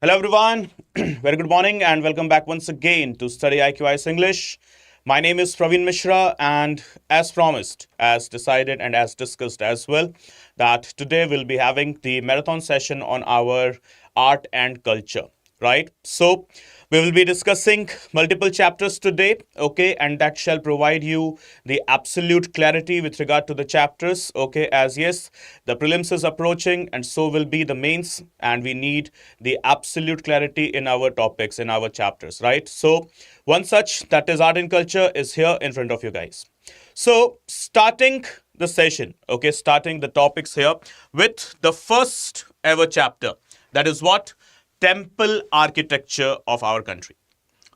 Hello everyone, very good morning and welcome back once again to StudyIQ Ice English. My name is Praveen Mishra and as promised, as decided and as discussed as well, that today we'll be having the marathon session on our art and culture, right? So we will be discussing multiple chapters today, okay, and that shall provide you the absolute clarity with regard to the chapters, okay, as yes, the prelims is approaching and so will be the mains, and we need the absolute clarity in our topics, in our chapters, right? So, one such that is art and culture is here in front of you guys. So, starting the session, okay, starting the topics here with the first ever chapter, that is what? Temple architecture of our country.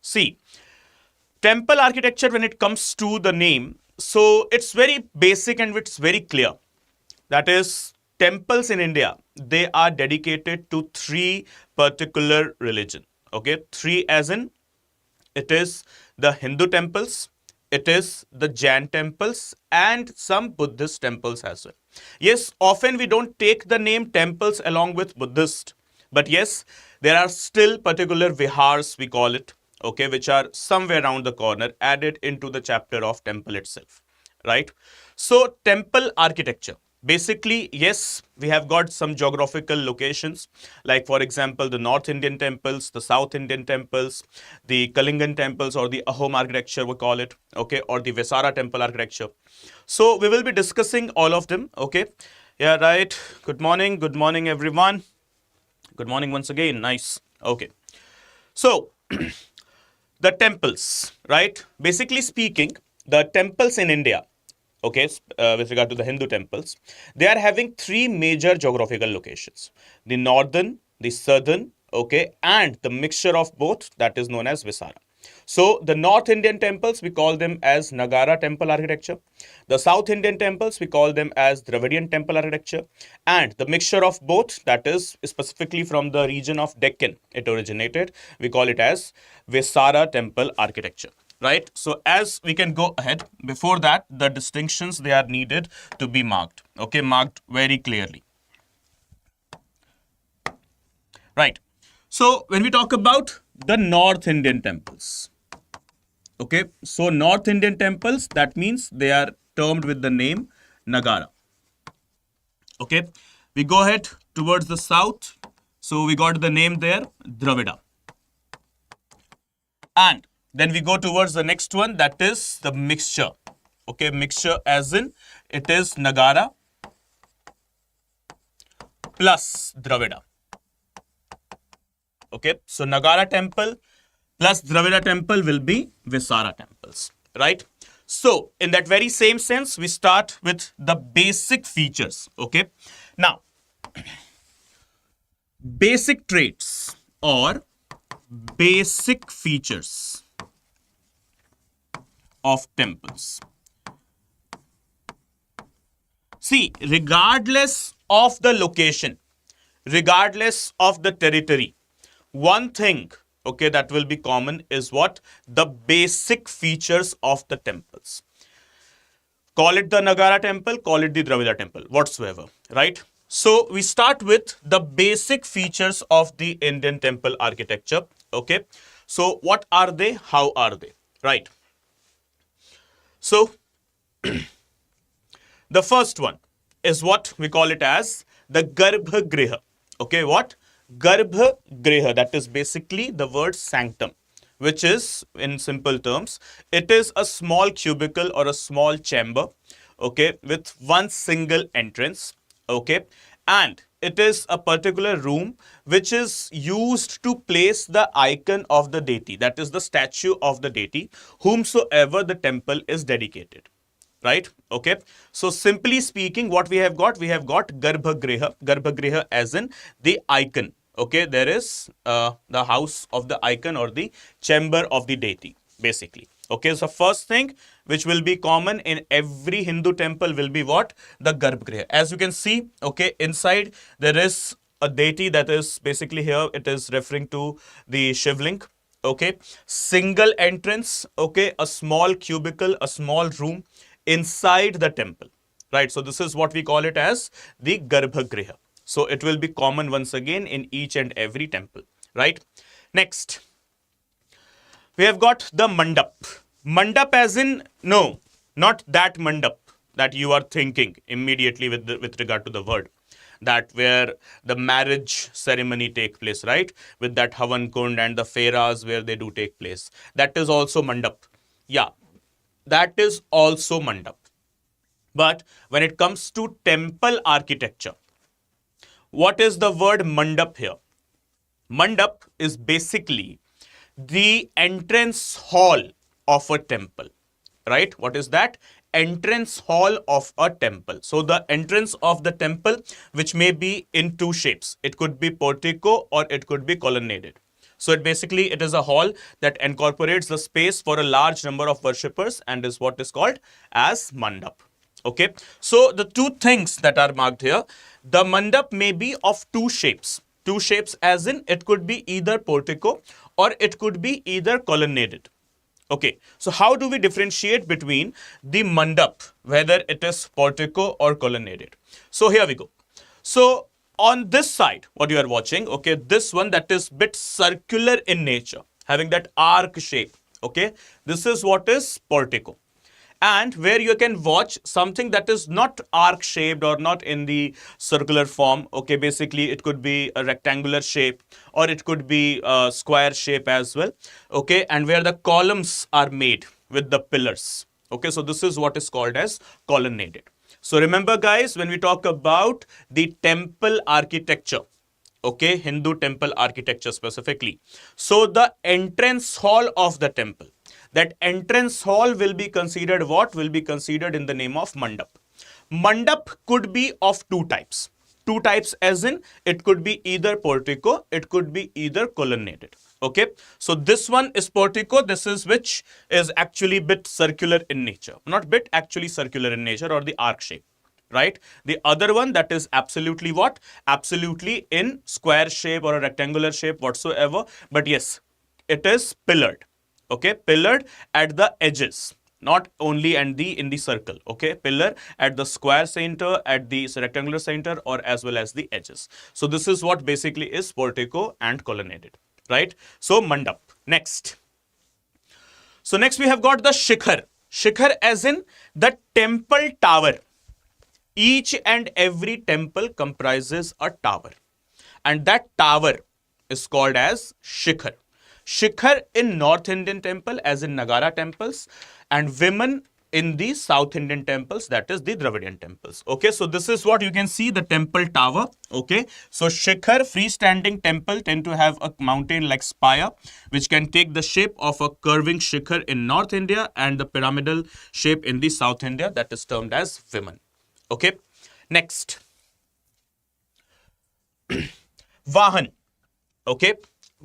See, temple architecture, when it comes to the name, so it's very basic and it's very clear. That is, temples in India, they are dedicated to three particular religion. Okay, three as in it is the Hindu temples, it is the Jain temples, and some Buddhist temples as well. Yes, often we don't take the name temples along with Buddhist, but yes, there are still particular vihars, we call it, okay, which are somewhere around the corner added into the chapter of temple itself, right? So, temple architecture. Basically, yes, we have got some geographical locations, like for example, the North Indian temples, the South Indian temples, the Kalingan temples or the Ahom architecture, we call it, okay, or the Vesara temple architecture. So, we will be discussing all of them, okay. Yeah, right. Good morning, everyone. Good morning once again. Nice. Okay. So, the temples, right? Basically speaking, the temples in India, okay, with regard to the Hindu temples, they are having three major geographical locations: the northern, the southern, okay, and the mixture of both, that is known as Visara. So the North Indian temples, we call them as Nagara temple architecture. The South Indian temples, we call them as Dravidian temple architecture. And the mixture of both, that is specifically from the region of Deccan, it originated. We call it as Visara temple architecture. Right? So as we can go ahead, before that, the distinctions, they are needed to be marked. Okay, marked very clearly. Right. So when we talk about the North Indian temples, okay, so North Indian temples, that means they are termed with the name Nagara. Okay, we go ahead towards the south. So we got the name there, Dravida. And then we go towards the next one, that is the mixture. Okay, mixture as in it is Nagara plus Dravida. Okay, so Nagara temple plus Dravida temple will be Visara temples, right? So, in that very same sense, we start with the basic features, okay? Now, basic traits or basic features of temples. See, regardless of the location, regardless of the territory, one thing, okay, that will be common is what? The basic features of the temples. Call it the Nagara temple, call it the Dravida temple, whatsoever, right? So we start with the basic features of the Indian temple architecture, okay? So what are they? How are they? Right? So the first one is what we call it as the Garbha Griha. Okay, what? Garbha Griha, that is basically the word sanctum, which is, in simple terms, it is a small cubicle or a small chamber, okay, with one single entrance, okay, and it is a particular room which is used to place the icon of the deity, that is the statue of the deity, whomsoever the temple is dedicated. Right? Okay. So simply speaking, what we have got Garbhagriha as in the icon. Okay. There is the house of the icon or the chamber of the deity, basically. Okay. So first thing which will be common in every Hindu temple will be what? The Garbhagriha. As you can see, okay, inside there is a deity, that is basically here it is referring to the Shivling. Okay. Single entrance. Okay. A small cubicle, a small room inside the temple, right? So this is what we call it as the Garbhagriha. So it will be common once again in each and every temple, right? Next, we have got the mandap. Mandap as in, no, not that mandap that you are thinking immediately with regard to the word. That where the marriage ceremony take place, right? With that Havan Kund and the fairas where they do take place. That is also mandap. Yeah, that is also mandap. But when it comes to temple architecture, what is the word mandap here? Mandap is basically the entrance hall of a temple, right? What is that? Entrance hall of a temple. So the entrance of the temple, which may be in two shapes. It could be portico or it could be colonnaded. So it is a hall that incorporates the space for a large number of worshippers and is what is called as mandap. Okay, so the two things that are marked here, the mandap may be of two shapes. Two shapes as in it could be either portico or it could be either colonnaded. Okay, so how do we differentiate between the mandap, whether it is portico or colonnaded? So here we go. So on this side, what you are watching, okay, this one that is bit circular in nature, having that arc shape, okay, this is what is portico. And where you can watch something that is not arc shaped or not in the circular form. Okay, basically it could be a rectangular shape or it could be a square shape as well. Okay, and where the columns are made with the pillars. Okay, so this is what is called as colonnaded. So remember guys, when we talk about the temple architecture, okay, Hindu temple architecture specifically, so the entrance hall of the temple, that entrance hall will be considered what? Will be considered in the name of mandap. Mandap could be of two types. Two types as in it could be either portico, it could be either colonnaded. Okay, so this one is portico, this is which is actually bit circular in nature. Not bit, actually circular in nature or the arc shape. Right? The other one that is absolutely what? Absolutely in square shape or a rectangular shape whatsoever. But yes, it is pillared. Okay, pillared at the edges, not only in the circle. Okay, pillar at the square center, at the rectangular center, or as well as the edges. So this is what basically is portico and colonnaded. Right? So mandap. Next. So next we have got the shikhar. Shikhar as in the temple tower. Each and every temple comprises a tower, and that tower is called as shikhar. Shikhar in North Indian temple as in Nagara temples, and women in the South Indian temples, that is the Dravidian temples. Okay, so this is what you can see, the temple tower. Okay, so shikhar, freestanding temple, tend to have a mountain-like spire, which can take the shape of a curving shikhar in North India and the pyramidal shape in the South India, that is termed as women. Okay, next. Vahan. Okay,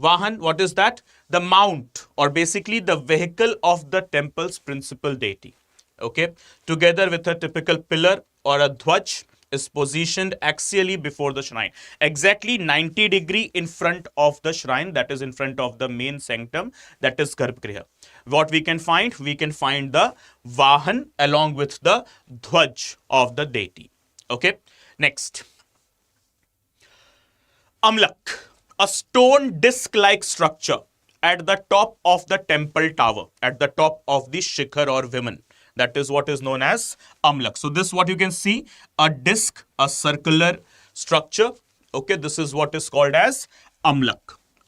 Vahan, what is that? The mount or basically the vehicle of the temple's principal deity. Okay, together with a typical pillar or a dhwaj is positioned axially before the shrine. Exactly 90 degree in front of the shrine, that is in front of the main sanctum, that is Garbhagriha. What we can find? We can find the Vahan along with the dhwaj of the deity. Okay, next. Amlak, a stone disc-like structure at the top of the temple tower, at the top of the shikhar or viman. That is what is known as amlak. So this what you can see, a disc, a circular structure. Okay, this is what is called as amlak.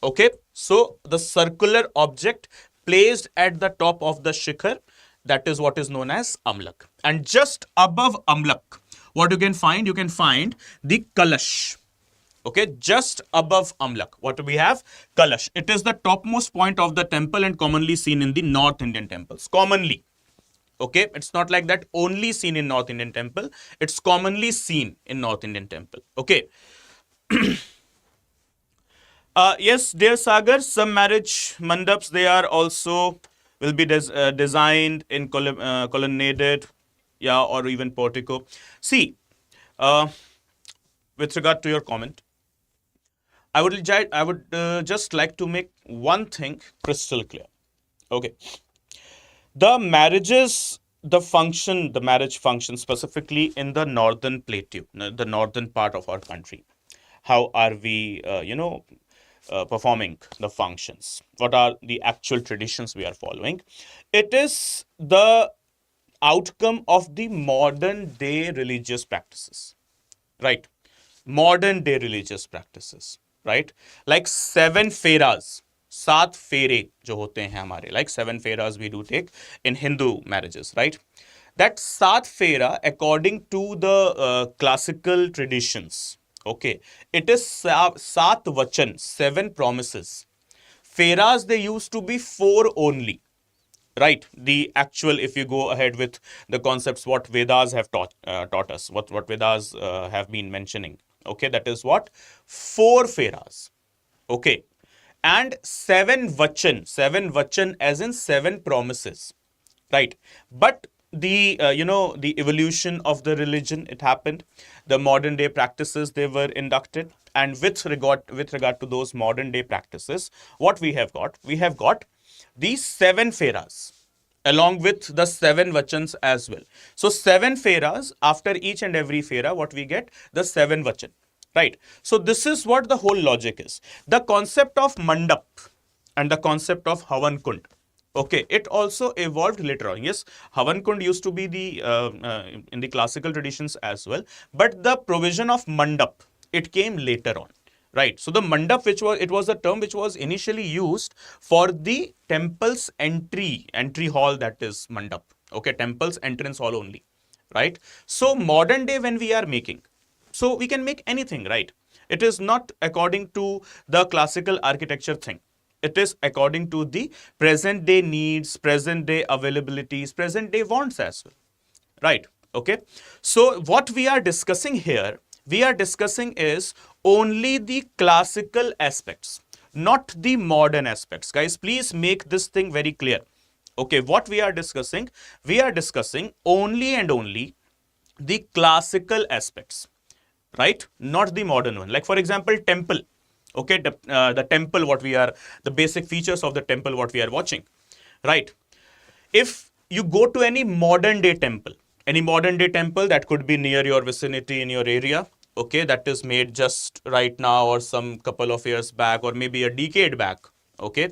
Okay, so the circular object placed at the top of the shikhar, that is what is known as amlak. And just above amlak, what you can find? You can find the kalash. Okay, just above amlak, what do we have? Kalash. It is the topmost point of the temple and commonly seen in the North Indian temples. Commonly. Okay, it's not like that only seen in North Indian temple. It's commonly seen in North Indian temple. Okay. Yes, dear Sagar, some marriage mandaps, they are also will be designed in colonnaded, yeah, or even portico. See, with regard to your comment, I would just like to make one thing crystal clear. Okay. The marriages, the marriage function specifically in the northern plateau, the northern part of our country. How are we, performing the functions. What are the actual traditions we are following? It is the outcome of the modern day religious practices, right? Modern day religious practices, right? Like 7 फेराज, 7 फेरे जो होते हैं हमारे, like 7 फेराज we do take in Hindu marriages, right? That 7 फेरा, according to the classical traditions, okay, it is 7 vachan, 7 promises. Feras, they used to be 4 only, right? The actual, if you go ahead with the concepts what Vedas have taught us, what Vedas have been mentioning, okay, that is what 4 feras, okay, and 7 vachan as in 7 promises, right? But the the evolution of the religion, it happened. The modern day practices, they were inducted, and with regard to those modern day practices, what we have got these 7 feras along with the 7 vachans as well. So 7 feras, after each and every fera, what we get? The 7 vachan, right? So this is what the whole logic is. The concept of mandap and the concept of havan kund, okay, it also evolved later on. Yes, havan kund used to be the in the classical traditions as well, but the provision of mandap, it came later on, right? So the mandap, it was a term which was initially used for the temple's entry hall, that is mandap, okay, temple's entrance hall only, right? So modern day when we are making, so we can make anything, right? It is not according to the classical architecture thing. It is according to the present day needs, present day availabilities, present day wants as well, right? Okay. So what we are discussing here, we are discussing is only the classical aspects, not the modern aspects. Guys, please make this thing very clear. Okay, what we are discussing only and only the classical aspects, right? Not the modern one. Like for example, temple. Okay, the temple, the basic features of the temple, what we are watching, right? If you go to any modern day temple that could be near your vicinity, in your area, okay, that is made just right now or some couple of years back or maybe a decade back, okay,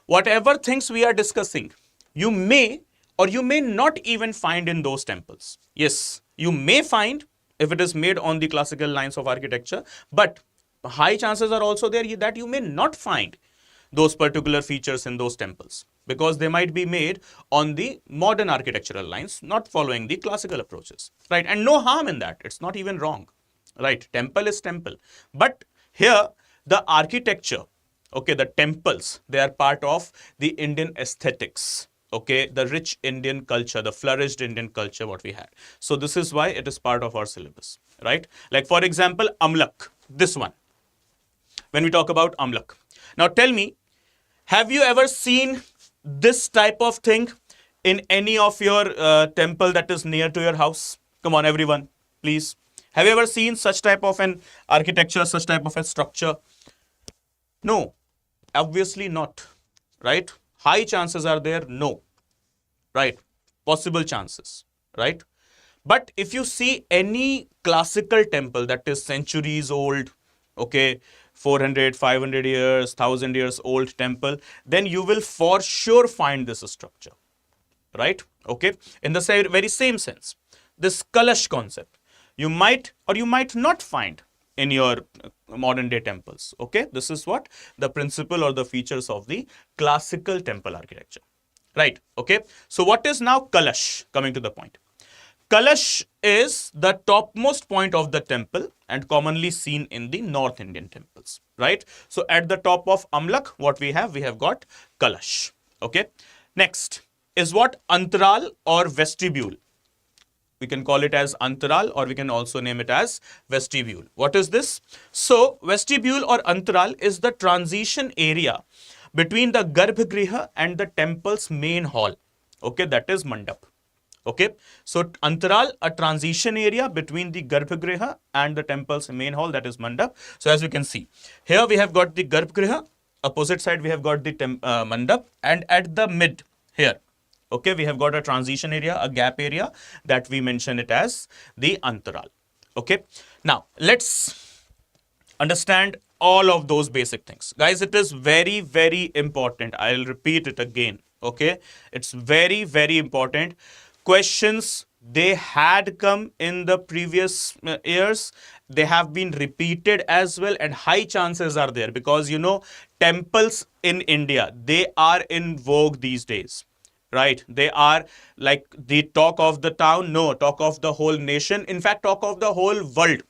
whatever things we are discussing, you may or you may not even find in those temples. Yes, you may find if it is made on the classical lines of architecture, but high chances are also there that you may not find those particular features in those temples because they might be made on the modern architectural lines, not following the classical approaches, right? And no harm in that. It's not even wrong, right? Temple is temple. But here, the architecture, okay, the temples, they are part of the Indian aesthetics, okay, the rich Indian culture, the flourished Indian culture, what we had. So this is why it is part of our syllabus, right? Like for example, Amlak, this one. When we talk about Amlak. Now tell me, have you ever seen this type of thing in any of your temple that is near to your house? Come on, everyone, please. Have you ever seen such type of an architecture, such type of a structure? No, obviously not, right? High chances are there, no, right? Possible chances, right? But if you see any classical temple that is centuries old, okay, 400, 500 years, 1000 years old temple, then you will for sure find this structure, right? Okay, in the very same sense, this Kalash concept, you might or you might not find in your modern day temples, okay? This is what the principle or the features of the classical temple architecture, right? Okay, so what is now Kalash? Coming to the point. Kalash is the topmost point of the temple and commonly seen in the North Indian temples, right? So at the top of Amlak, what we have got Kalash, okay? Next is what? Antaral or vestibule. We can call it as Antaral or we can also name it as vestibule. What is this? So vestibule or Antaral is the transition area between the Garbhagriha and the temple's main hall, okay? That is Mandap. Okay, so Antaral, a transition area between the Garbhagriha and the temple's main hall, that is Mandap. So as you can see, here we have got the Garbhagriha, opposite side we have got the Mandap, and at the mid here, okay, we have got a transition area, a gap area that we mention it as the Antaral. Okay, now let's understand all of those basic things. Guys, it is very, very important. I'll repeat it again. Okay, it's very, very important. Questions, they had come in the previous years. They have been repeated as well, and high chances are there because temples in India, they are in vogue these days. Right? They are like the talk of the town, no, talk of the whole nation, in fact, talk of the whole world,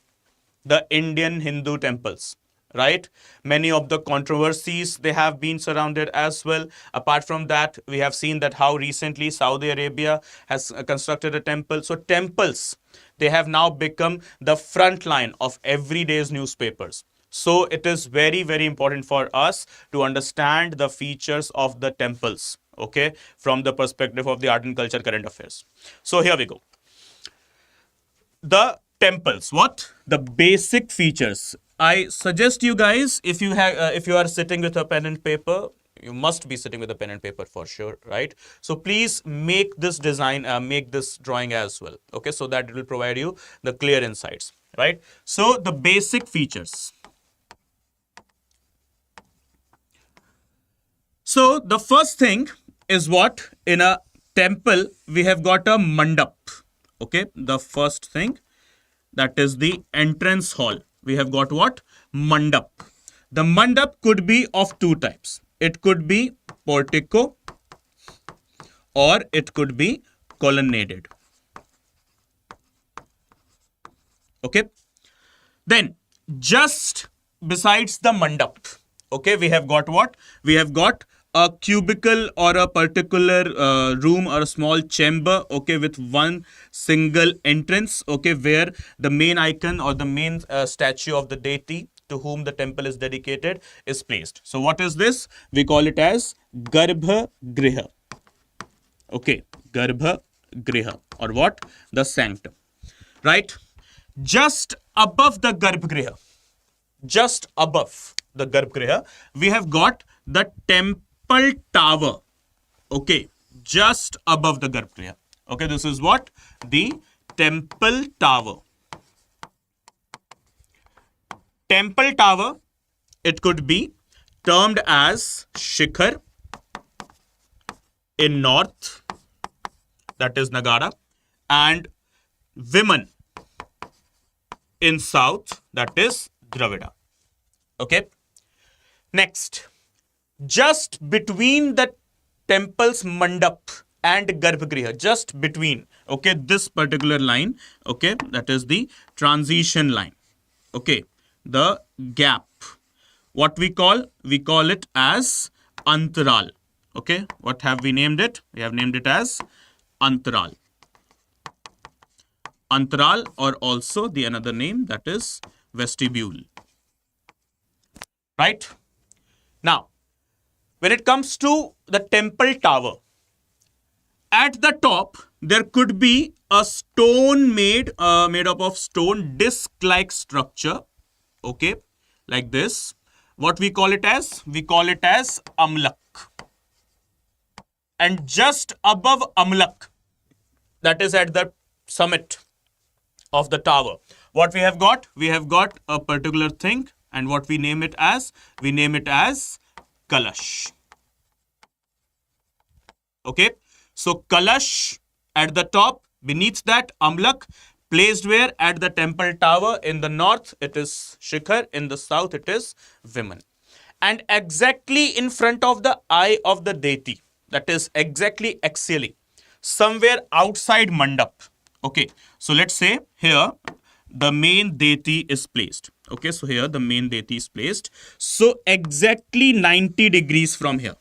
the Indian Hindu temples. Right? Many of the controversies, they have been surrounded as well. Apart from that, we have seen that how recently Saudi Arabia has constructed a temple. So temples, they have now become the front line of everyday's newspapers. So it is very, very important for us to understand the features of the temples, okay, from the perspective of the art and culture current affairs. So here we go. The temples, what? The basic features. I suggest you guys, if you are sitting with a pen and paper, you must be sitting with a pen and paper for sure, right? So please make this design, make this drawing as well, okay, so that it will provide you the clear insights, right? So the basic features. So the first thing is what? In a temple, we have got a mandap, okay? The first thing, that is the entrance hall. We have got what? Mandap. The mandap could be of two types. It could be portico or it could be colonnaded. Okay. Then just besides the mandap, okay, we have got what? We have got a cubicle or a particular room or a small chamber, okay, with one single entrance, okay, where the main icon or the main statue of the deity to whom the temple is dedicated is placed. So what is this? We call it as Garbha Griha. Okay, Garbha Griha, or what? The sanctum, right? Just above the Garbha Griha, just above the Garbha Griha, we have got the temple tower, okay, just above the Garbha Griha. Okay, this is what? The temple tower. Temple tower, it could be termed as Shikhar in north, that is Nagara, and Viman in south, that is Dravida. Okay. Next, just between the temple's mandap and Garbhagriha, just between, okay, this particular line, okay, that is the transition line, okay, the gap. What we call it as antaral, okay. What have we named it? We have named it as antaral. Antaral, or also the another name, that is vestibule, right? Now, when it comes to the temple tower, at the top, there could be a stone made up of stone, disc-like structure, okay, like this. What we call it as? We call it as amlak. And just above amlak, that is at the summit of the tower, what we have got? We have got a particular thing, and what we name it as? We name it as Kalash. Okay, so Kalash at the top, beneath that Amlak, placed where? At the temple tower. In the north, it is Shikhar. In the south, it is Viman. And exactly in front of the eye of the deity, that is exactly axially, somewhere outside Mandap. Okay, so let's say here, the main deity is placed. Okay, so here the main deity is placed. So exactly 90 degrees from here.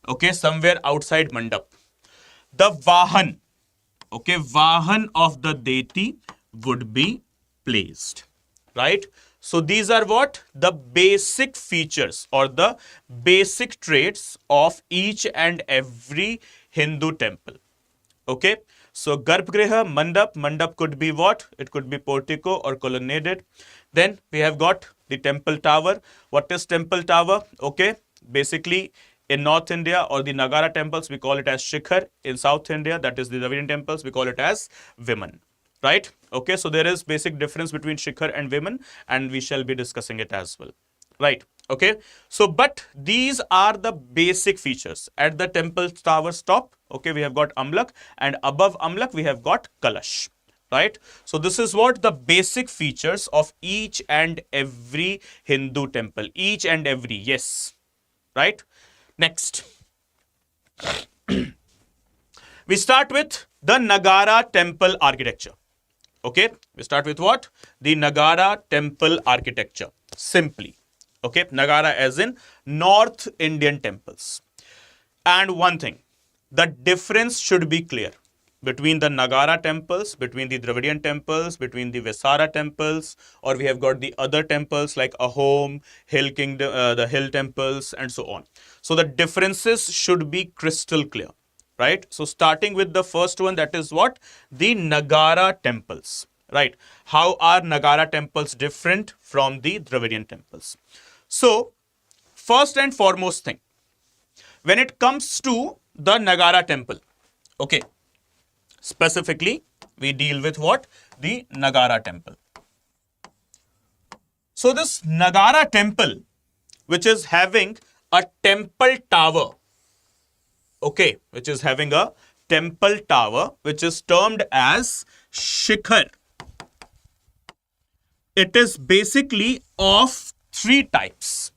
Okay, somewhere outside Mandap. The Vahan, okay, Vahan of the deity would be placed, right? So these are what? The basic features or the basic traits of each and every Hindu temple. Okay, so Garbhagriha, Mandap. Mandap could be what? It could be portico or colonnaded. Then we have got the temple tower. What is temple tower? Okay, basically in North India or the Nagara temples, we call it as Shikhar. In South India, that is the Dravidian temples, we call it as Viman. Right? Okay, so there is basic difference between Shikhar and Viman, and we shall be discussing it as well. right? Okay, so but these are the basic features. At the temple tower's top, okay, we have got Amlak, and above Amlak we have got Kalash, right? So this is what the basic features of each and every Hindu temple, each and every, yes, right? Next, we start with the Nagara temple architecture. Okay, we start with what? The Nagara temple architecture. Simply, okay, Nagara as in North Indian temples. And one thing, the difference should be clear between the Nagara temples, between the Dravidian temples, between the Vesara temples, or we have got the other temples like Ahom, Hill Kingdom, the Hill temples, and so on. So the differences should be crystal clear, right? So starting with the first one, that is what? The Nagara temples, right? How are Nagara temples different from the Dravidian temples? So first and foremost thing, when it comes to the Nagara temple, okay, specifically we deal with what? The Nagara temple. So this Nagara temple, which is having a temple tower, okay, which is having a temple tower, which is termed as Shikhar. It is basically of three types,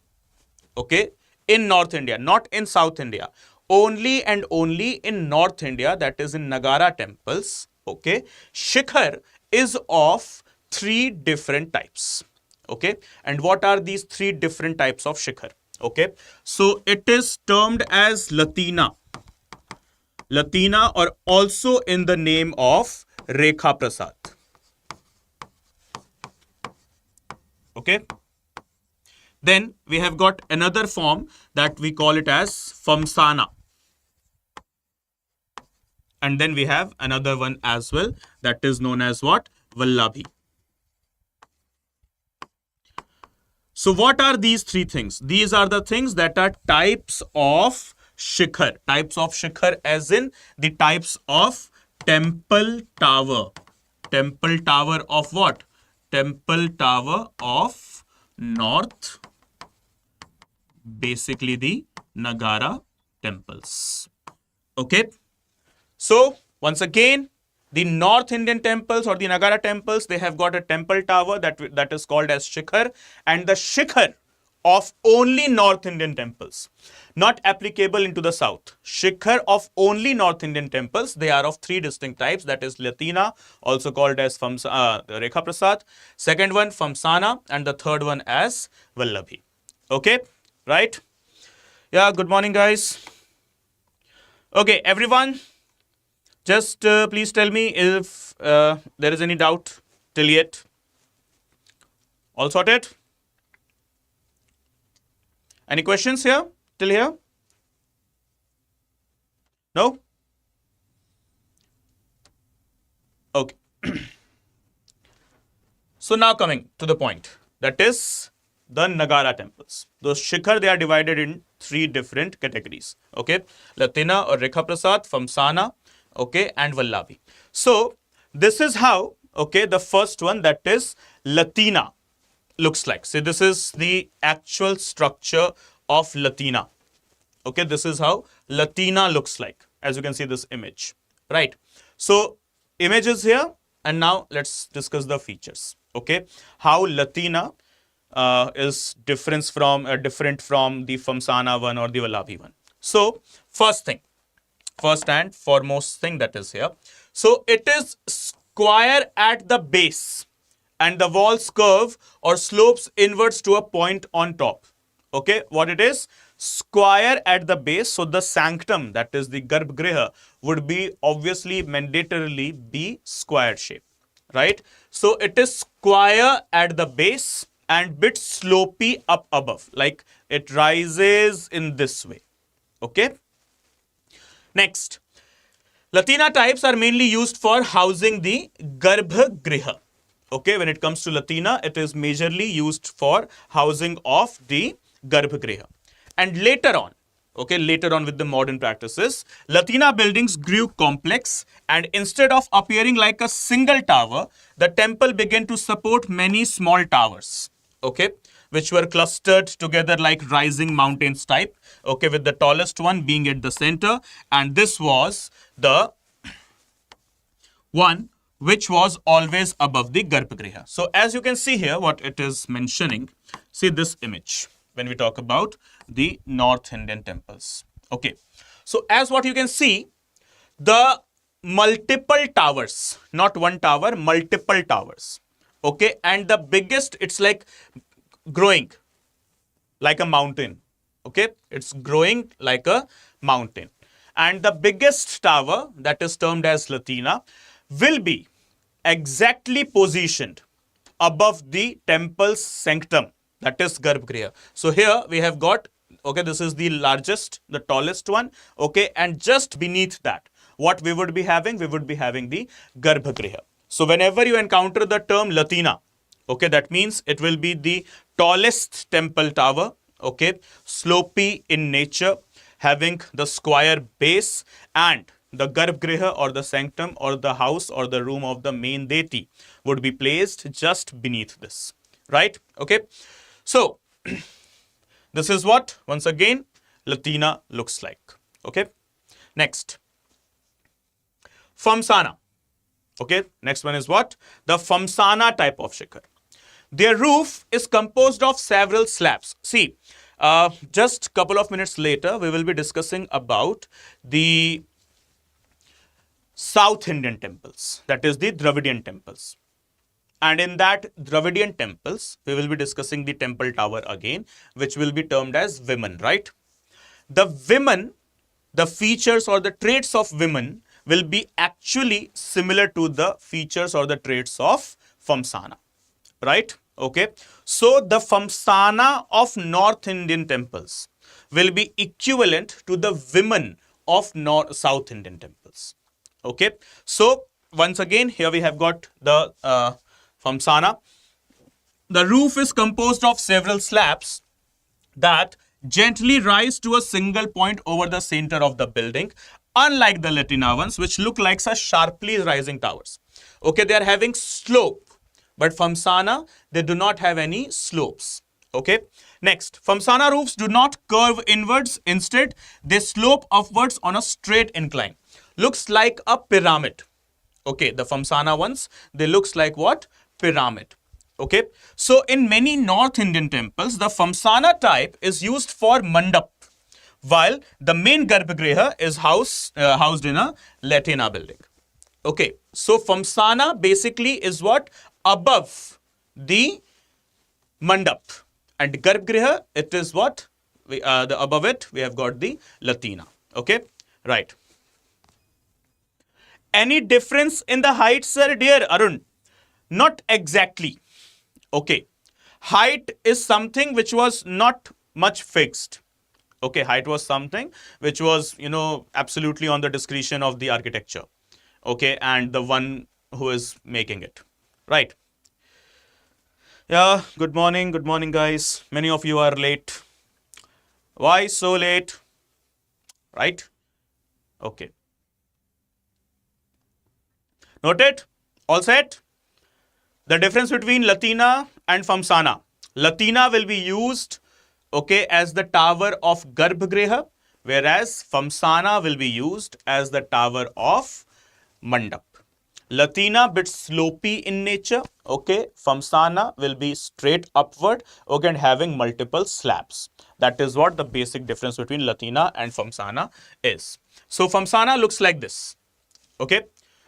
okay, in North India, not in South India. Only and only in North India, that is in Nagara temples, okay, Shikhar is of three different types, okay. And what are these three different types of Shikhar? Okay, so it is termed as Latina, or also in the name of Rekha Prasad. Okay. Then we have got another form that we call it as Famsana. And then we have another one as well that is known as what? Vallabhi. So what are these three things? These are the things that are types of Shikhar. Types of Shikhar as in the types of temple tower. Temple tower of what? Temple tower of North, basically the Nagara temples. Okay. So once again, the North Indian temples or the Nagara temples, they have got a temple tower that is called as Shikhar, and the Shikhar of only North Indian temples, not applicable into the South. Shikhar of only North Indian temples, they are of three distinct types, that is Latina, also called as Rekha Prasad, second one Famsana, and the third one as Vallabhi. Okay, right? Yeah, good morning guys. Okay, everyone, just please tell me if there is any doubt till yet. All sorted? Any questions here till here? No? Okay. So now coming to the point, that is the Nagara temples. Those Shikhar, they are divided in three different categories. Okay, Latina or Rekha Prasad, Famsana, okay, and Vallabhi. So this is how, okay, the first one, that is Latina, looks like. So this is the actual structure of Latina. Okay, this is how Latina looks like, as you can see this image, right? So image is here, and now let's discuss the features. Okay, how Latina is different from the Famsana one or the Vallabhi one. So first and foremost thing that is here. So it is square at the base, and the walls curve or slopes inwards to a point on top. Okay, what it is? Square at the base. So the sanctum, that is the Garbhagriha, would be obviously mandatorily be square shape, right? So it is square at the base and bit slopey up above, like it rises in this way. Okay. Next, Latina types are mainly used for housing the Garbhagriha. Okay, when it comes to Latina, it is majorly used for housing of the Garbhagriha. And later on, okay, later on with the modern practices, Latina buildings grew complex, and instead of appearing like a single tower, the temple began to support many small towers. Okay, which were clustered together like rising mountains type, okay, with the tallest one being at the center. And this was the one which was always above the Garbhagriha. So as you can see here, what it is mentioning, see this image when we talk about the North Indian temples. Okay, so as what you can see, the multiple towers, not one tower, multiple towers. Okay, and the biggest, it's like growing like a mountain. Okay, it's growing like a mountain. And the biggest tower, that is termed as Latina, will be exactly positioned above the temple's sanctum, that is Garbhagriha. So here we have got, okay, this is the largest, the tallest one, okay, and just beneath that, what we would be having? We would be having the Garbhagriha. So whenever you encounter the term Latina, okay, that means it will be the tallest temple tower, okay, slopy in nature, having the square base, and the Garbhagriha or the sanctum or the house or the room of the main deity would be placed just beneath this, right? Okay, so this is what, once again, Latina looks like. Okay, next, Famsana. Okay, next one is what? The Famsana type of shikhar. Their roof is composed of several slabs. See, just a couple of minutes later, we will be discussing about the South Indian temples, that is the Dravidian temples. And in that Dravidian temples, we will be discussing the temple tower again, which will be termed as women, right? The women, the features or the traits of women will be actually similar to the features or the traits of Famsana, right? Okay, so the Famsana of North Indian temples will be equivalent to the women of South Indian temples. Okay, so once again, here we have got the Famsana. The roof is composed of several slabs that gently rise to a single point over the center of the building, unlike the Latina ones, which look like such sharply rising towers. Okay, they are having slope, but Famsana, they do not have any slopes. Okay, next, Famsana roofs do not curve inwards. Instead, they slope upwards on a straight incline. Looks like a pyramid. Okay, the Famsana ones, they looks like what? Pyramid. Okay, so in many North Indian temples, the Famsana type is used for mandap, while the main Garbhagriha is housed in a Latina building. Okay, so Famsana basically is what? Above the mandap, and Garbhagriha, it is what? Above it, we have got the Latina. Okay, right. Any difference in the height, sir, dear Arun? Not exactly. Okay, height is something which was not much fixed. Okay, height was something which was, absolutely on the discretion of the architecture. Okay, and the one who is making it, right? Yeah, good morning, guys. Many of you are late. Why so late? Right? Okay. Noted? All set? The difference between Latina and Famsana. Latina will be used, okay, as the tower of Garbhagriha, whereas Famsana will be used as the tower of Mandap. Latina bit slopy in nature, okay. Famsana will be straight upward, okay, and having multiple slabs. That is what the basic difference between Latina and Famsana is. So Famsana looks like this, okay.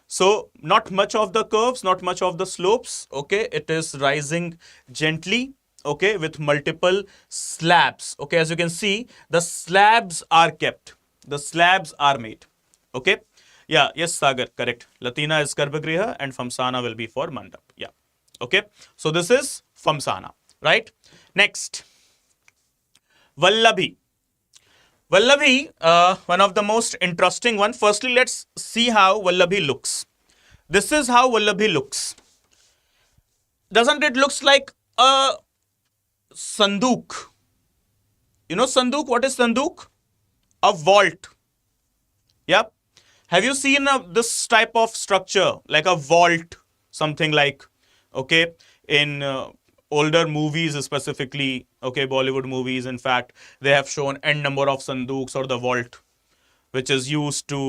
So not much of the curves, not much of the slopes, okay. It is rising gently, okay, with multiple slabs, okay. As you can see, the slabs are kept, the slabs are made, okay. Yeah, yes, Sagar, correct. Latina is Garbhagriha and Famsana will be for Mandap. Yeah, okay. So this is Famsana, right? Next, Vallabhi. Vallabhi, one of the most interesting one. Firstly, let's see how Vallabhi looks. This is how Vallabhi looks. Doesn't it looks like a Sanduk? You know Sanduk? What is Sanduk? A vault. Yep. Have you seen this type of structure, like a vault, something like, okay, in older movies specifically, okay, Bollywood movies, in fact, they have shown n number of sanduks or the vault, which is used to,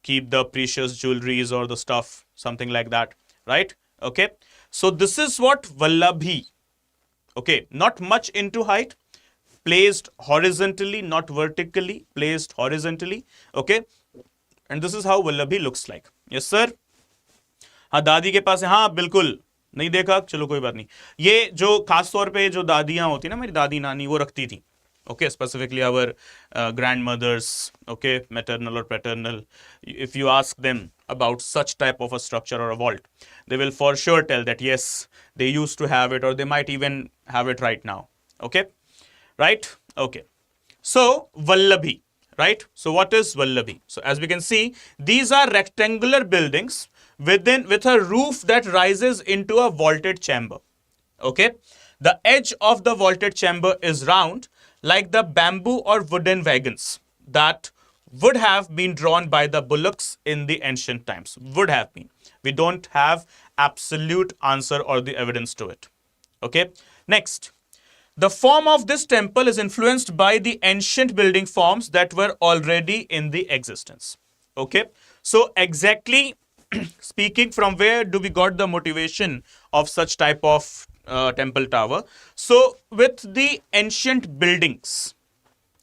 keep the precious jewelries or the stuff, something like that, right? Okay. So this is what Vallabhi, okay, not much into height, placed horizontally, not vertically, placed horizontally, okay. And this is how Vallabhi looks like. Yes, sir. हाँ दादी के पास है, हाँ बिल्कुल नहीं देखा, चलो कोई बात नहीं. ये जो खास तौर पे जो दादियां होती ना, मेरी दादी नानी वो रखती थी, okay, specifically our grandmothers, okay, maternal or paternal. If you ask them about such type of a structure or a vault, they will for sure tell that yes, they used to have it, or they might even have it right now, okay, right? Okay. So Vallabhi, right? So what is Vallabhi? So as we can see, these are rectangular buildings with a roof that rises into a vaulted chamber. Okay. The edge of the vaulted chamber is round, like the bamboo or wooden wagons that would have been drawn by the bullocks in the ancient times. Would have been. We don't have absolute answer or the evidence to it. Okay. Next. The form of this temple is influenced by the ancient building forms that were already in the existence. Okay. So exactly speaking, from where do we got the motivation of such type of temple tower? So with the ancient buildings,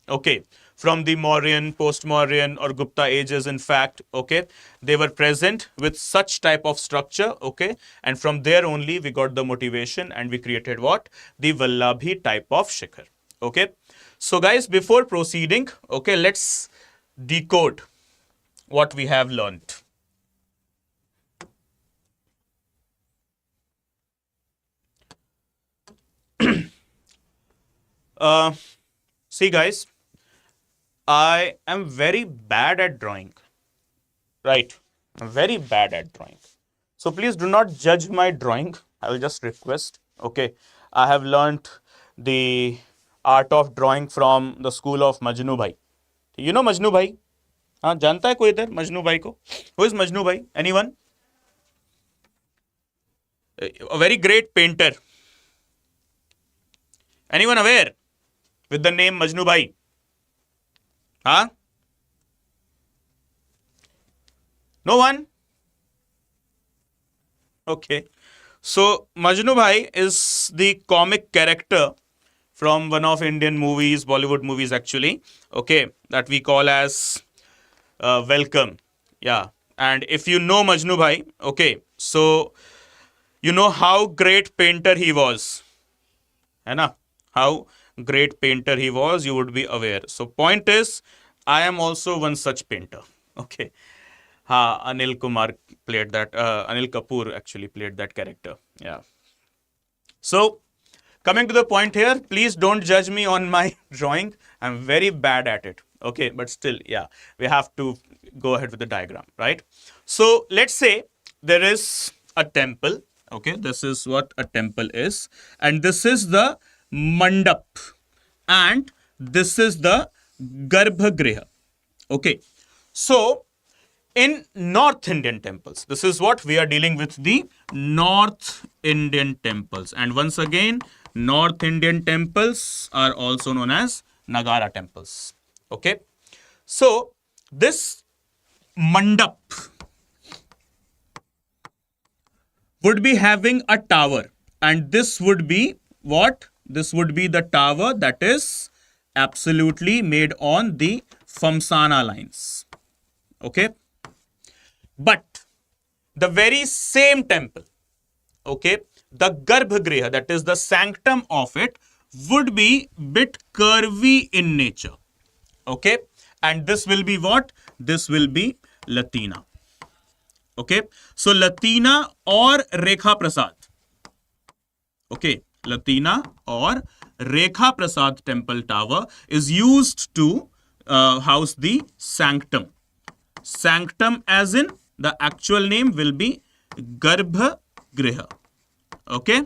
okay, from the Mauryan, post-Mauryan or Gupta ages, in fact, okay, they were present with such type of structure, okay, and from there only we got the motivation and we created what? The Vallabhi type of shikhar, okay. So guys, before proceeding, okay, let's decode what we have learned. See guys, I am very bad at drawing, right? I'm very bad at drawing. So please do not judge my drawing. I will just request, okay? I have learnt the art of drawing from the school of Majnu Bhai. You know Majnu Bhai? हाँ जानता है कोई इधर मजनू भाई को? Who is Majnu Bhai? Anyone? A very great painter. Anyone aware with the name Majnu Bhai? Huh? No one? Okay. So Majnu Bhai is the comic character from one of Indian movies, Bollywood movies actually, okay, that we call as Welcome. Yeah. And if you know Majnu Bhai, okay, so you know how great painter he was. है ना? How great painter he was, you would be aware. So point is, I am also one such painter. Okay. Ha, Anil Kumar played that. Anil Kapoor actually played that character. Yeah. So coming to the point here, please don't judge me on my drawing. I'm very bad at it. Okay, but still, yeah, we have to go ahead with the diagram, right? So let's say there is a temple. Okay, this is what a temple is, and this is the mandap, and this is the garbhagriha. Okay, so in North Indian temples, this is what we are dealing with, the North Indian temples, and once again, North Indian temples are also known as Nagara temples. Okay, so this mandap would be having a tower, and this would be what? This would be the tower that is absolutely made on the Famsana lines. Okay, but the very same temple, okay, the Garbhagriha, that is the sanctum of it, would be bit curvy in nature. Okay, and this will be what? This will be Latina. Okay, so Latina or Rekha Prasad. Okay, Latina or Rekha Prasad temple tower is used to house the sanctum. Sanctum as in the actual name will be Garbhagriha. Okay,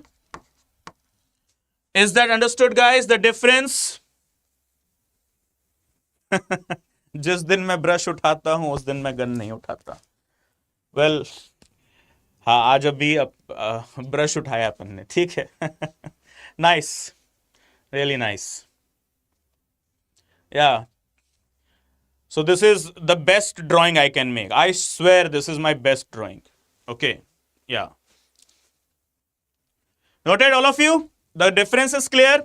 is that understood guys, the difference? जिस दिन मैं brush उठाता हूं उस दिन मैं gun नहीं उठाता. Well, हाँ, आज अभी ब्रश उठाया अपन ने, ठीक है. Nice, really nice. Yeah. So this is the best drawing I can make. I swear this is my best drawing. Okay. Yeah. Noted, all of you? The difference is clear?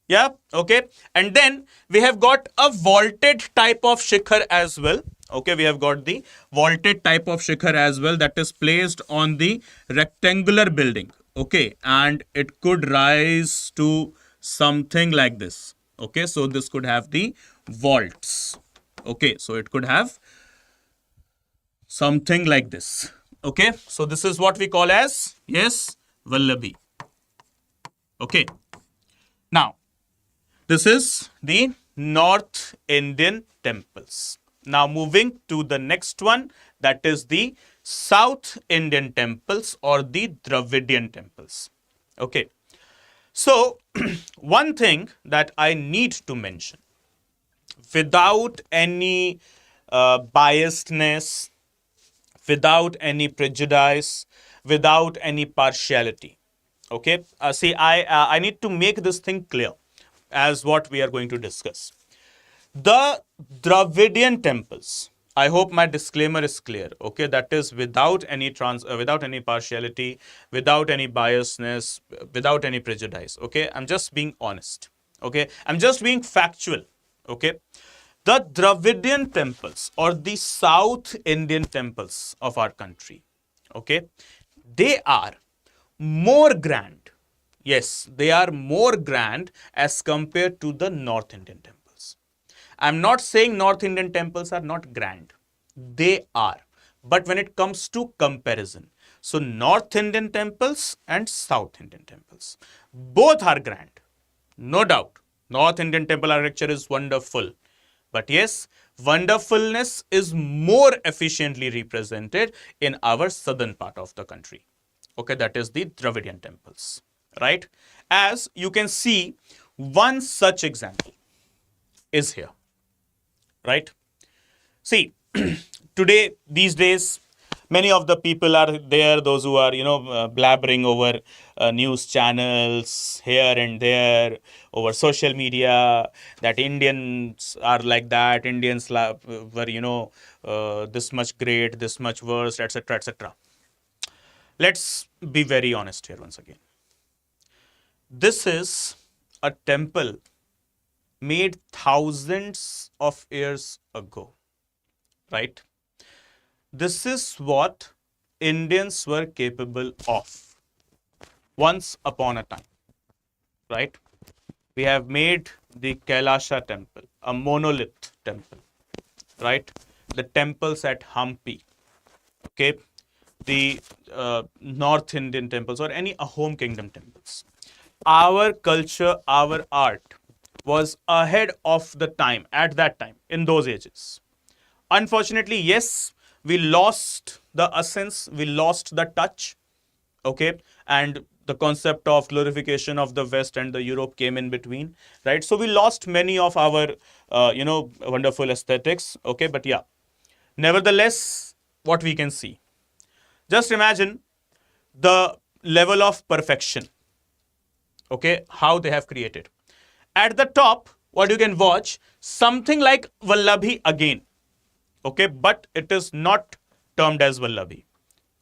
Yeah. Okay. And then we have got a vaulted type of shikhar as well. Okay. We have got the vaulted type of shikhar as well that is placed on the rectangular building. Okay. And it could rise to something like this. Okay. So this could have the vaults. Okay. So it could have something like this. Okay. So this is what we call as, yes, Vallabhi. Okay. Now, this is the North Indian temples. Now, moving to the next one, that is the South Indian temples or the Dravidian temples. Okay. So, one thing that I need to mention, without any biasness, without any prejudice, without any partiality. Okay. See, I need to make this thing clear as what we are going to discuss. The Dravidian temples. I hope my disclaimer is clear. Okay, that is without any without any partiality, without any biasness, without any prejudice. Okay, I'm just being honest. Okay, I'm just being factual. Okay, the Dravidian temples or the South Indian temples of our country. Okay, they are more grand. Yes, they are more grand as compared to the North Indian temples. I'm not saying North Indian temples are not grand. They are. But when it comes to comparison, so North Indian temples and South Indian temples, both are grand. No doubt. North Indian temple architecture is wonderful. But yes, wonderfulness is more efficiently represented in our southern part of the country. Okay, that is the Dravidian temples, right? As you can see, one such example is here, right? See, today, these days, many of the people are there, those who are, blabbering over news channels here and there, over social media, that Indians are like that, Indians were, this much great, this much worse, etc., etc. Let's be very honest here once again. This is a temple made thousands of years ago, right? This is what Indians were capable of once upon a time, right? We have made the Kailasha temple, a monolith temple, right? The temples at Hampi, okay? The North Indian temples or any Ahom kingdom temples. Our culture, our art was ahead of the time at that time, in those ages. Unfortunately, yes, we lost the essence, we lost the touch, okay, and the concept of glorification of the West and the Europe came in between, right? So we lost many of our, wonderful aesthetics, okay, but yeah, nevertheless, what we can see. Just imagine the level of perfection, okay, how they have created. At the top, what you can watch, something like Vallabhi again, okay, but it is not termed as Vallabhi,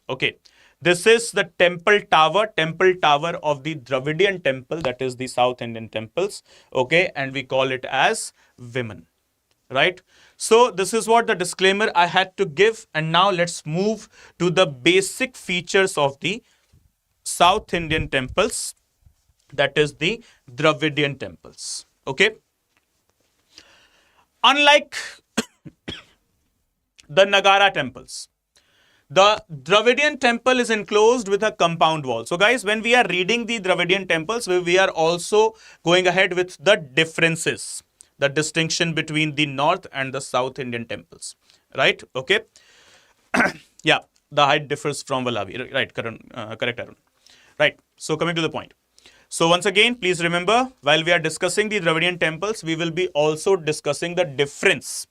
okay. This is the temple tower of the Dravidian temple, that is the South Indian temples, okay, and we call it as women, right? So this is what the disclaimer I had to give, and now let's move to the basic features of the South Indian temples, that is the Dravidian temples, okay. Unlike the Nagara temples, the Dravidian temple is enclosed with a compound wall. So guys, when we are reading the Dravidian temples, we are also going ahead with the differences, the distinction between the North and the South Indian temples, right? Okay. Yeah, the height differs from Vallabhi, right? Correct, Arun. Right. So coming to the point. So once again, please remember, while we are discussing the Dravidian temples, we will be also discussing the difference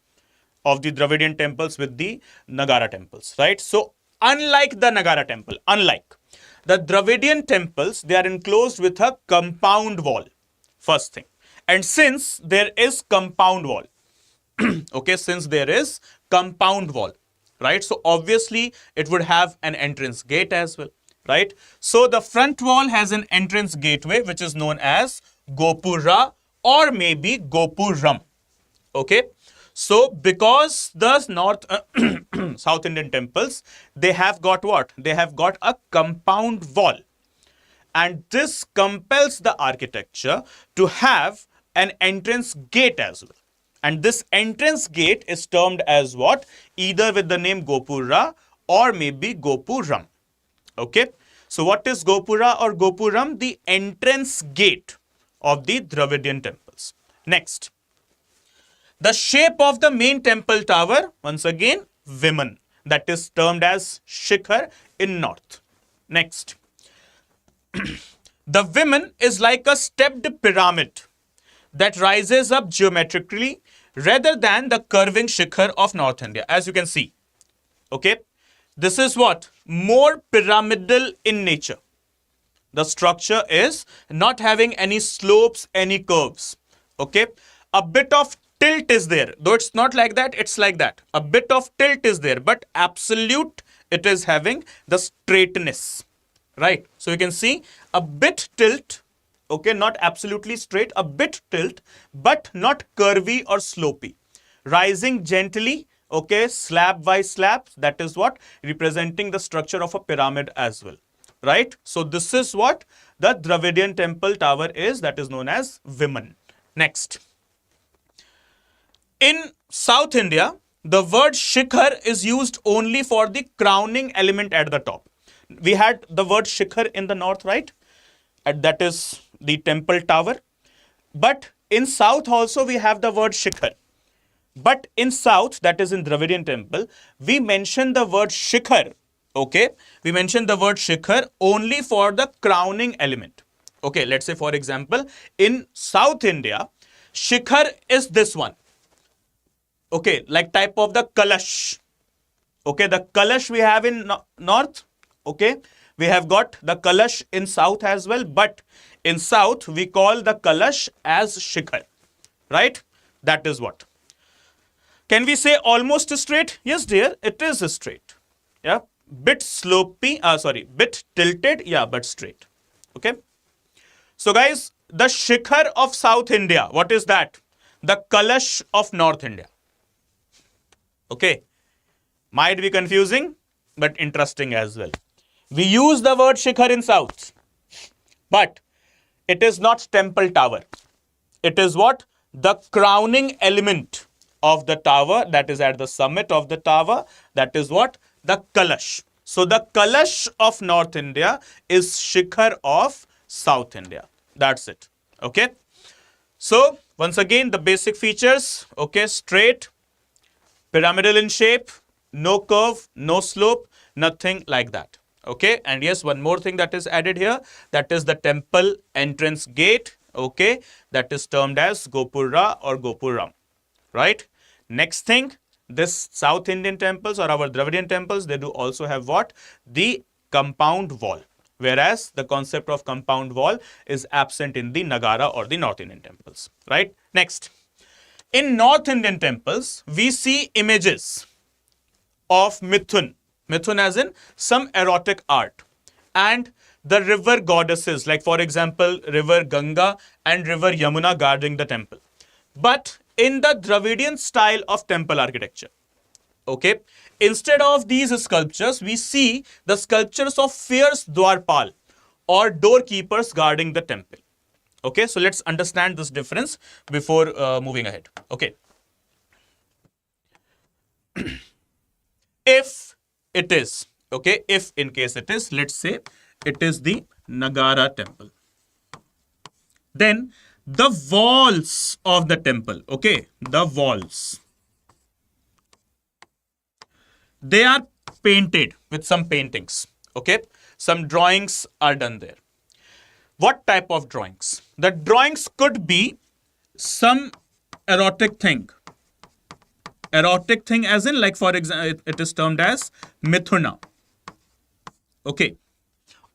of the Dravidian temples with the Nagara temples, right? So unlike the Nagara temple, unlike the Dravidian temples, they are enclosed with a compound wall, first thing. And since there is compound wall, okay, since there is compound wall, right? So obviously it would have an entrance gate as well, right? So the front wall has an entrance gateway, which is known as Gopura or maybe Gopuram, okay? So because the South Indian temples, they have got what? They have got a compound wall. And this compels the architecture to have an entrance gate as well. And this entrance gate is termed as what? Either with the name Gopura or maybe Gopuram. Okay. So what is Gopura or Gopuram? The entrance gate of the Dravidian temples. Next. The shape of the main temple tower, once again, Viman. That is termed as Shikhar in north. Next. The Viman is like a stepped pyramid that rises up geometrically rather than the curving Shikhar of North India. As you can see, okay, this is what? More pyramidal in nature. The structure is not having any slopes, any curves, okay. A bit of tilt is there, though it's not like that, it's like that. A bit of tilt is there, but absolute it is having the straightness, right? So you can see a bit tilt, okay, not absolutely straight, a bit tilt, but not curvy or slopy. Rising gently, okay, slab by slab, that is what? Representing the structure of a pyramid as well, right? So this is what the Dravidian temple tower is, that is known as Viman. Next. In South India, the word Shikhar is used only for the crowning element at the top. We had the word Shikhar in the north, right? And that is the temple tower. But in south also we have the word Shikhar. But in south, that is in Dravidian temple, we mention the word Shikhar, okay? We mention the word Shikhar only for the crowning element. Okay, let's say for example, in South India, Shikhar is this one. Okay, like type of the Kalash. Okay, the Kalash we have in north. Okay, we have got the Kalash in south as well. But in south, we call the Kalash as Shikhar. Right? That is what. Can we say almost straight? Yes, dear, it is straight. Yeah, bit slopey, bit tilted. Yeah, but straight. Okay. So guys, the Shikhar of South India, what is that? The Kalash of North India. Okay, might be confusing, but interesting as well. We use the word Shikhar in south, but it is not temple tower. It is what? The crowning element of the tower, that is at the summit of the tower, that is what? The Kalash. So the Kalash of North India is Shikhar of South India. That's it. Okay. So once again, the basic features, okay, straight, pyramidal in shape, no curve, no slope, nothing like that. Okay, and yes, one more thing that is added here, that is the temple entrance gate, okay, that is termed as Gopura or Gopuram, right? Next thing, this South Indian temples or our Dravidian temples, they do also have what? The compound wall, whereas the concept of compound wall is absent in the Nagara or the North Indian temples, right? Next. In North Indian temples, we see images of Mithun. Mithun as in some erotic art. And the river goddesses, like for example, river Ganga and river Yamuna guarding the temple. But in the Dravidian style of temple architecture, okay, instead of these sculptures, we see the sculptures of fierce Dwarpal or doorkeepers guarding the temple. Okay, so let's understand this difference before moving ahead. Okay. If it is, okay, if in case it is, let's say it is the Nagara temple, then the walls of the temple, okay, the walls, they are painted with some paintings, okay, some drawings are done there. What type of drawings? The drawings could be some erotic thing. Erotic thing as in, like for example, it is termed as Mithuna. Okay.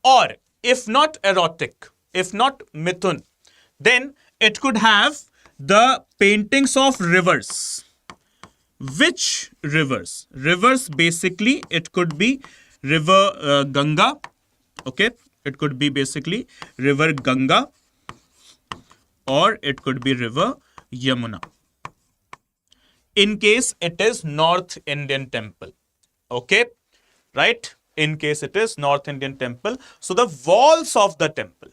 Or if not erotic, if not mithun, then it could have the paintings of rivers. Which rivers? Rivers, basically, it could be river Ganga. Okay. It could be basically river Ganga, or it could be river Yamuna. In case it is North Indian temple. Okay. Right? In case it is North Indian temple. So the walls of the temple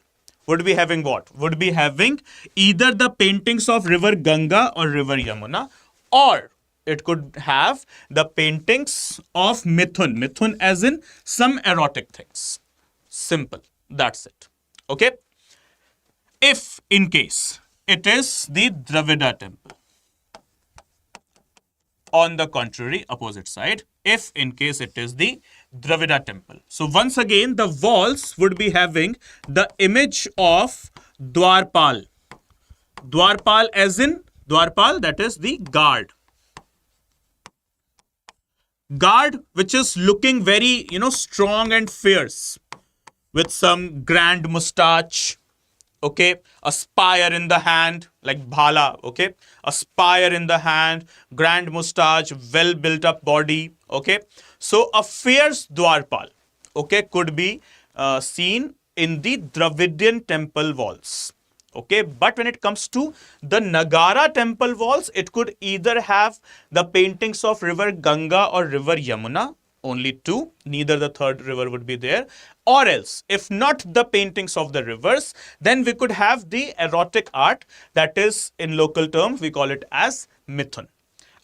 would be having what? Would be having either the paintings of river Ganga or river Yamuna, or it could have the paintings of Mithun. Mithun as in some erotic things. Simple. That's it. Okay. If in case it is the Dravida temple. On the contrary, opposite side, if in case it is the Dravida temple. So once again, the walls would be having the image of Dwarpal. Dwarpal as in Dwarpal, that is the guard. Guard which is looking very, strong and fierce with some grand mustache. Okay, a spear in the hand, like bhala. Okay, a spear in the hand, grand mustache, well built up body. Okay, so a fierce Dwarpal, okay, could be seen in the Dravidian temple walls. Okay, but when it comes to the Nagara temple walls, it could either have the paintings of river Ganga or river Yamuna. Only two, neither the third river would be there. Or else, if not the paintings of the rivers, then we could have the erotic art, that is, in local terms, we call it as Mithun.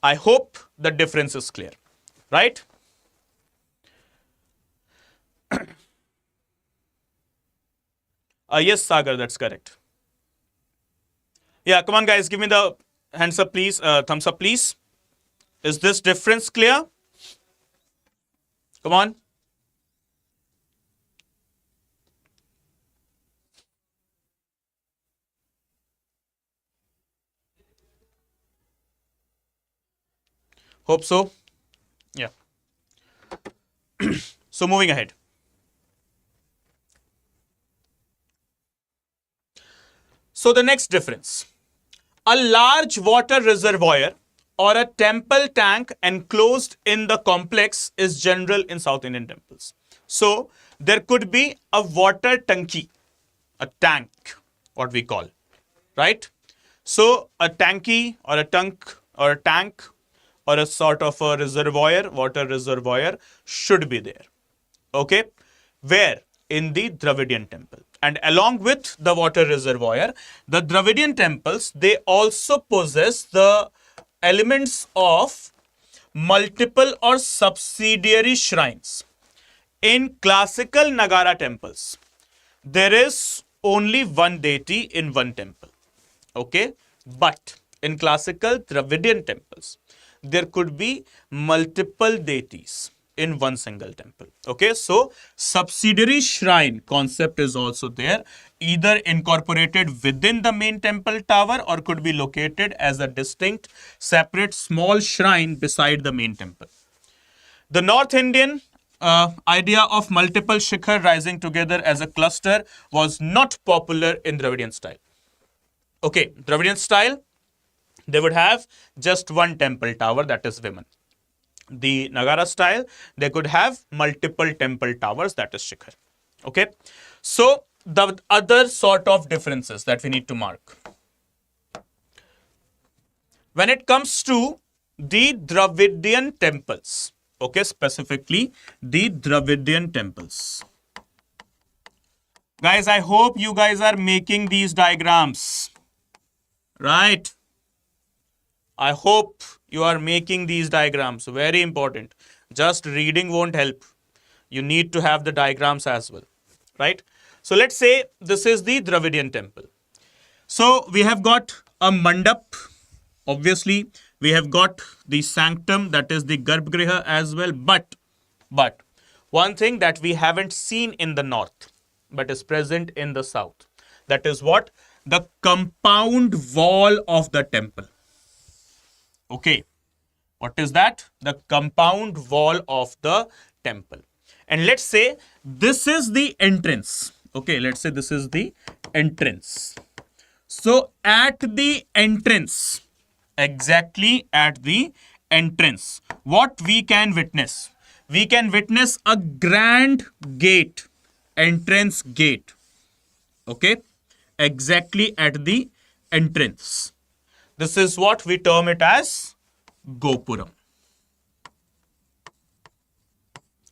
I hope the difference is clear, right? Yes, Sagar, that's correct. Yeah, come on, guys, give me the hands up, please, thumbs up, please. Is this difference clear? Come on. Hope so. Yeah. So moving ahead. So the next difference. A large water reservoir or a temple tank enclosed in the complex is general in South Indian temples. So there could be a water tanki, a tank, what we call, right? So a tanki or a tank or a tank or a sort of a reservoir, water reservoir should be there. Okay, where? In the Dravidian temple. And along with the water reservoir, the Dravidian temples, they also possess the elements of multiple or subsidiary shrines. In classical Nagara temples, there is only one deity in one temple. Okay, but in classical Dravidian temples, there could be multiple deities in one single temple. Okay, so subsidiary shrine concept is also there, either incorporated within the main temple tower or could be located as a distinct, separate small shrine beside the main temple. The North Indian idea of multiple shikhar rising together as a cluster was not popular in Dravidian style. Okay, Dravidian style, they would have just one temple tower, that is Viman. The Nagara style, they could have multiple temple towers, that is Shikhar. Okay, so the other sort of differences that we need to mark. When it comes to the Dravidian temples, okay, specifically the Dravidian temples. Guys, I hope you guys are making these diagrams, right? I hope you are making these diagrams. Very important. Just reading won't help. You need to have the diagrams as well, right? So let's say this is the Dravidian temple. So we have got a mandap. Obviously, we have got the sanctum, that is the Garbhagriha as well. But one thing that we haven't seen in the north, but is present in the south, that is what? The compound wall of the temple. Okay, what is that? The compound wall of the temple. And let's say This is the entrance. Okay, let's say this is the entrance. So at the entrance, exactly at the entrance, what we can witness? We can witness a grand gate, entrance gate. Okay, exactly at the entrance. This is what we term it as Gopuram.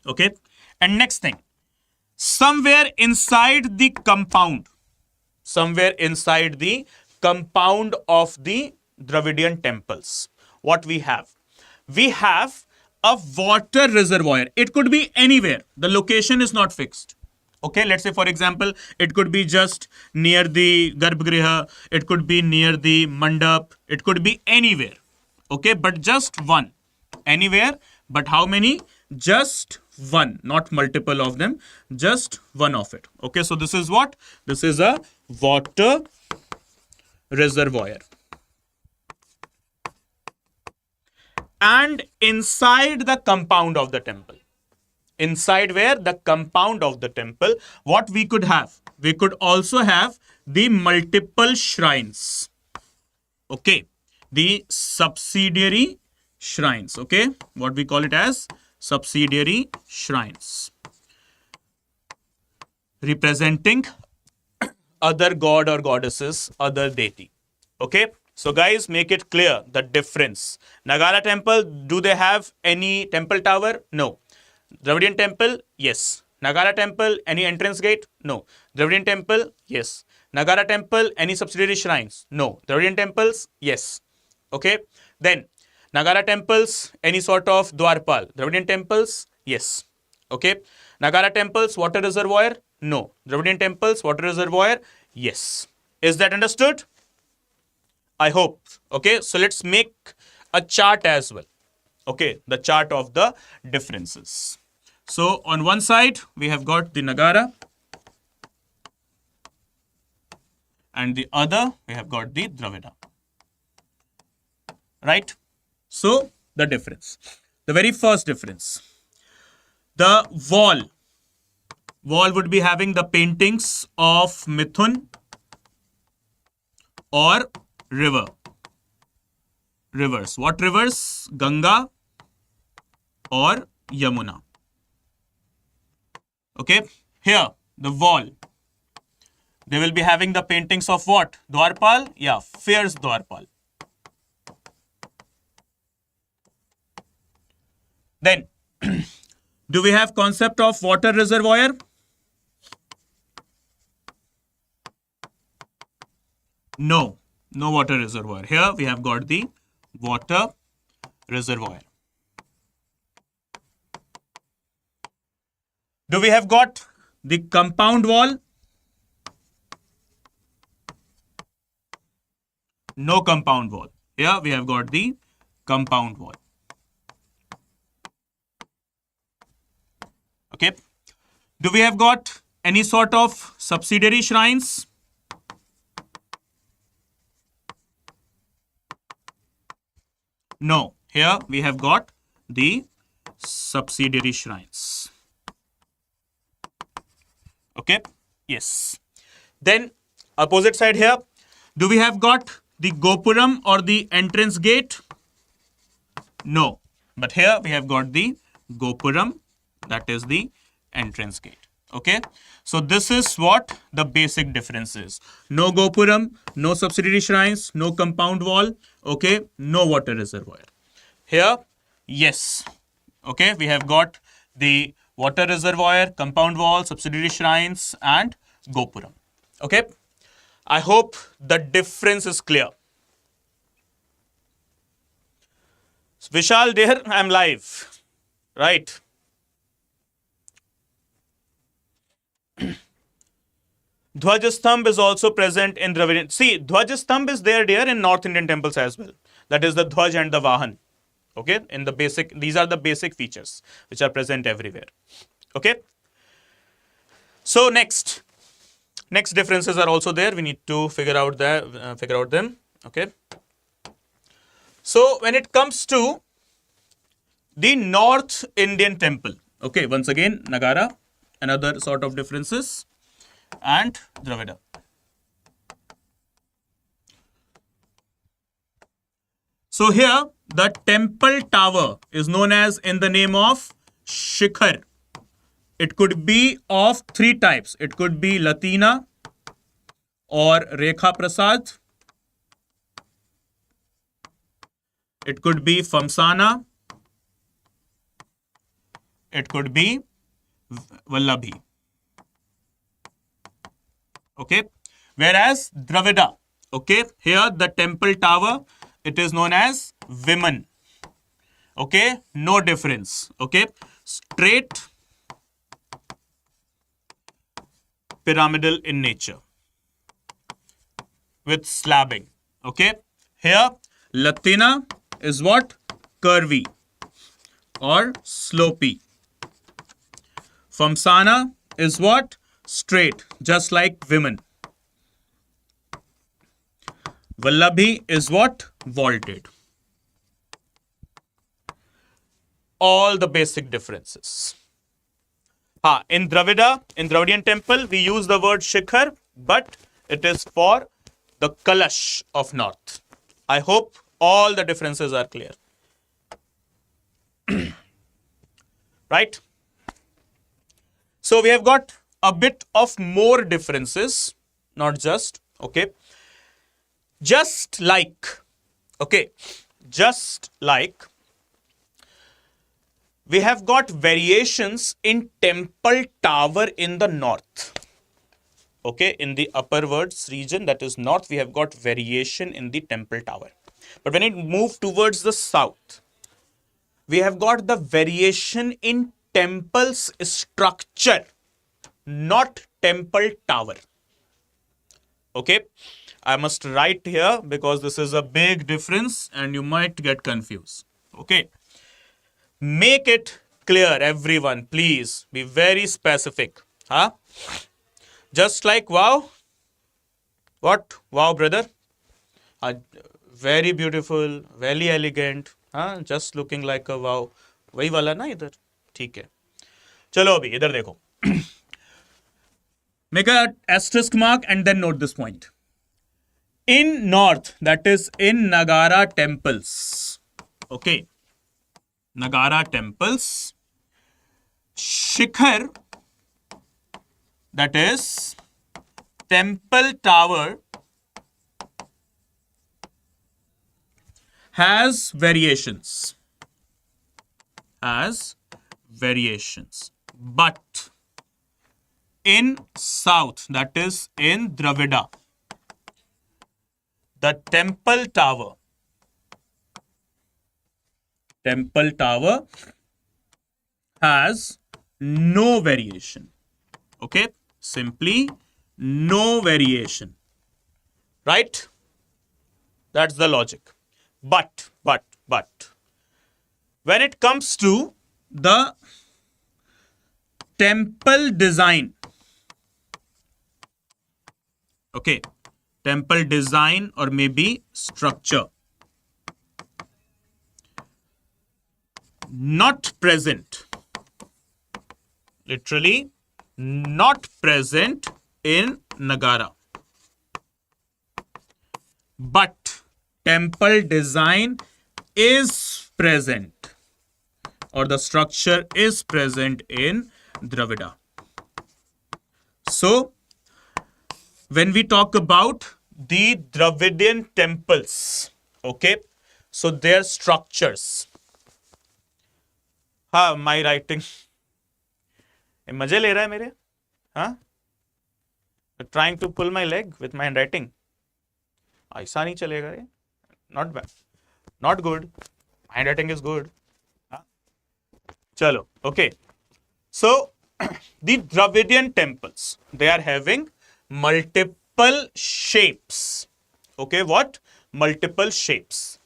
Okay, and next thing, somewhere inside the compound of the Dravidian temples, what we have? We have a water reservoir. It could be anywhere. The location is not fixed. Okay, let's say for example, it could be just near the Garbhagriha, it could be near the Mandap, it could be anywhere. Okay, but just one. Anywhere, but how many? Just one, not multiple of them, just one of it. Okay, so this is what? This is a water reservoir. And inside the compound of the temple, inside where? The compound of the temple, what we could have? We could also have the multiple shrines. Okay, the subsidiary shrines. Okay, what we call it as subsidiary shrines, representing other god or goddesses, other deity. Okay, so guys, make it clear the difference. Nagara temple, do they have any temple tower? No. Dravidian temple, yes. Nagara temple, any entrance gate? No. Dravidian temple, yes. Nagara temple, any subsidiary shrines? No. Dravidian temples, yes. Okay, then Nagara temples, any sort of Dwarpal. Dravidian temples, yes. Okay. Nagara temples, water reservoir? No. Dravidian temples, water reservoir? Yes. Is that understood? I hope. Okay, so let's make a chart as well. Okay, the chart of the differences. So on one side, we have got the Nagara. And the other, we have got the Dravida. Right? So, the difference. The very first difference. The wall would be having the paintings of Mithun or river. Rivers. What rivers? Ganga or Yamuna. Okay. Here, the wall. They will be having the paintings of what? Dwarpal? Yeah, fierce Dwarpal. Then, do we have concept of water reservoir? No, no water reservoir. Here we have got the water reservoir. Do we have got the compound wall? No compound wall. Here we have got the compound wall. Okay. Do we have got any sort of subsidiary shrines? No. Here we have got the subsidiary shrines. Okay. Yes. Then opposite side here. Do we have got the Gopuram or the entrance gate? No. But here we have got the Gopuram. That is the entrance gate. Okay. So this is what the basic difference is. No Gopuram, no subsidiary shrines, no compound wall. Okay. No water reservoir. Here, yes. Okay. We have got the water reservoir, compound wall, subsidiary shrines and Gopuram. Okay. I hope the difference is clear. Vishal dear, I am live. Right. Dhwajastambh is also present in Dravidian. See, Dhwajastambh is there, dear, in North Indian temples as well. That is the Dhwaj and the Vahan. Okay, in the basic, these are the basic features which are present everywhere. Okay. So next differences are also there. We need to figure out them. Okay. So when it comes to the North Indian temple, okay, once again, Nagara, another sort of differences, and Dravida. So here, the temple tower is known as in the name of Shikhar. It could be of three types. It could be Latina or Rekha Prasad. It could be Famsana. It could be Vallabhi. Okay. Whereas Dravida, okay, here the temple tower, it is known as Viman. Okay, no difference. Okay, straight, pyramidal in nature with slabbing. Okay, here Latina is what? Curvy or slopey. Famsana is what? Straight, just like women. Vallabhi is what? Vaulted. All the basic differences. In Dravida, in Dravidian temple, we use the word Shikhar, but it is for the Kalash of North. I hope all the differences are clear. Right? So we have got a bit of more differences, not just, okay. Just like we have got variations in temple tower in the north. Okay, in the upperwards region, that is north, we have got variation in the temple tower. But when it moves towards the south, we have got the variation in temple's structure, not temple tower. Okay, I must write here because this is a big difference and you might get confused. Okay, make it clear, everyone. Please be very specific. Just like wow. What? Wow, brother. Very beautiful, very elegant. Just looking like a wow. वही वाला ना इधर. ठीक है. चलो अभी इधर देखो. Make an asterisk mark and then note this point. In north, that is in Nagara temples. Okay. Nagara temples. Shikhar, that is temple tower, has variations. But in south, that is in Dravida, the temple tower has no variation. Okay, simply no variation. Right? That's the logic. But when it comes to the temple design, okay, temple design or maybe structure, not present, literally not present in Nagara. But temple design is present, or the structure is present in Dravida. So, when we talk about the Dravidian temples, okay, so their structures. My writing. मजे ले रहा है मेरे? Trying to pull my leg with my handwriting. ऐसा नहीं चलेगा ये. Not bad. Not good. My handwriting is good. Chalo. Okay. So, the Dravidian temples, they are having multiple shapes. Okay, what? Multiple shapes.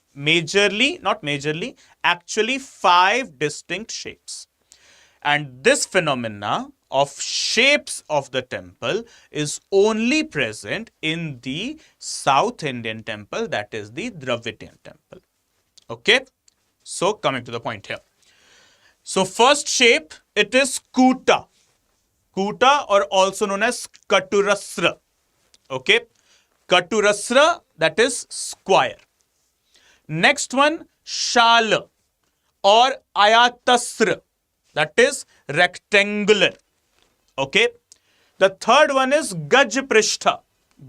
Actually 5 distinct shapes. And this phenomena of shapes of the temple is only present in the South Indian temple, that is the Dravidian temple. Okay, so coming to the point here. So first shape, it is Kuta. Kuta, or also known as Katurasra. Okay, Katurasra, that is square. Next one, Shal or Ayatasra, that is rectangular. Okay. The third one is Gajpristha.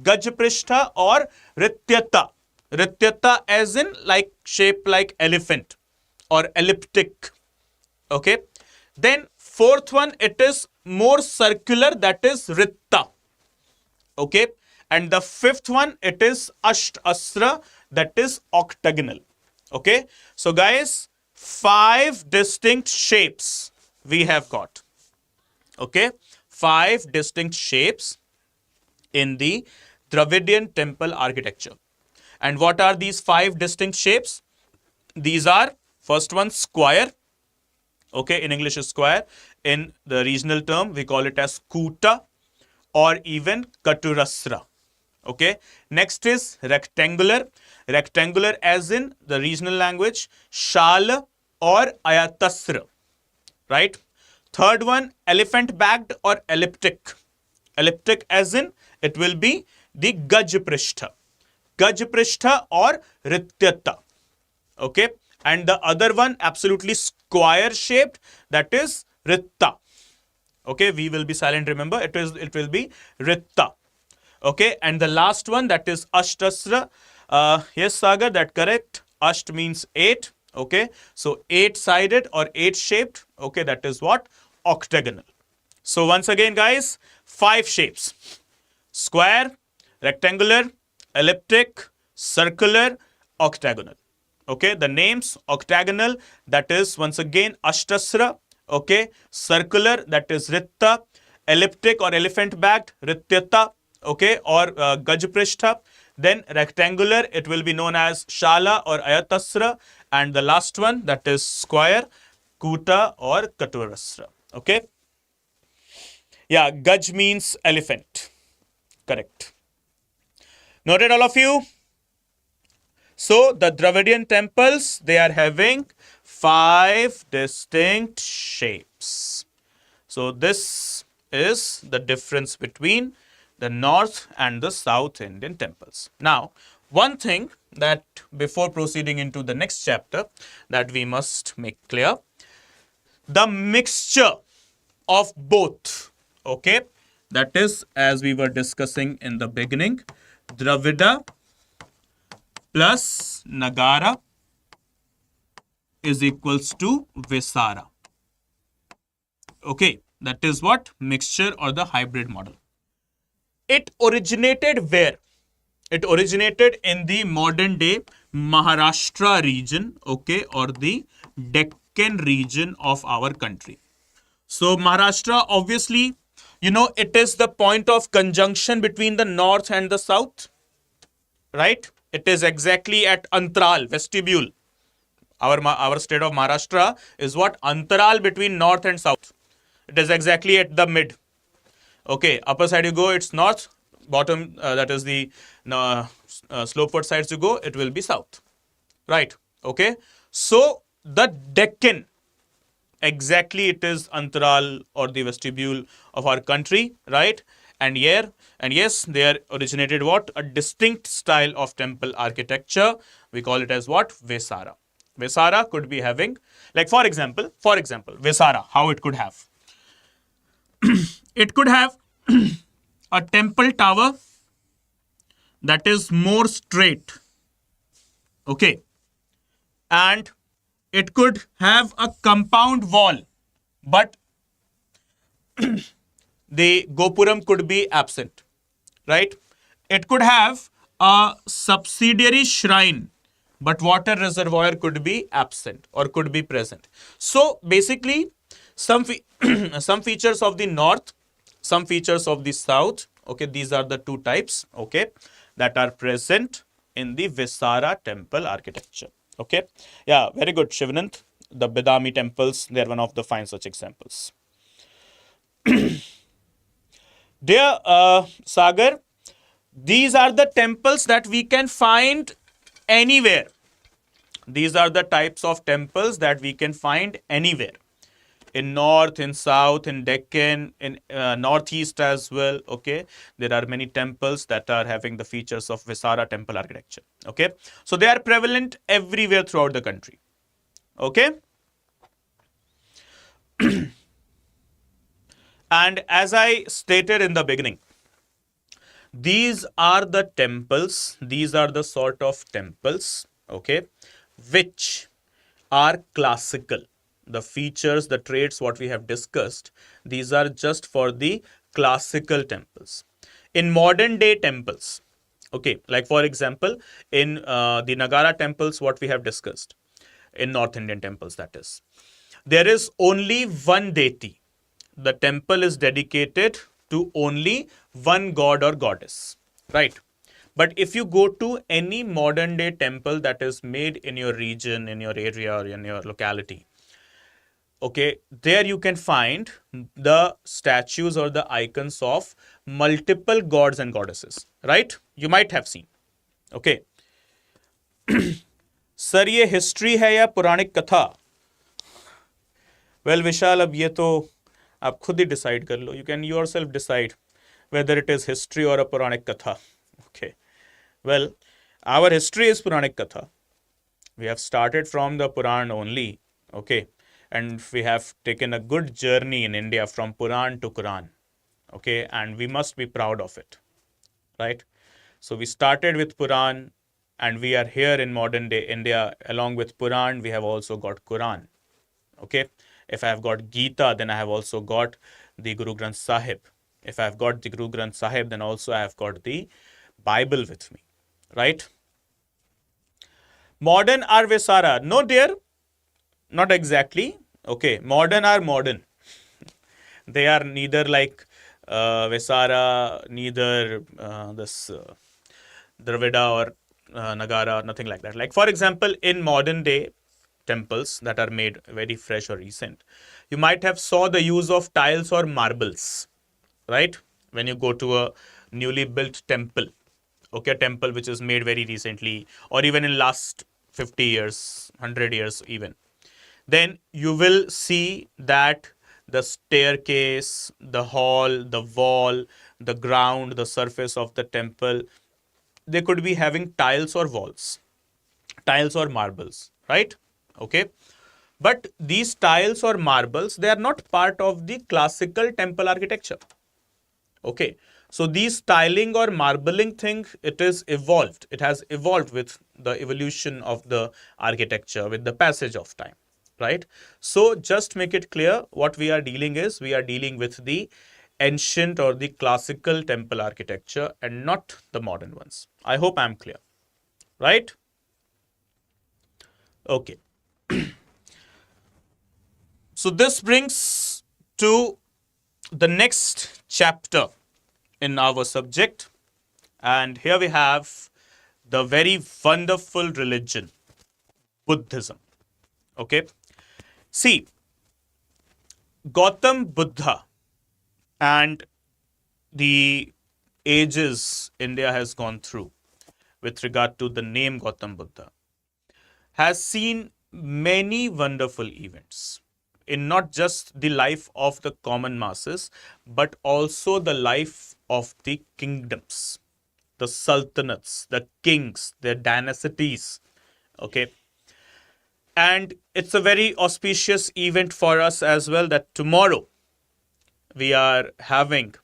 Gajpristha or Rityata. Rityata as in like shape like elephant or elliptic. Okay. Then fourth one, it is more circular, that is Ritta. Okay. And the fifth one, it is Ashtasra, that is octagonal. Okay. So guys, 5 distinct shapes we have got. Okay. 5 distinct shapes in the Dravidian temple architecture. And what are these 5 distinct shapes? These are, first one, square. Okay, in English is square. In the regional term, we call it as Kuta or even Katurasra. Okay, next is rectangular. Rectangular as in the regional language, Shal or Ayatasra. Right? Third one, elephant backed or elliptic. Elliptic as in it will be the Gajpristha. Gajpristha or Rityata. Okay. And the other one, absolutely square shaped, that is Ritta. Okay. We will be silent, remember. It will be Ritta. Okay. And the last one, that is Ashtasra. Yes, Sagar, that correct. Asht means 8. Okay. So 8-sided or 8-shaped. Okay. That is what? Octagonal. So once again, guys, 5 shapes: square, rectangular, elliptic, circular, octagonal. Okay, the names: octagonal, that is once again Ashtasra. Okay, circular, that is Ritta. Elliptic or elephant backed, Rityata. Okay, or Gajpristha. Then rectangular, it will be known as Shala or Ayatasra. And the last one, that is square, Kuta or Katurasra. Okay. Yeah, Gaj means elephant. Correct. Noted, all of you? So, the Dravidian temples, they are having 5 distinct shapes. So, this is the difference between the North and the South Indian temples. Now, one thing that before proceeding into the next chapter that we must make clear, the mixture of both, okay, that is, as we were discussing in the beginning, Dravida plus Nagara is equals to Visara. Okay, that is what? Mixture or the hybrid model. It originated where? It originated in the modern day Maharashtra region, okay, or the Deccan region of our country. So Maharashtra, obviously, you know, it is the point of conjunction between the north and the south, right? It is exactly at Antral, vestibule. Our state of Maharashtra is what? Antaral between north and south. It is exactly at the mid. Okay, upper side you go, it's north. Bottom, that is the slopeward sides you go, it will be south. Right? Okay. So, the Deccan, exactly it is Antaral or the vestibule of our country, right? And here, and yes, they originated what? A distinct style of temple architecture. We call it as what? Vesara. Vesara could be having, like for example, Vesara, how it could have. It could have a temple tower that is more straight. Okay. And it could have a compound wall, but the Gopuram could be absent, right? It could have a subsidiary shrine, but water reservoir could be absent or could be present. So basically, some features of the north, some features of the south, okay, these are the 2 types, okay, that are present in the Visara temple architecture. Okay. Yeah, very good, Shivanant. The Bedami temples, they are one of the fine such examples. Dear Sagar, these are the temples that we can find anywhere. These are the types of temples that we can find anywhere. in north, in south, in Deccan, in northeast as well. Okay, there are many temples that are having the features of Visara temple architecture. Okay, so they are prevalent everywhere throughout the country. Okay, and as I stated in the beginning, these are the temples, these are the sort of temples, okay, which are classical. The features, the traits, what we have discussed, these are just for the classical temples. In modern day temples, okay, like for example, in the Nagara temples, what we have discussed, in North Indian temples, that is, there is only one deity. The temple is dedicated to only one god or goddess, right? But if you go to any modern day temple that is made in your region, in your area, or in your locality, okay, there you can find the statues or the icons of multiple gods and goddesses, right? You might have seen. Okay. Sir ये history है या पौराणिक कथा? Well विशाल, अब ये तो आप खुद ही डिसाइड कर लो. You can yourself decide whether it is history or a Puranic Katha. Okay. Well, our history is Puranic Katha. We have started from the Puran only. Okay. And we have taken a good journey in India from Puran to Quran. Okay. And we must be proud of it. Right. So we started with Puran and we are here in modern day India. Along with Puran, we have also got Quran. Okay. If I have got Gita, then I have also got the Guru Granth Sahib. If I have got the Guru Granth Sahib, then also I have got the Bible with me, right? Modern are Visara? No, dear, not exactly. Okay, modern are modern. They are neither like Visara, neither Dravida or Nagara, nothing like that. Like for example, in modern day temples that are made very fresh or recent, you might have saw the use of tiles or marbles. Right? When you go to a newly built temple, okay, a temple which is made very recently, or even in last 50 years, 100 years even, then you will see that the staircase, the hall, the wall, the ground, the surface of the temple, they could be having tiles or walls, tiles or marbles, right? Okay. But these tiles or marbles, they are not part of the classical temple architecture. Okay, so these tiling or marbling thing, it is evolved. It has evolved with the evolution of the architecture, with the passage of time, right? So just make it clear what we are dealing is, we are dealing with the ancient or the classical temple architecture and not the modern ones. I hope I'm clear, right? Okay. So this brings to the next chapter in our subject, and here we have the very wonderful religion, Buddhism. Okay, see, Gautam Buddha and the ages India has gone through with regard to the name Gautam Buddha has seen many wonderful events in not just the life of the common masses, but also the life of the kingdoms, the sultanates, the kings, their dynasties. Okay. And it's a very auspicious event for us as well that tomorrow we are having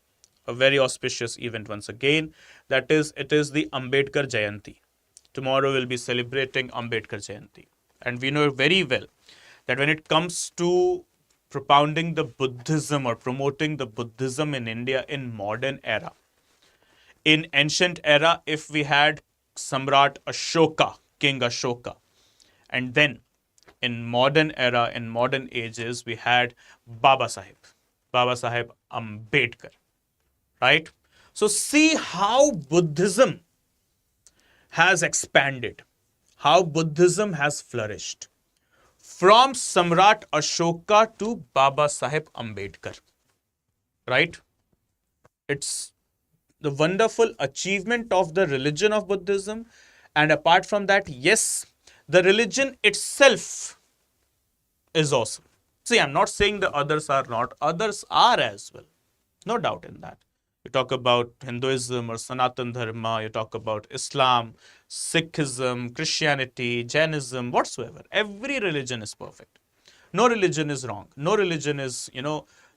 a very auspicious event once again. That is, it is the Ambedkar Jayanti. Tomorrow we'll be celebrating Ambedkar Jayanti. And we know very well that when it comes to propounding the Buddhism or promoting the Buddhism in India in modern era, in ancient era, if we had Samrat Ashoka, King Ashoka, and then in modern era, in modern ages, we had Baba Sahib Ambedkar, right? So see how Buddhism has expanded, how Buddhism has flourished from Samrat Ashoka to Baba Sahib Ambedkar, right? It's the wonderful achievement of the religion of Buddhism. And apart from that, yes, the religion itself is awesome. See, I'm not saying the others are not. Others are as well. No doubt in that. You talk about Hinduism or Sanatan Dharma, you talk about Islam, Sikhism, Christianity, Jainism, whatsoever. Every religion is perfect. No religion is wrong. No religion is,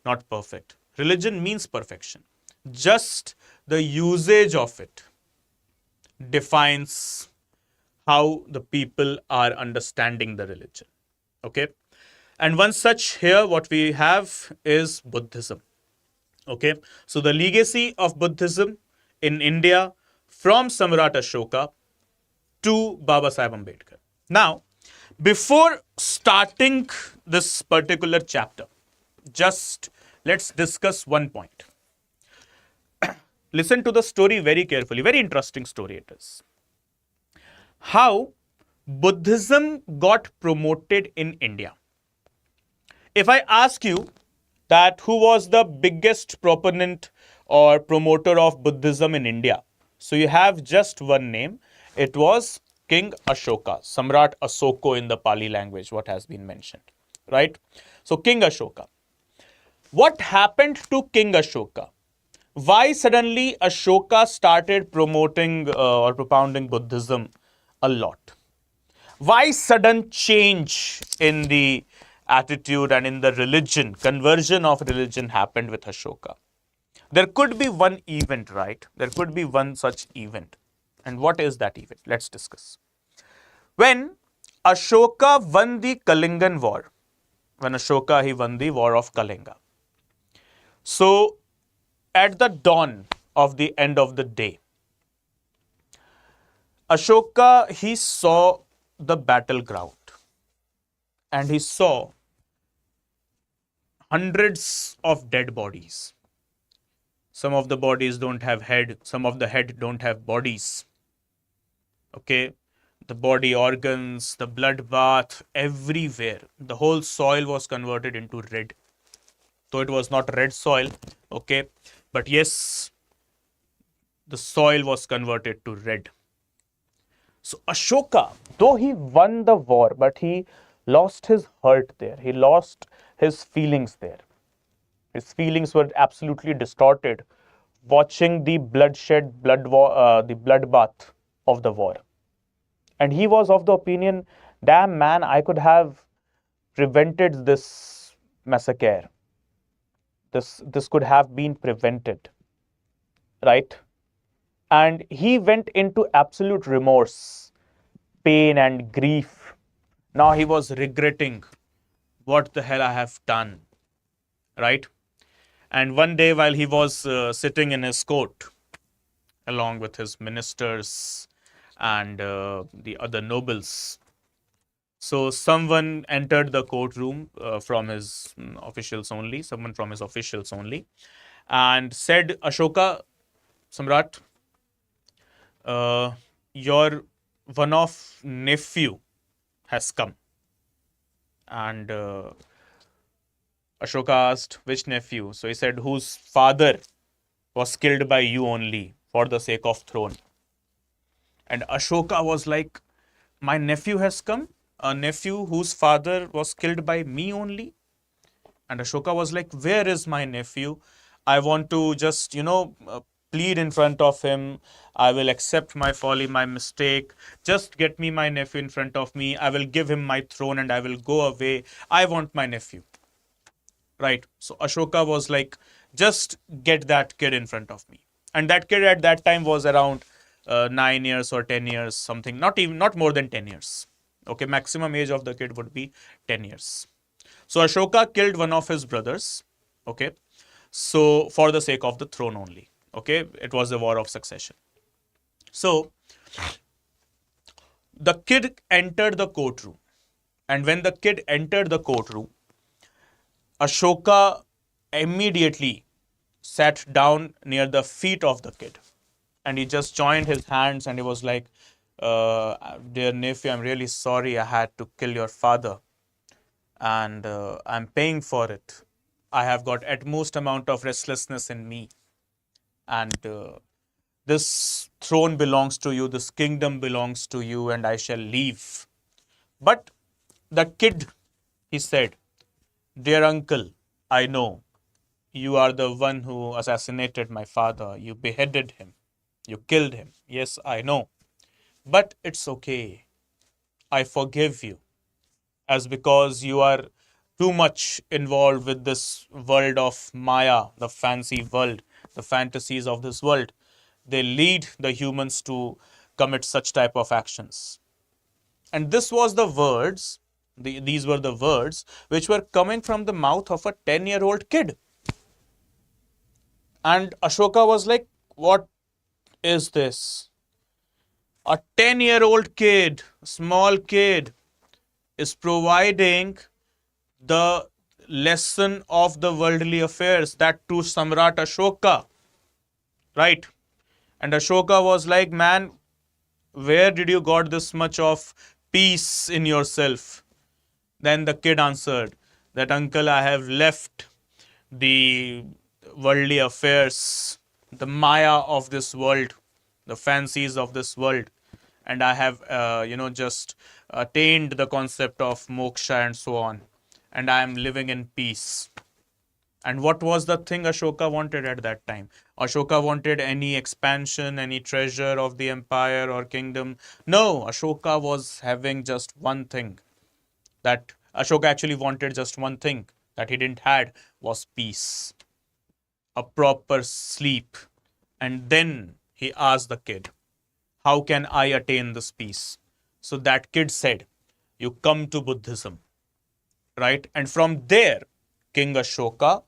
not perfect. Religion means perfection. Just the usage of it defines how the people are understanding the religion. Okay. And one such here, what we have is Buddhism. Okay. So the legacy of Buddhism in India from Samrat Ashoka to Baba Sahib Ambedkar. Now, before starting this particular chapter, just let's discuss one point. Listen to the story very carefully. Very interesting story it is. How Buddhism got promoted in India. If I ask you that who was the biggest proponent or promoter of Buddhism in India, so you have just one name. It was King Ashoka, Samrat Asoko in the Pali language, what has been mentioned, right? So King Ashoka. What happened to King Ashoka? Why suddenly Ashoka started promoting or propounding Buddhism a lot? Why sudden change in the attitude and in the religion, conversion of religion happened with Ashoka? There could be one event, right? There could be one such event. And what is that event? Let's discuss. When Ashoka won the Kalingan War, he won the War of Kalinga. So, at the dawn of the end of the day, Ashoka, he saw the battleground and he saw hundreds of dead bodies. Some of the bodies don't have head, some of the head don't have bodies. Okay, the body organs, the blood bath, everywhere. The whole soil was converted into red. Though it was not red soil, okay, but yes, the soil was converted to red. So Ashoka, though he won the war, but he lost his heart there. He lost his feelings there. His feelings were absolutely distorted watching the bloodshed, the bloodbath of the war. And he was of the opinion, damn man, I could have prevented this massacre. This could have been prevented, right? And he went into absolute remorse, pain and grief. Now he was regretting what the hell I have done, right? And one day while he was sitting in his court along with his ministers and the other nobles, so someone entered the courtroom from his officials only, and said, Ashoka, Samrat, your one of nephew has come. And Ashoka asked, which nephew? So he said, whose father was killed by you only for the sake of throne. And Ashoka was like, my nephew has come? A nephew whose father was killed by me only? And Ashoka was like, where is my nephew? I want to just, plead in front of him. I will accept my folly, my mistake. Just get me my nephew in front of me. I will give him my throne and I will go away. I want my nephew. Right. So Ashoka was like, just get that kid in front of me. And that kid at that time was around 9 years or 10 years, something, not more than 10 years. Okay, maximum age of the kid would be 10 years. So Ashoka killed one of his brothers. Okay, so for the sake of the throne only. Okay, it was a war of succession. So the kid entered the courtroom. And when the kid entered the courtroom, Ashoka immediately sat down near the feet of the kid. And he just joined his hands and he was like, dear nephew, I'm really sorry I had to kill your father. And I'm paying for it. I have got utmost amount of restlessness in me. And this throne belongs to you, this kingdom belongs to you, and I shall leave. But the kid, he said, Dear uncle, I know you are the one who assassinated my father. You beheaded him. You killed him. Yes, I know. But it's okay. I forgive you. As because you are too much involved with this world of Maya, the fancy world, the fantasies of this world. They lead the humans to commit such type of actions. And this was the words, these were the words which were coming from the mouth of a 10-year-old kid. And Ashoka was like, what is this? A 10-year-old kid, small kid, is providing the lesson of the worldly affairs, that to Samrat Ashoka, right? And Ashoka was like, man, where did you got this much of peace in yourself? Then the kid answered that, uncle, I have left the worldly affairs, the Maya of this world, the fancies of this world, and I have, just attained the concept of moksha and so on, and I am living in peace. And what was the thing Ashoka wanted at that time? Ashoka wanted any expansion, any treasure of the empire or kingdom. No, Ashoka was having just one thing. That Ashoka actually wanted just one thing that he didn't had was peace, a proper sleep. And then he asked the kid, how can I attain this peace? So that kid said, you come to Buddhism, right? And from there, King Ashoka,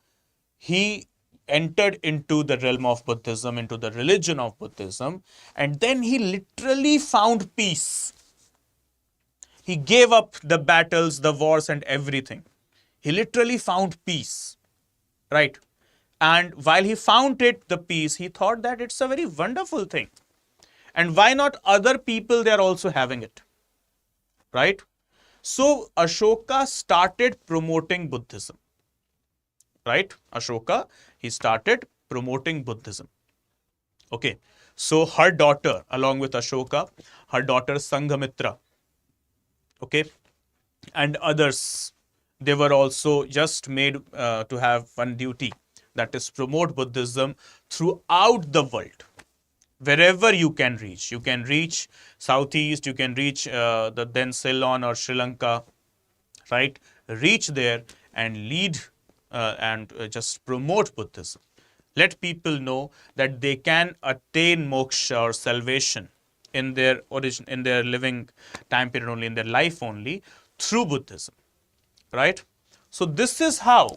he entered into the realm of Buddhism, into the religion of Buddhism, and then he literally found peace. He gave up the battles, the wars, and everything. He literally found peace, right? And while he found it, the peace, he thought that it's a very wonderful thing. And why not other people, they are also having it, right? So Ashoka started promoting Buddhism, right? Ashoka, he started promoting Buddhism. Okay. So her daughter, along with Ashoka, her daughter Sanghamitra, okay, and others, they were also just made to have one duty, that is promote Buddhism throughout the world. Wherever you can reach Southeast, you can reach the then Ceylon or Sri Lanka, right? Reach there and lead and just promote Buddhism. Let people know that they can attain moksha or salvation in their origin, in their living time period only, in their life only, through Buddhism, right? So this is how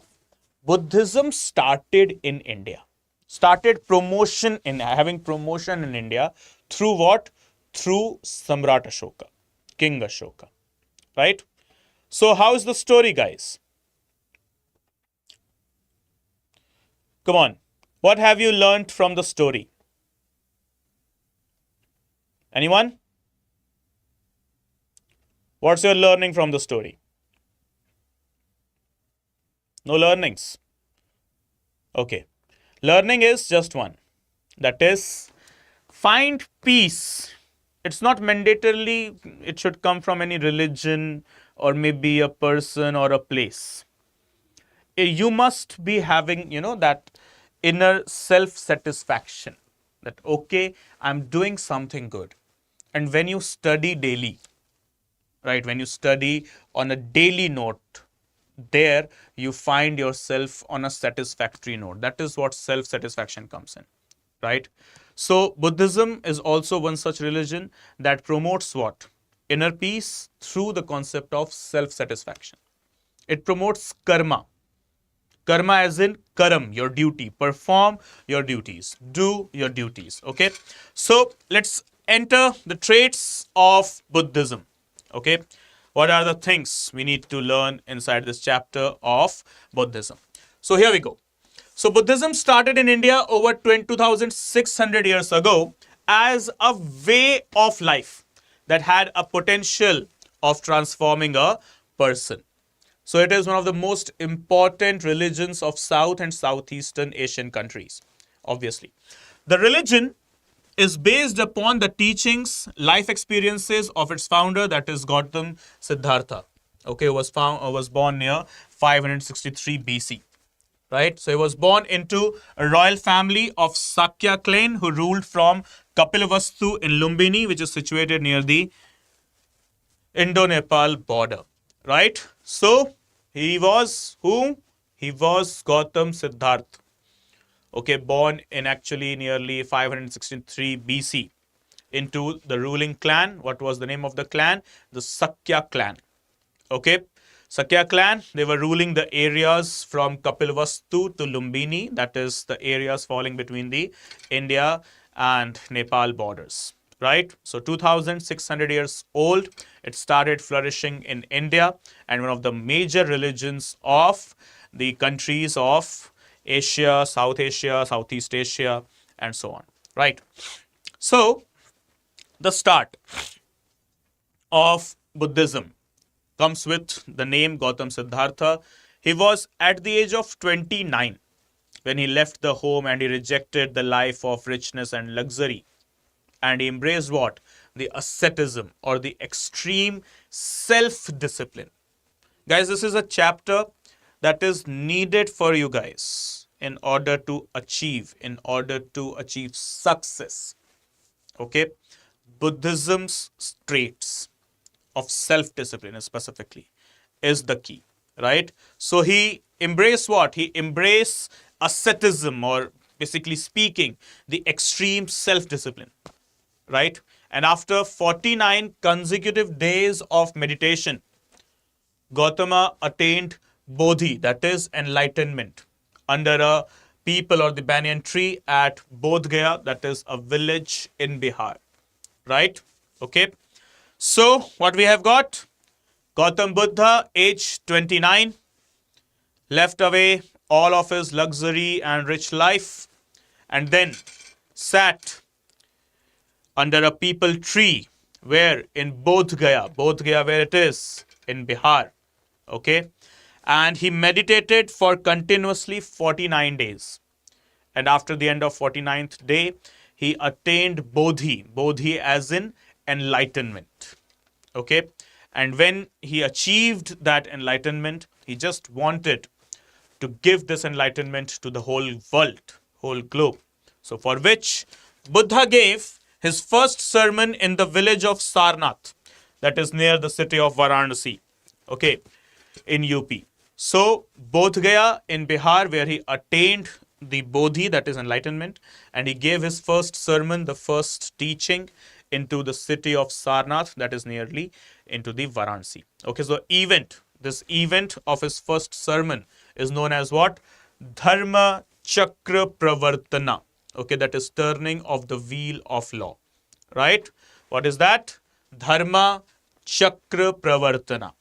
Buddhism started in India. Started promotion in having promotion in India through what? Through Samrat Ashoka, King Ashoka, right? So how is the story, guys? Come on. What have you learned from the story? Anyone? What's your learning from the story? No learnings. Okay. Learning is just one. That is, find peace. It's not mandatorily, it should come from any religion or maybe a person or a place. You must be having, that inner self-satisfaction. That, okay, I'm doing something good. And when you study daily, right, when you study on a daily note, there you find yourself on a satisfactory note. That is what self-satisfaction comes in, right? So Buddhism is also one such religion that promotes what? Inner peace through the concept of self-satisfaction. It promotes karma. Karma as in karam, your duty. Perform your duties. Do your duties. Okay. So let's enter the traits of Buddhism. Okay. What are the things we need to learn inside this chapter of Buddhism? So here we go. So Buddhism started in India over 2,600 years ago as a way of life that had a potential of transforming a person. So it is one of the most important religions of South and Southeastern Asian countries, obviously. The religion is based upon the teachings, life experiences of its founder, that is Gautam Siddhartha. Okay, was born near 563 BC. Right? So he was born into a royal family of Sakya clan who ruled from Kapilavastu in Lumbini, which is situated near the Indo-Nepal border. Right? So he was who? He was Gautam Siddharth. Okay, born in actually nearly 563 BC into the ruling clan. What was the name of the clan? The Sakya clan. Okay. Sakya clan, they were ruling the areas from Kapilvastu to Lumbini, that is the areas falling between the India and Nepal borders, right? So 2600 years old, it started flourishing in India, and one of the major religions of the countries of Asia, South Asia, Southeast Asia, and so on, right? So the start of Buddhism comes with the name Gautam Siddhartha. He was at the age of 29 when he left the home and he rejected the life of richness and luxury. And he embraced what? The asceticism or the extreme self-discipline. Guys, this is a chapter that is needed for you guys in order to achieve success. Okay? Buddhism's traits of self-discipline specifically is the key, right? So he embraced what? He embraced asceticism, or basically speaking, the extreme self-discipline, right? And after 49 consecutive days of meditation, Gautama attained Bodhi, that is enlightenment, under a peepal or the banyan tree at Bodh Gaya, that is a village in Bihar, right? Okay. So what we have got? Gautam Buddha, age 29, left away all of his luxury and rich life, and then sat under a peepal tree, where in Bodh Gaya where it is, in Bihar, okay? And he meditated for continuously 49 days. And after the end of 49th day, he attained Bodhi as in enlightenment. Okay. And when he achieved that enlightenment, he just wanted to give this enlightenment to the whole world, whole globe. So for which Buddha gave his first sermon in the village of Sarnath, that is near the city of Varanasi, okay, in UP. So Bodh Gaya in Bihar, where he attained the Bodhi, that is enlightenment, and he gave his first sermon, the first teaching, into the city of Sarnath, that is nearly into the Varanasi. Okay, so this event of his first sermon is known as what? Dharma Chakra Pravartana. Okay, that is turning of the wheel of law. Right? What is that? Dharma Chakra Pravartana.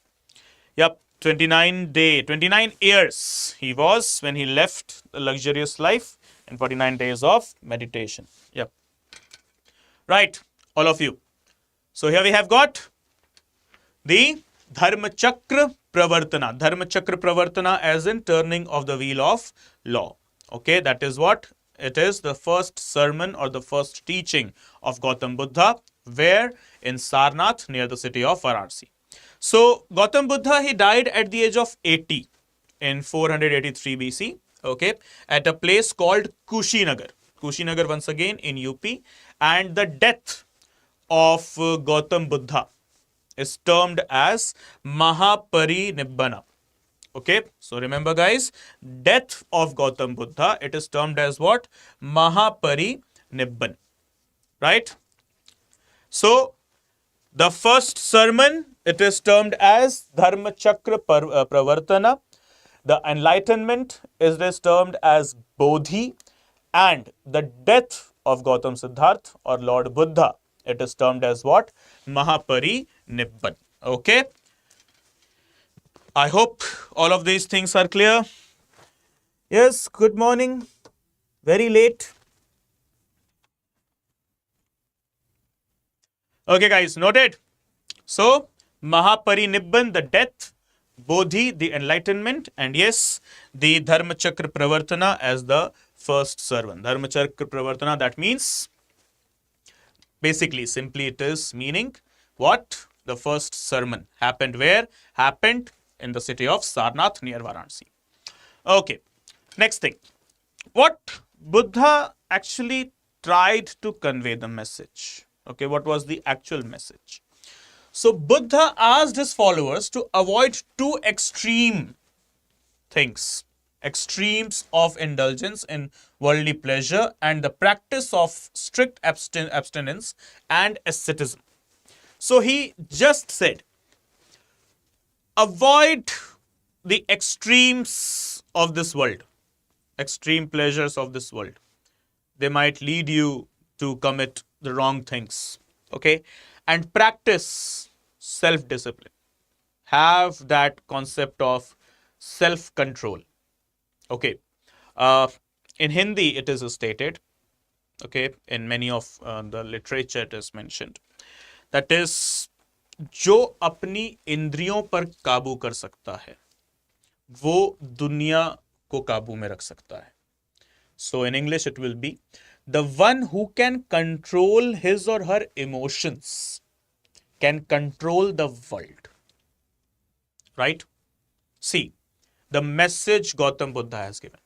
Yep, 29 years he was when he left the luxurious life, and 49 days of meditation. Yep. Right, all of you. So here we have got the Dharma Chakra Pravartana. Dharma Chakra Pravartana as in turning of the wheel of law. Okay, that is what it is, the first sermon or the first teaching of Gautam Buddha, where? In Sarnath, near the city of Varanasi. So Gautam Buddha, he died at the age of 80 in 483 BC, okay, at a place called Kushinagar. Kushinagar once again in UP. And the death of Gautam Buddha is termed as Mahaparinibbana. Okay, so remember guys, death of Gautam Buddha, it is termed as what? Mahaparinibban. Right? So the first sermon, it is termed as Dharma Chakra Pravartana. The enlightenment is termed as Bodhi, and the death of Gautam Siddhartha or Lord Buddha, it is termed as what? Mahaparinibban. Okay. I hope all of these things are clear. Yes, good morning. Very late. Okay, guys, noted. So, Mahaparinibban, the death, Bodhi, the enlightenment, and yes, the Dharma Chakra Pravartana as the first sermon. Dharma Chakra Pravartana, that means, basically, simply it is meaning what? The first sermon happened where? Happened in the city of Sarnath near Varanasi. Okay, next thing. What Buddha actually tried to convey the message. Okay, what was the actual message? So Buddha asked his followers to avoid two extreme things. Extremes of indulgence in worldly pleasure and the practice of strict abstinence and asceticism. So he just said, avoid the extremes of this world, extreme pleasures of this world. They might lead you to commit the wrong things. Okay? And practice self-discipline. Have that concept of self-control. Okay. In Hindi, it is stated, okay, in many of the literature it is mentioned, that is, जो अपनी इंद्रियों पर काबू कर सकता है वो दुनिया को काबू में रख सकता है. So in English it will be, the one who can control his or her emotions can control the world. Right? See, the message Gautam Buddha has given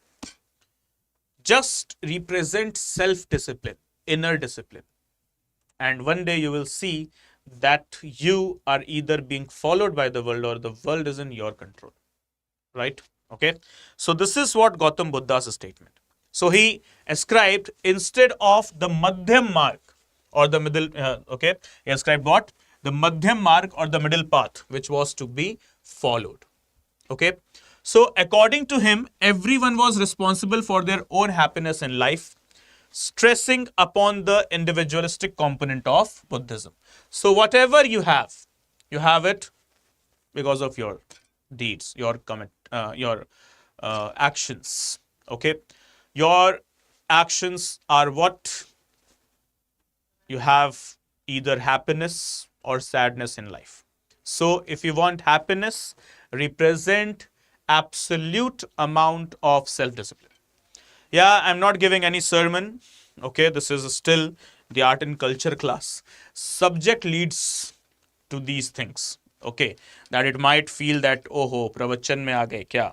just represent self-discipline, inner discipline. And one day you will see that you are either being followed by the world or the world is in your control. Right? Okay. So this is what Gautam Buddha's statement. So he ascribed, instead of the Madhyam Marg or the middle, okay, he ascribed what? The Madhyam Marg or the middle path, which was to be followed. Okay. So according to him, everyone was responsible for their own happiness in life, stressing upon the individualistic component of Buddhism. So whatever you have it because of your deeds, your actions. Okay, your actions are what you have, either happiness or sadness in life. So if you want happiness, represent absolute amount of self-discipline. Yeah, I'm not giving any sermon. Okay, this is still the art and culture class. Subject leads to these things. Okay, that it might feel that, oh ho, pravachan mein aa gaye kya?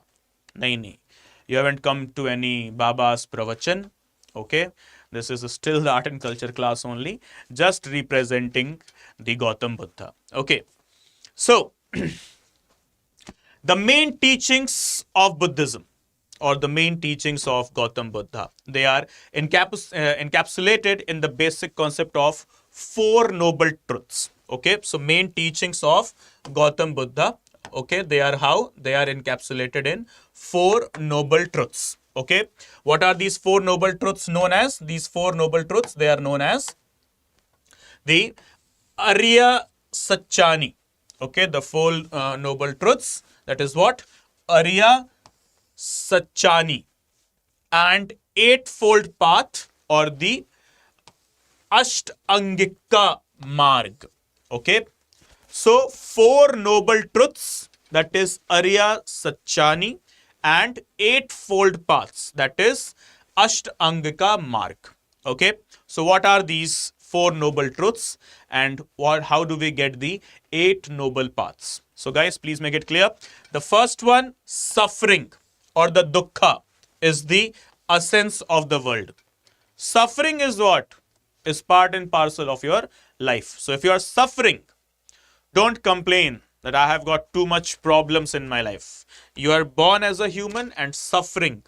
Nahi. You haven't come to any Baba's pravachan. Okay, this is still the art and culture class only, just representing the Gautam Buddha. Okay, so the main teachings of Buddhism or the main teachings of Gautam Buddha, they are encapsulated in the basic concept of four noble truths. Okay, so main teachings of Gautam Buddha, okay, they are how? They are encapsulated in four noble truths. Okay, what are these four noble truths known as? These four noble truths, they are known as the Arya Satchani. Okay, the four noble truths, that is what? Arya Satchani, and eightfold path or the Ashtangika Marg. Okay, so four noble truths, that is Arya Satchani, and eightfold paths, that is Ashtangika Marg. Okay, so what are these four noble truths and how do we get the eight noble paths? So guys, please make it clear. The first one, suffering or the dukkha, is the essence of the world. Suffering is what? Is part and parcel of your life. So if you are suffering, don't complain that I have got too much problems in my life. You are born as a human and suffering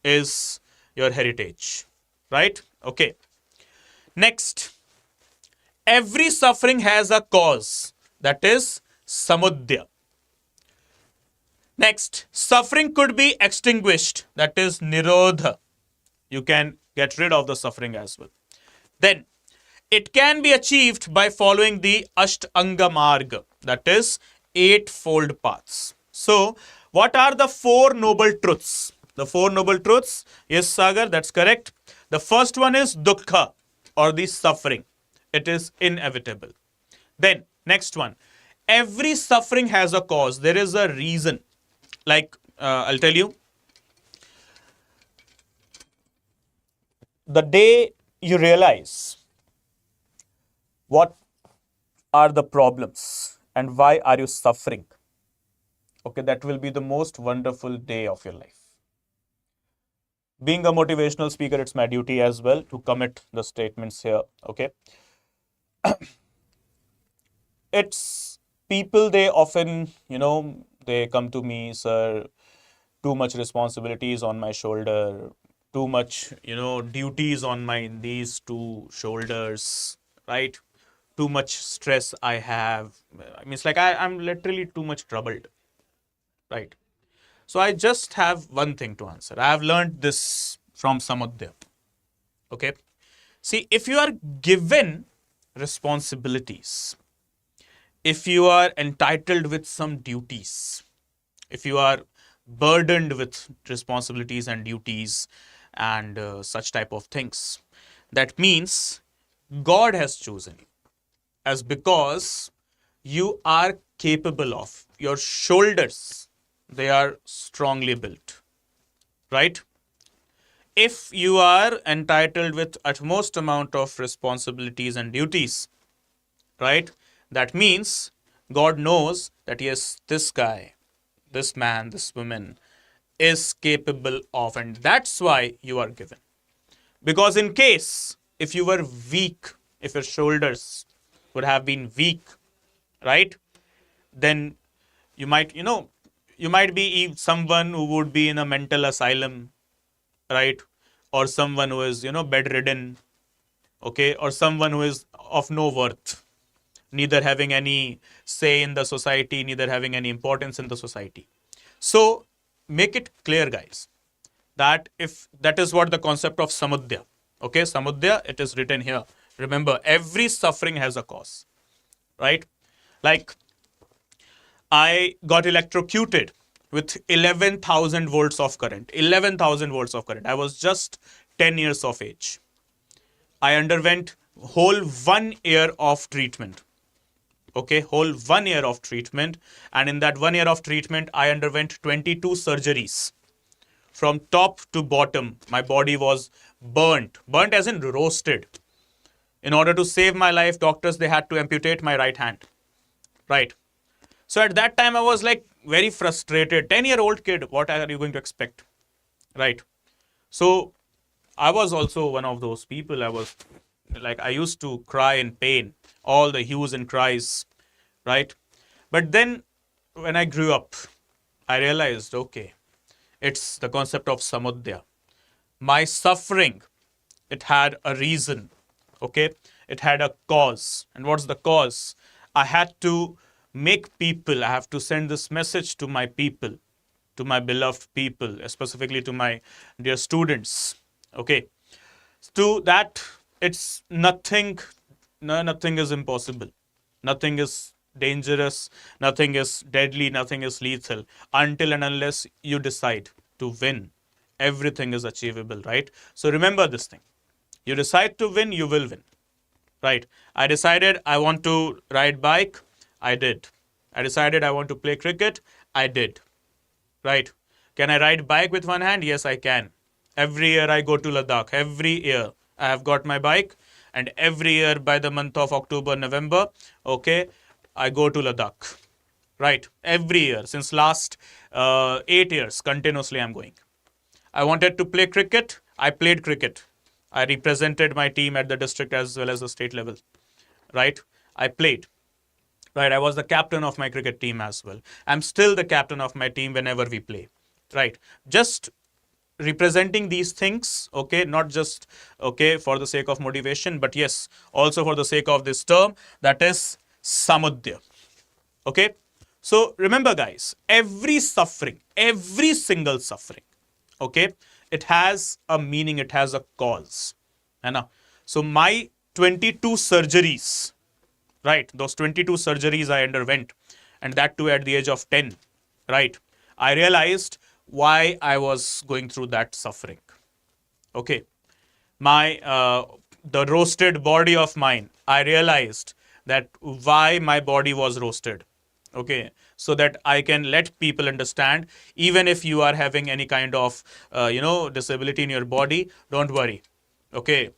is your heritage. Right? Okay. Next, every suffering has a cause, that is samudaya. Next, suffering could be extinguished, that is nirodha. You can get rid of the suffering as well. Then, it can be achieved by following the Ashtanga Marga, that is eightfold paths. So, what are the four noble truths? The four noble truths, yes Sagar, that's correct. The first one is dukkha or the suffering. It is inevitable. Then, next one, every suffering has a cause. There is a reason. Like, I'll tell you, the day you realize what are the problems and why are you suffering? Okay, that will be the most wonderful day of your life. Being a motivational speaker, it's my duty as well to commit the statements here. Okay. It's people, they often, they come to me, sir, too much responsibilities on my shoulder, too much, duties on my these two shoulders, right? Too much stress I have. I mean, it's like I'm literally too much troubled, right? So I just have one thing to answer. I have learned this from Samudya. Okay. See, if you are given responsibilities, if you are entitled with some duties, if you are burdened with responsibilities and duties and such type of things, that means God has chosen you as because you are capable of. Your shoulders, they are strongly built, right? If you are entitled with utmost amount of responsibilities and duties, right? That means God knows that yes, this guy, this man, this woman is capable of, and that's why you are given. Because in case if you were weak, if your shoulders would have been weak, right? Then you might, you might be someone who would be in a mental asylum, right? Or someone who is, bedridden, okay? Or someone who is of no worth, neither having any say in the society, neither having any importance in the society. So make it clear, guys, that if that is what the concept of samudya. Okay, samudya, it is written here. Remember, every suffering has a cause, right? Like I got electrocuted with 11,000 volts of current. 11,000 volts of current. I was just 10 years of age. I underwent whole 1 year of treatment. Okay, whole 1 year of treatment. And in that 1 year of treatment, I underwent 22 surgeries. From top to bottom, my body was burnt. Burnt as in roasted. In order to save my life, doctors, they had to amputate my right hand. Right. So at that time, I was like very frustrated. 10-year-old kid, what are you going to expect? Right. So I was also one of those people. I was like, I used to cry in pain, all the hues and cries, right? But then when I grew up, I realized, okay, it's the concept of samudya. My suffering, it had a reason, okay? It had a cause. And what's the cause? I had to make people, I have to send this message to my people, to my beloved people, specifically to my dear students, okay? To that, it's nothing, no, nothing is impossible. Nothing is dangerous, nothing is deadly, nothing is lethal until and unless you decide to win. Everything is achievable, right? So remember this thing. You decide to win, you will win, right? I decided I want to ride bike, I did. I decided I want to play cricket, I did, right? Can I ride bike with one hand? Yes, I can. Every year I go to Ladakh. Every year I have got my bike, and every year by the month of October, November, okay, I go to Ladakh. Right, every year since last 8 years continuously I'm going. I wanted to play cricket. I played cricket. I represented my team at the district as well as the state level. Right, I played. Right, I was the captain of my cricket team as well. I'm still the captain of my team whenever we play. Right, just representing these things, okay, not just okay for the sake of motivation, but yes, also for the sake of this term, that is samudya. Okay, so remember, guys, every suffering, every single suffering, okay, it has a meaning, it has a cause. So my 22 surgeries, right, those 22 surgeries I underwent, and that too at the age of 10, right, I realized why I was going through that suffering. Okay, my the roasted body of mine, I realized that why my body was roasted. Okay, so that I can let people understand, even if you are having any kind of disability in your body, don't worry. Okay,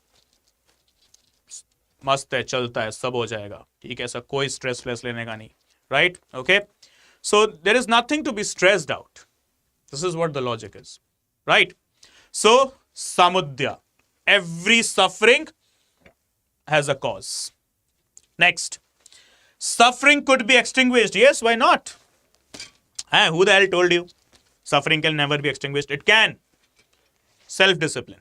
मस्त है, चलता है, सब हो जाएगा. ठीक है, ऐसा कोई स्ट्रेस फ्रेस लेने का नहीं, right? Okay, so there is nothing to be stressed out. This is what the logic is, right? So samudya, every suffering has a cause. Next, suffering could be extinguished. Yes, why not? Who the hell told you suffering can never be extinguished? It can. Self-discipline,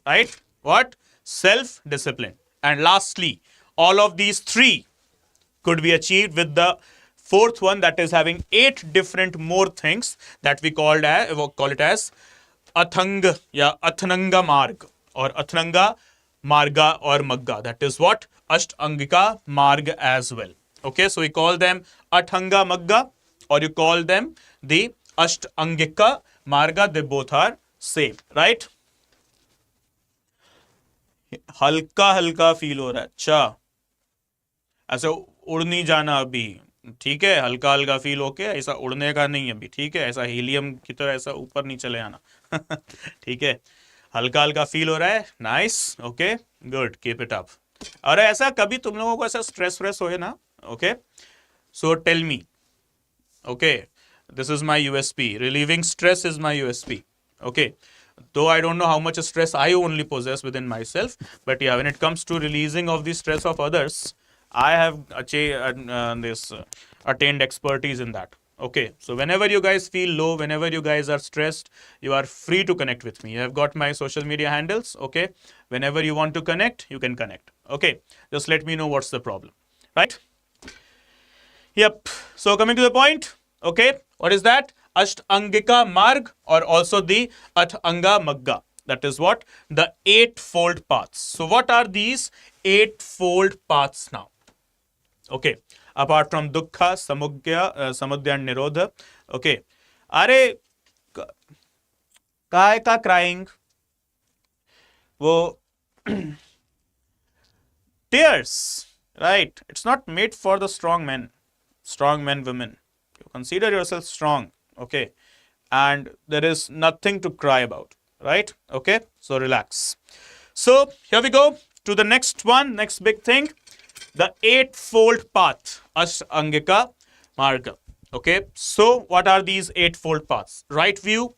right? What? Self-discipline. And lastly, all of these three could be achieved with the fourth one, that is having 8 different more things that we call it as athanga, yeah, athananga marg, or athananga marga or magga. That is what? Ashtangika marg as well. Okay, so we call them athanga magga, or you call them the ashtangika marga. They both are same, right? हल्का हल्का feel हो रहा है, अच्छा ऐसे उड़ नहीं जाना अभी, ठीक है, हल्का हल्का फील होके, ऐसा उड़ने का नहीं अभी, ठीक है, ऐसा हीलियम की तरह ऐसा ऊपर नहीं चले आना ठीक है, हल्का हल्का फील हो रहा है, nice, okay, good, keep it up. और ऐसा कभी तुम लोगों को ऐसा स्ट्रेस व्रेस हो ना, okay, so tell me, okay, this is my USP, relieving stress is my USP, okay, though I don't know how much stress I only possess within myself, but yeah, when it comes to releasing of the stress of others, I have attained expertise in that. Okay, so whenever you guys feel low, whenever you guys are stressed, you are free to connect with me. You have got my social media handles, okay, whenever you want to connect, you can connect, okay, just let me know what's the problem, right? Yep, so coming to the point, okay, what is that? Ashtangika marg, or also the Athanga Magga. That is what? The 8-fold paths. So what are these 8-fold paths now? Okay, apart from Dukkha, Samudya and Nirodha. Okay, are काय का crying? वो tears, right? It's not made for the strong men, women. You consider yourself strong. Okay, and there is nothing to cry about, right? Okay, so relax. So here we go to the next one, next big thing, the 8-fold path, Ashtangika Marga. Okay, so what are these 8-fold paths? Right view,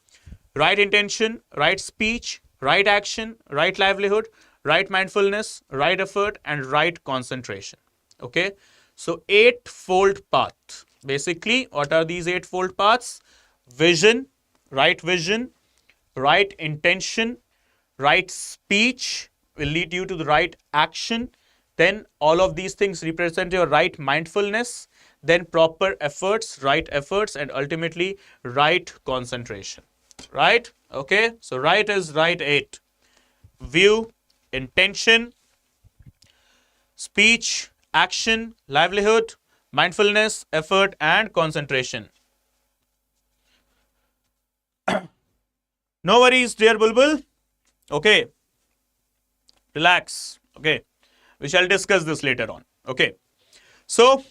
right intention, right speech, right action, right livelihood, right mindfulness, right effort, and right concentration. Okay, so 8-fold path. Basically, what are these 8-fold paths? Vision, right intention, right speech will lead you to the right action. Then all of these things represent your right mindfulness, then proper efforts, right efforts, and ultimately right concentration. Right? Okay, so right is right 8. View, intention, speech, action, livelihood, mindfulness, effort, and concentration. No worries, dear Bulbul. Okay, relax. Okay, we shall discuss this later on. Okay, so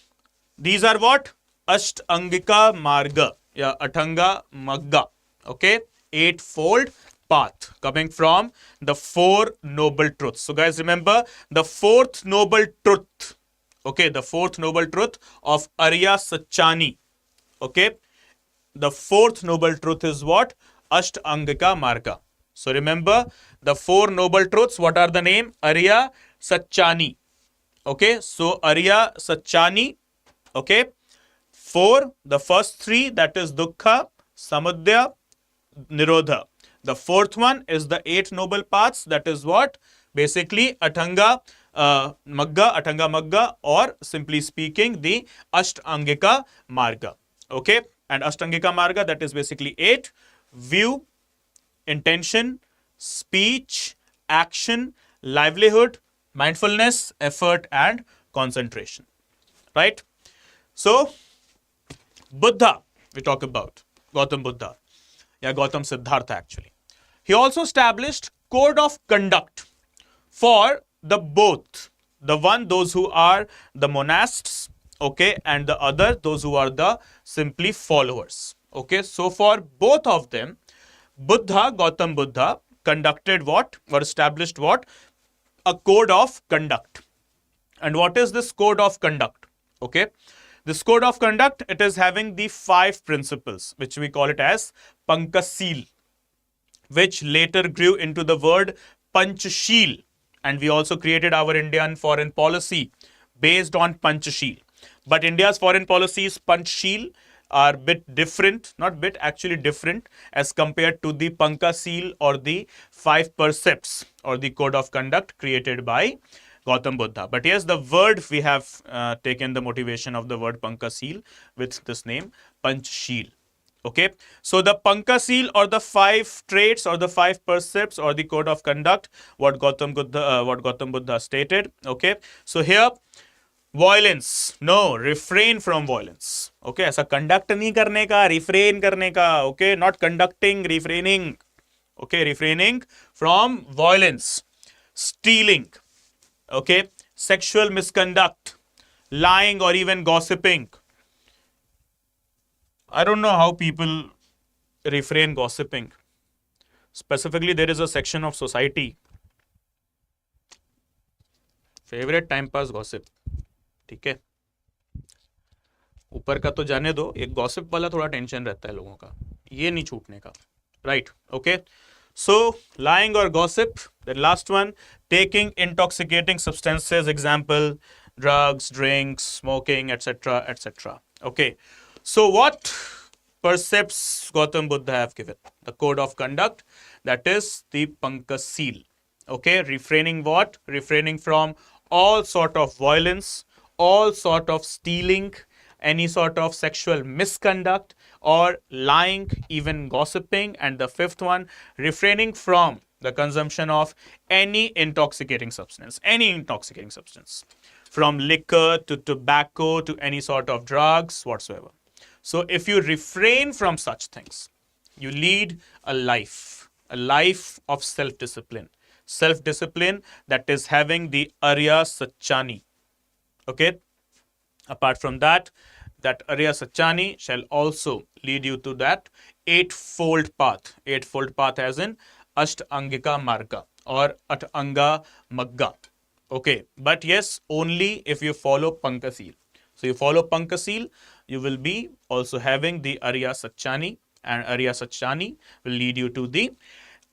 these are what? Ashtangika Marga, yeah, Athanga Magga. Okay, 8-fold path coming from the 4 noble truths. So guys, remember the 4th noble truth. Okay, the 4th noble truth of Arya Sachani. Okay, the 4th noble truth is what? Ashtangika Marga. So remember the 4 noble truths. What are the name? Arya Sachani. Okay, so Arya Sachani. Okay, 4, the first 3, that is Dukkha, Samudya, Nirodha. The 4th one is the 8 noble paths. That is what? Basically Athanga Magga, or simply speaking the Ashtangika Marga. Okay, and Ashtangika Marga, that is basically 8: view, intention, speech, action, livelihood, mindfulness, effort, and concentration. Right? So Buddha, we talk about Gautam Buddha, yeah, Gautam Siddhartha actually. He also established code of conduct for the both, the one those who are the monasts, okay, and the other those who are the simply followers. Okay, so for both of them, Gautam Buddha conducted what, or established what? A code of conduct. And what is this code of conduct? Okay, this code of conduct, it is having the 5 principles, which we call it as Pankasheel, which later grew into the word Panchsheel. And we also created our Indian foreign policy based on Panchsheel. But India's foreign policies, Panchsheel, are a bit different, not bit, actually different as compared to the Pankasheel or the 5 precepts or the code of conduct created by Gautam Buddha. But yes, the word, we have taken the motivation of the word Pankasheel with this name, Panchsheel. Okay, so the Pankasheel or the 5 traits or the 5 precepts or the code of conduct, what Gautam Buddha stated. Okay, so here, violence, no, refrain from violence. Okay, ऐसा conduct नहीं करने का, refrain करने का. Okay, not conducting, refraining. Okay, refraining from violence, stealing. Okay, sexual misconduct, lying or even gossiping. I don't know how people refrain gossiping. Specifically, there is a section of society. Favorite time pass gossip. ठीक है, ऊपर का तो जाने दो, एक gossip वाला थोड़ा टेंशन रहता है लोगों का, ये नहीं छूटने का. Right, okay. So, lying or gossip. The last one, taking intoxicating substances, example, drugs, drinks, smoking, etc., etc. Okay. So, what precepts Gautam Buddha have given? The code of conduct, that is the Pankasheel. Okay, refraining what? Refraining from all sort of violence, all sort of stealing, any sort of sexual misconduct or lying, even gossiping. And the 5th one, refraining from the consumption of any intoxicating substance, from liquor to tobacco to any sort of drugs whatsoever. So if you refrain from such things, you lead a life of self-discipline that is having the Arya Sachani. Okay. Apart from that, that Arya Sachani shall also lead you to that eightfold path. Eightfold path as in Ashtangika Marga or Atanga Magga. Okay. But yes, only if you follow Pankasheel. So you follow Pankasheel, you will be also having the Arya Sachani, and Arya Sachani will lead you to the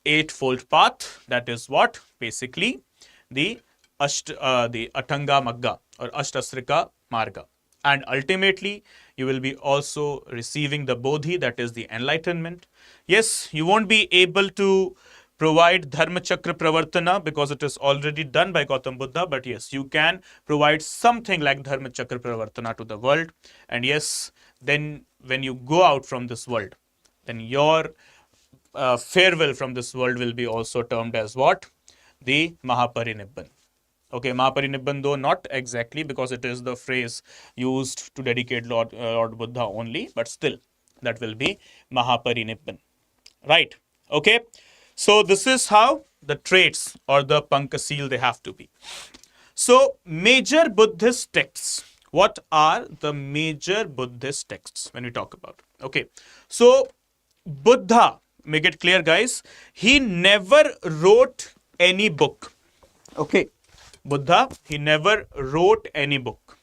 eightfold path. That is what? Basically the Atanga Magga or Ashtasrika Marga. And ultimately, you will be also receiving the Bodhi, that is the enlightenment. Yes, you won't be able to provide Dharma Chakra Pravartana because it is already done by Gautam Buddha. But yes, you can provide something like Dharma Chakra Pravartana to the world. And yes, then when you go out from this world, then your farewell from this world will be also termed as what? The Mahaparinibban. Okay, Mahaparinibban, though not exactly, because it is the phrase used to dedicate Lord Buddha only, but still that will be Mahaparinibban. Right. Okay. So this is how the traits or the Pankasheel they have to be. So major Buddhist texts. What are the major Buddhist texts when we talk about? Okay. So Buddha, make it clear guys, he never wrote any book. Okay. Buddha, he never wrote any book.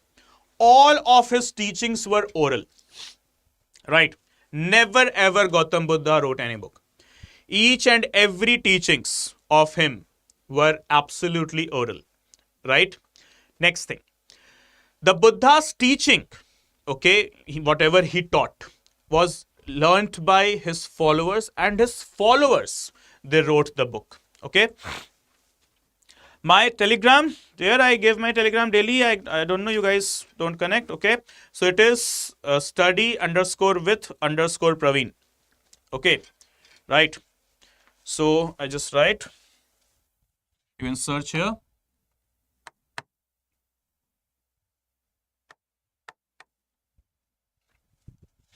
All of his teachings were oral. Right. Never ever Gautam Buddha wrote any book. Each and every teachings of him were absolutely oral. Right. Next thing. The Buddha's teaching, okay, whatever he taught was learnt by his followers, and his followers, they wrote the book. Okay. My Telegram, there I give my Telegram daily. I don't know, you guys don't connect. Okay. So it is study_with_Praveen. Okay. Right. So I just write, you can search here.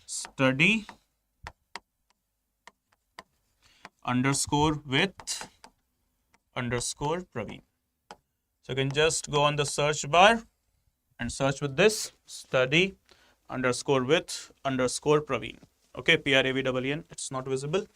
Study_with_Praveen. So you can just go on the search bar and search with this study_with_Praveen. Okay, Praveen. It's not visible.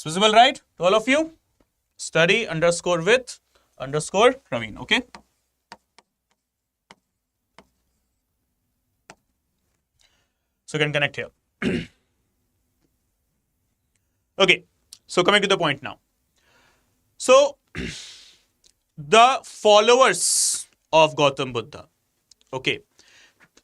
visible, right? To all of you? Study underscore with underscore Praveen. Okay. So you can connect here. Okay. So coming to the point now. So the followers of Gautam Buddha. Okay.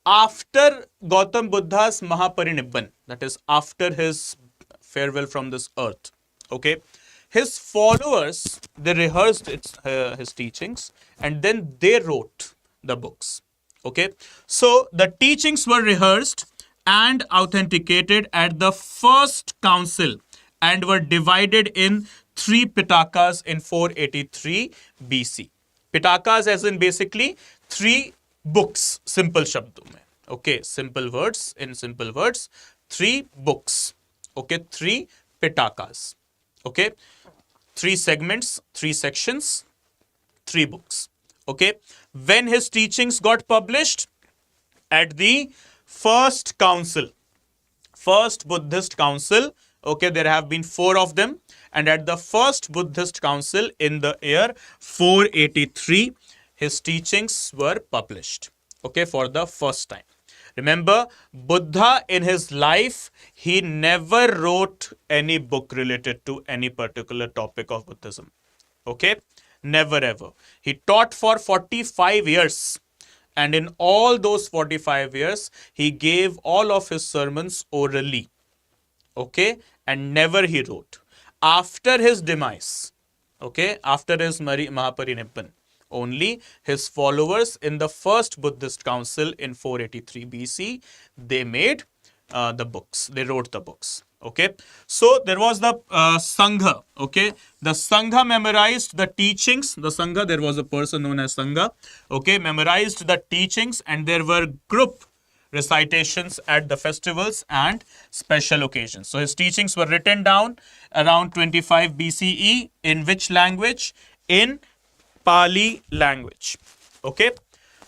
After Gautam Buddha's Mahaparinibban, that is after his farewell from this earth, okay, his followers, they rehearsed his teachings and then they wrote the books, okay. So the teachings were rehearsed and authenticated at the first council and were divided in 3 Pitakas in 483 BC. Pitakas as in basically 3 books, simple shabdon mein. Okay, simple words, in simple words, 3 books. Okay, 3 Pitakas. Okay, 3 segments, 3 sections, 3 books. Okay, when his teachings got published at the first council, first Buddhist council, okay, there have been 4 of them, and at the first Buddhist council in the year 483, his teachings were published, okay, for the first time. Remember, Buddha in his life, he never wrote any book related to any particular topic of Buddhism, okay, never ever. He taught for 45 years. And in all those 45 years, he gave all of his sermons orally. Okay, and never he wrote. After his demise, okay, after his Mahaparinibban, only his followers in the first Buddhist council in 483 BC, they made the books, they wrote the books. Okay, so there was the Sangha. Okay, the Sangha memorized the teachings. The Sangha, there was a person known as Sangha. Okay, memorized the teachings, and there were group recitations at the festivals and special occasions. So his teachings were written down around 25 BCE. In which language? In Pali language. Okay,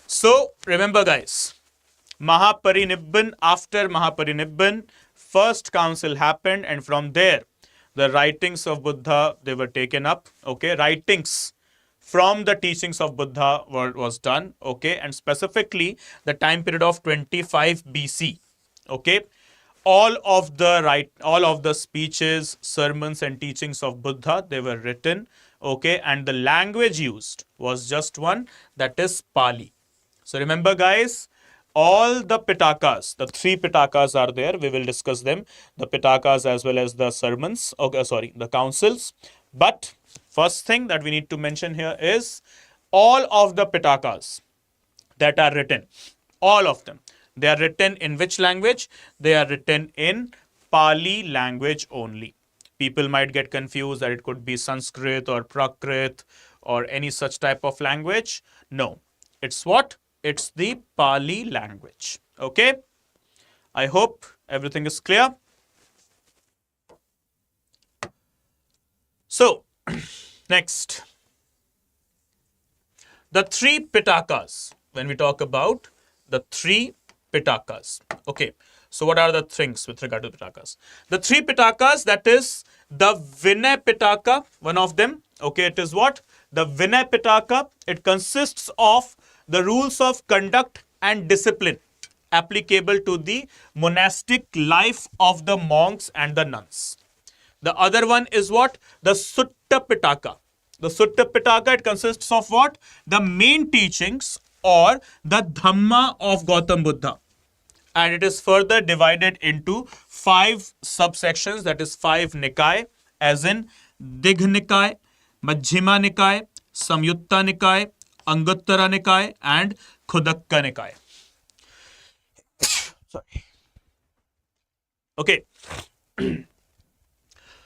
so remember guys, Mahaparinibban, after Mahaparinibban, first council happened, and from there the writings of Buddha, they were taken up. Okay, writings from the teachings of Buddha was done. Okay, and specifically the time period of 25 BC. Okay, all of the speeches, sermons and teachings of Buddha, they were written. Okay, and the language used was just one, that is Pali. So remember guys, all the Pitakas, the 3 Pitakas are there. We will discuss them, the Pitakas as well as the sermons, okay, sorry, the councils. But first thing that we need to mention here is all of the Pitakas that are written, all of them, they are written in which language? They are written in Pali language only. People might get confused that it could be Sanskrit or Prakrit or any such type of language. No, it's what? It's the Pali language. Okay, I hope everything is clear. So, next, the 3 Pitakas. When we talk about the 3 Pitakas, okay, so what are the things with regard to Pitakas? The 3 Pitakas, that is the Vinay Pitaka, one of them. Okay, it is what? The Vinay Pitaka. It consists of the rules of conduct and discipline applicable to the monastic life of the monks and the nuns. The other one is what? The Sutta Pitaka. The Sutta Pitaka, it consists of what? The main teachings or the Dhamma of Gautam Buddha. And it is further divided into 5 subsections, that is 5 Nikai, as in Digha Nikai, Majjhima Nikai, Samyutta Nikai, Anguttara Nikai and Khudakka Nikai. Sorry. Okay.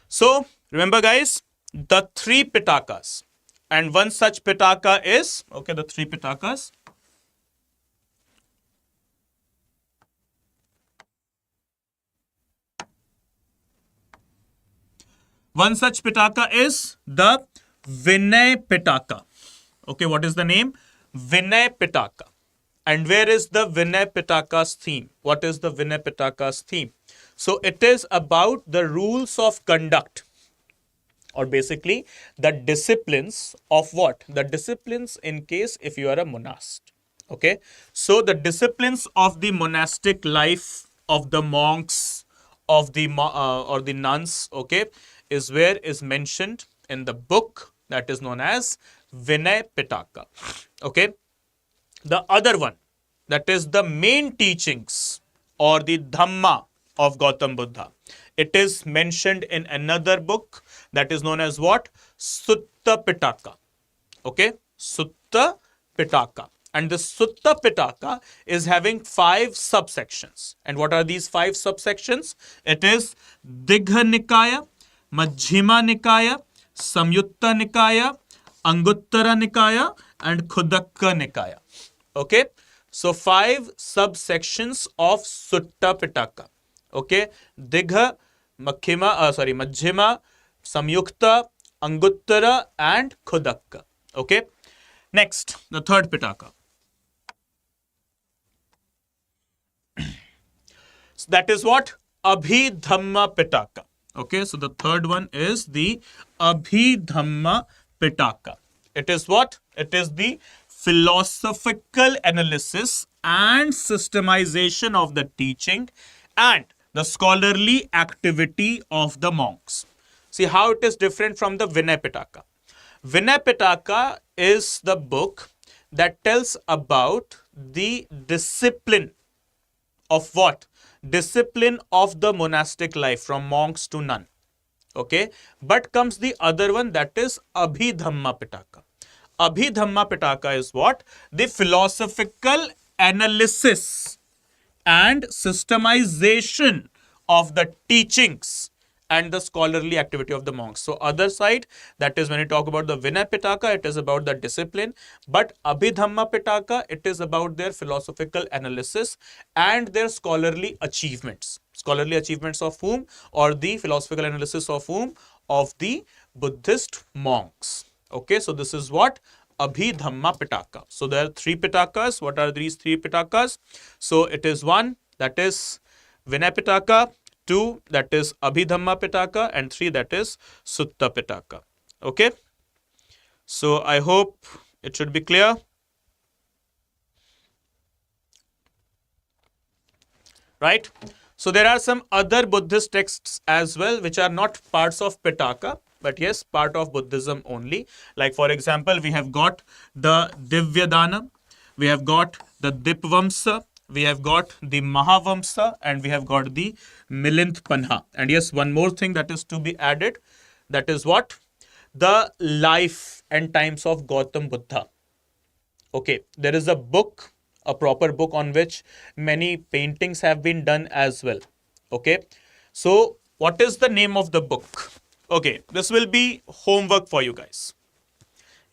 So, remember guys, the 3 Pitakas. And one such Pitaka is, okay, the 3 Pitakas. One such Pitaka is the Vinay Pitaka. Okay, what is the name? Vinay Pitaka. And where is the Vinay Pitaka's theme? What is the Vinay Pitaka's theme? So it is about the rules of conduct. or basically the disciplines of what? The disciplines in case if you are a monast. Okay, so the disciplines of the monastic life of the monks, of the or the nuns, okay, is where is mentioned in the book that is known as Vinay Pitaka. Okay, the other one, that is the main teachings or the Dhamma of Gautam Buddha. It is mentioned in another book that is known as what? Sutta Pitaka. Okay, Sutta Pitaka. And the Sutta Pitaka is having 5 subsections. And what are these 5 subsections? It is Digha Nikaya, Majjhima Nikaya, Samyutta Nikaya, Anguttara Nikaya, and Khudakka Nikaya. Okay, so 5 subsections of Sutta Pitaka. Okay, Digha, Majjhima, Samyukta, Anguttara, and Khudakka. Okay, next, the third Pitaka. So that is what? Abhidhamma Pitaka. Okay, so the third one is the Abhidhamma Pitaka. It is what? It is the philosophical analysis and systemization of the teaching and the scholarly activity of the monks. See how it is different from the Vinay Pitaka. Vinay Pitaka is the book that tells about the discipline of what? Discipline of the monastic life from monks to nun. Okay, but comes the other one, that is Abhidhamma Pitaka. Abhidhamma Pitaka is what? The philosophical analysis and systemization of the teachings and the scholarly activity of the monks. So other side, that is when you talk about the Vinay Pitaka, it is about the discipline, but Abhidhamma Pitaka, it is about their philosophical analysis and their scholarly achievements. Scholarly achievements of whom? Or the philosophical analysis of whom? Of the Buddhist monks. Okay, so this is what? Abhidhamma Pitaka. So there are 3 Pitakas. What are these 3 Pitakas? So it is 1, that is Vinay Pitaka, 2, that is Abhidhamma Pitaka, and 3, that is Sutta Pitaka. Okay, so I hope it should be clear. Right? So there are some other Buddhist texts as well which are not parts of Pitaka, but yes, part of Buddhism only. Like for example, we have got the Divyadana, we have got the Dipvamsa, we have got the Mahavamsa, and we have got the Milinth Panha. And yes, one more thing that is to be added, that is what? The life and times of Gautam Buddha. Okay, there is a book, a proper book on which many paintings have been done as well. Okay, so what is the name of the book? Okay, this will be homework for you guys.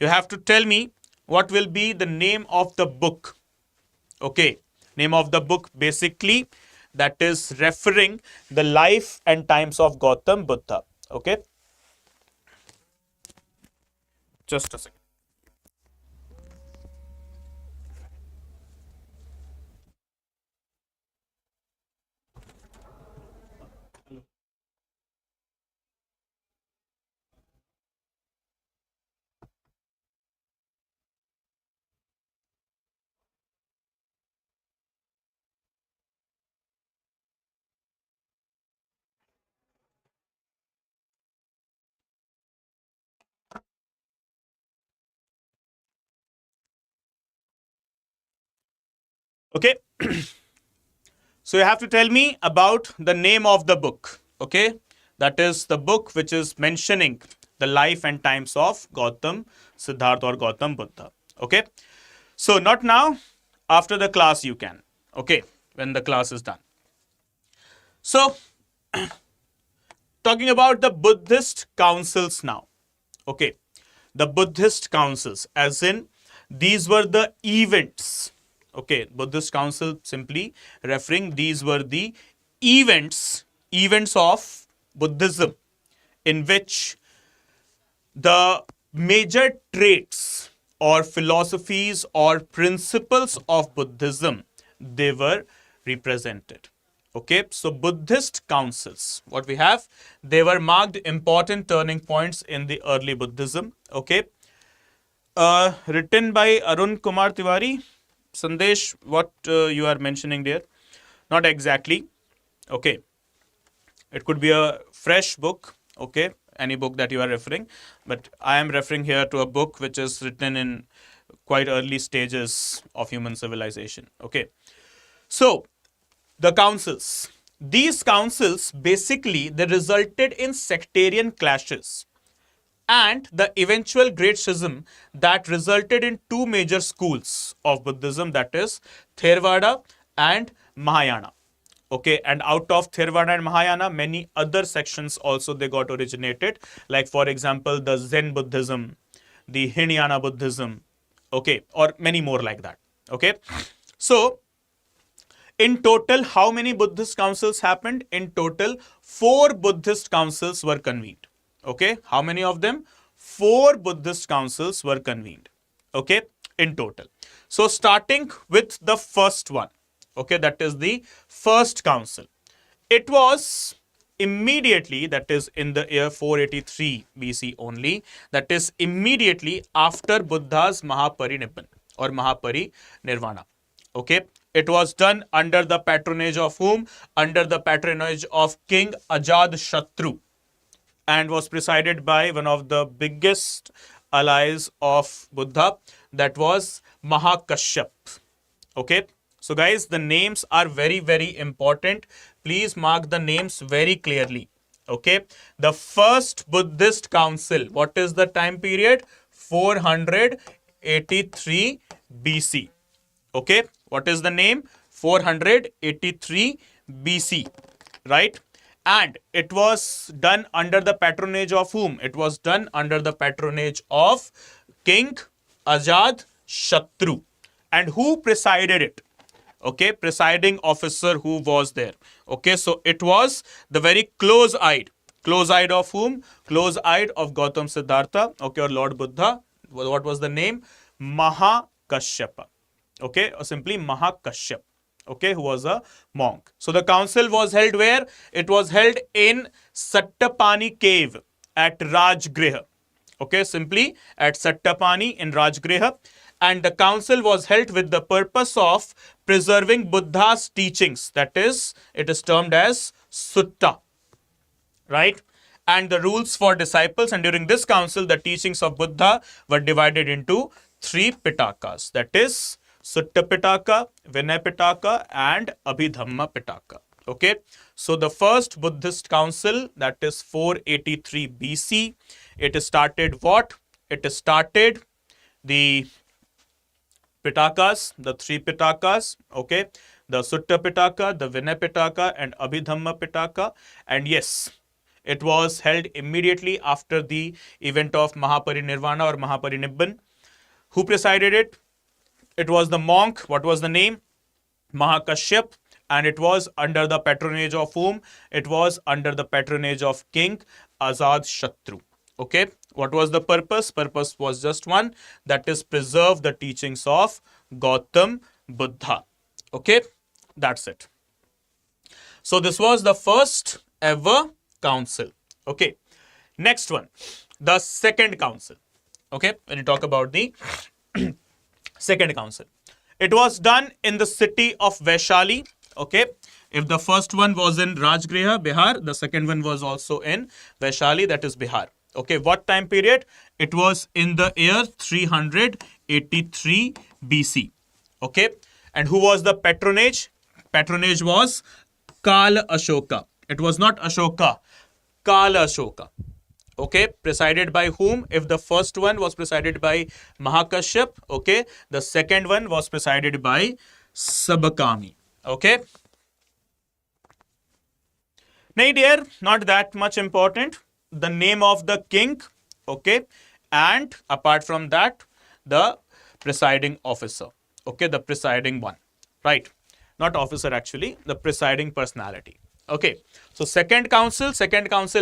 You have to tell me what will be the name of the book. Okay, name of the book basically that is referring the life and times of Gautam Buddha. Okay, just a second. Okay, so you have to tell me about the name of the book. Okay, that is the book which is mentioning the life and times of Gautam Siddhartha or Gautam Buddha. Okay, so not now, after the class you can. Okay, when the class is done. So talking about the Buddhist councils now. Okay, the Buddhist councils, as in these were the events. Okay, Buddhist council simply referring these were the events of Buddhism in which the major traits or philosophies or principles of Buddhism, they were represented. Okay, so Buddhist councils, what we have, they were marked important turning points in the early Buddhism. Okay, written by Arun Kumar Tiwari. Sandesh, what you are mentioning there? Not exactly. Okay, it could be a fresh book. Okay, any book that you are referring, but I am referring here to a book which is written in quite early stages of human civilization. Okay, so the councils. These councils basically they resulted in sectarian clashes and the eventual great schism that resulted in two major schools of Buddhism, that is Theravada and Mahayana. Okay, and out of Theravada and Mahayana, many other sections also they got originated, like for example the Zen Buddhism, the Hinayana Buddhism, okay, or many more like that. Okay, so in total, how many Buddhist councils happened? In total, 4 Buddhist councils were convened. Okay, how many of them? 4 Buddhist councils were convened. Okay, in total. So starting with the first one, okay, that is the first council. It was immediately, that is in the year 483 BC only, that is immediately after Buddha's Mahaparinirvana or Mahaparinirvana. Okay, it was done under the patronage of whom? Under the patronage of King Ajatashatru, and was presided by one of the biggest allies of Buddha, that was Mahakashyap. Okay, so guys, the names are very, very important. Please mark the names very clearly. Okay, the first Buddhist council, what is the time period? 483 BC. Okay, what is the name? 483 BC, right? And it was done under the patronage of whom? It was done under the patronage of King Ajatashatru. And who presided it? Okay, presiding officer who was there. Okay, so it was the very close-eyed of whom? Close-eyed of Gautam Siddhartha, okay, or Lord Buddha. What was the name? Mahakashyapa. Okay, or simply Mahakashyap, okay, who was a monk. So the council was held where? It was held in Sattapani cave at Rajgriha. Okay, simply at Sattapani in Rajgriha. And the council was held with the purpose of preserving Buddha's teachings. That is, it is termed as Sutta, right? And the rules for disciples. And during this council, the teachings of Buddha were divided into 3 Pitakas. That is, Sutta Pitaka, Vinaya Pitaka, and Abhidhamma Pitaka. Okay, so the first Buddhist council, that is 483 BC, it started what? It started the Pitakas, the 3 Pitakas, okay, the Sutta Pitaka, the Vinaya Pitaka, and Abhidhamma Pitaka. And yes, it was held immediately after the event of Mahaparinirvana or Mahaparinibban. Who presided it? It was the monk. What was the name? Mahakashyap. And it was under the patronage of whom? It was under the patronage of King Ajatashatru. Okay. What was the purpose? Purpose was just one. That is preserve the teachings of Gautam Buddha. Okay. That's it. So this was the first ever council. Okay. Next one. The second council. Okay. When you talk about the second council, it was done in the city of Vaishali. Okay, if the first one was in Rajgriha, Bihar, the second one was also in Vaishali, that is Bihar. Okay, what time period? It was in the year 383 BC. Okay, and who was the patronage? Patronage was Kala Ashoka. It was not Ashoka, Kala Ashoka. Okay, presided by whom? If the first one was presided by Mahakashyap, okay, the second one was presided by Sabakami. Okay. Nay dear, not that much important. The name of the king, okay, and apart from that, the presiding officer, okay, the presiding one, right? Not officer actually, the presiding personality. Okay, so second council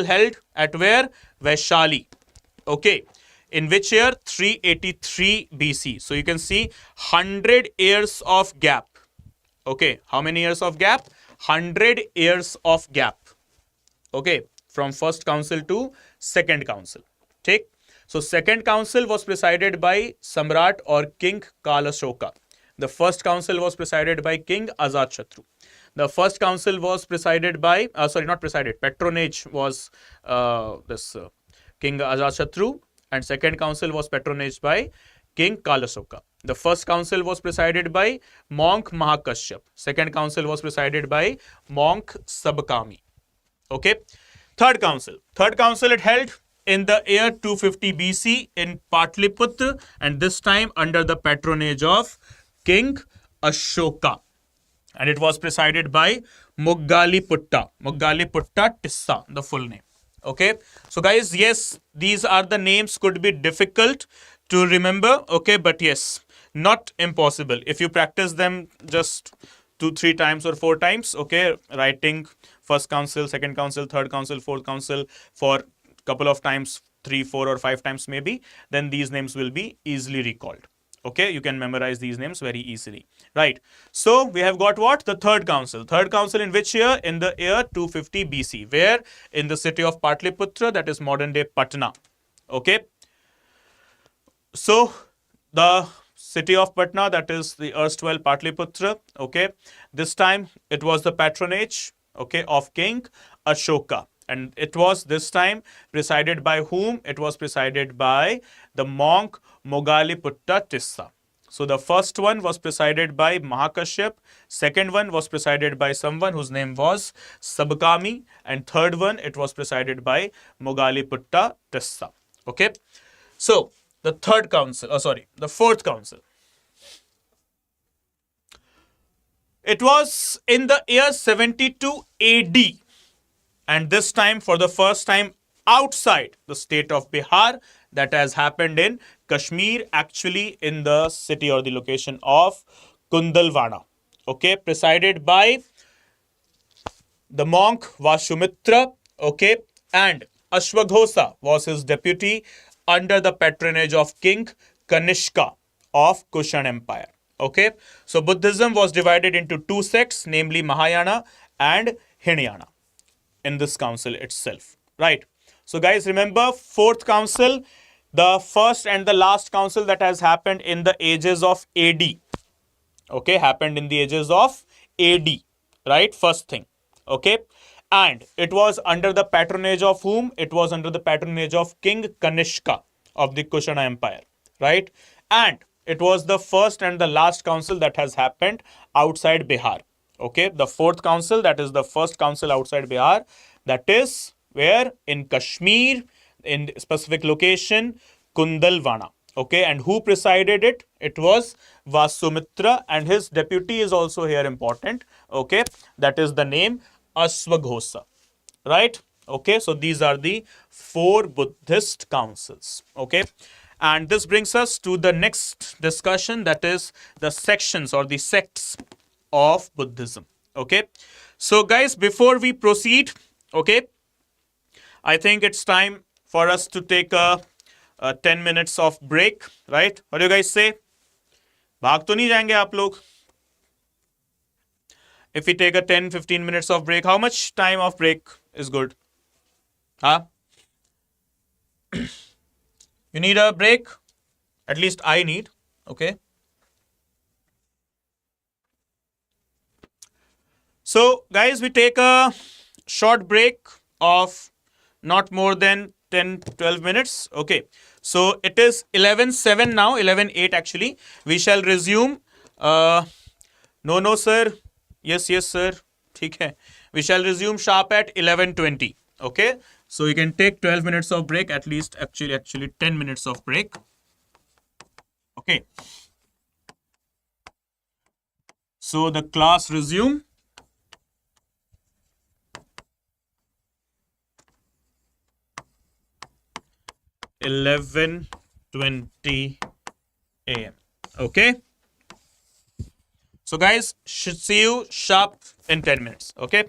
held at where? Vaishali. Okay, in which year? 383 BC. So you can see 100 years of gap. Okay, how many years of gap? 100 years of gap. Okay, from first council to second council. Take. So second council was presided by Samrat or King Kalashoka. The first council was presided by King Ajatashatru. The first council was presided by, not presided, patronage was this King Ajatashatru, and second council was patronaged by King Kalasoka. The first council was presided by monk Mahakashyap. Second council was presided by monk Sabkami. Okay. Third council. Third council it held in the year 250 BC in Patliputra, and this time under the patronage of King Ashoka. And it was presided by Muggaliputta. Muggaliputta Tissa, the full name. Okay. So guys, yes, these are the names, could be difficult to remember. Okay. But yes, not impossible. If you practice them just 2-3 times or 4 times, okay, writing first council, second council, third council, fourth council for couple of times, 3, 4 or 5 times maybe, then these names will be easily recalled. Okay, you can memorize these names very easily, right? So we have got what? The third council. Third council in which year? In the year 250 BC. Where? In the city of Patliputra, that is modern day Patna. Okay. So the city of Patna, that is the erstwhile Patliputra. Okay. This time it was the patronage, okay, of King Ashoka. And it was this time presided by whom? It was presided by the monk Moggaliputta Tissa. So the first one was presided by Mahakashyap. Second one was presided by someone whose name was Sabkami. And third one, it was presided by Moggaliputta Tissa. Okay. So the third council, the fourth council. It was in the year 72 AD. And this time, for the first time outside the state of Bihar, that has happened in Kashmir, actually in the city or the location of Kundalwana. Okay, presided by the monk Vashumitra. Okay, and Ashwaghosa was his deputy under the patronage of King Kanishka of Kushan Empire. Okay, so Buddhism was divided into 2 sects, namely Mahayana and Hinayana, in this council itself, right? So guys, remember, fourth council, the first and the last council that has happened in the ages of AD. Okay, happened in the ages of AD, right? First thing. Okay, and it was under the patronage of whom? It was under the patronage of King Kanishka of the Kushana Empire, right? And it was the first and the last council that has happened outside Bihar. Okay, the fourth council, that is the first council outside Bihar, that is where? In Kashmir, in specific location, Kundalwana. Okay, and who presided it? It was Vasumitra, and his deputy is also here important. Okay, that is the name Ashwaghosa, right? Okay, so these are the 4 Buddhist councils. Okay, and this brings us to the next discussion, that is the sections or the sects of Buddhism. Okay, so guys, before we proceed, okay, I think it's time for us to take a 10 minutes of break, right? What do you guys say? भाग तो नहीं जाएंगे आप लोग? If we take a 10-15 minutes of break, how much time of break is good? Huh? You need a break? At least I need. Okay. So guys, we take a short break of not more than 10-12 minutes. Okay. So it is 11:07 now, 11:08 actually. We shall resume. No, sir. Yes, sir. ठीक है. We shall resume sharp at 11:20. Okay. So you can take 12 minutes of break, at least actually 10 minutes of break. Okay. So the class resume. 11:20 a.m. Okay. So guys, should see you sharp in 10 minutes. Okay.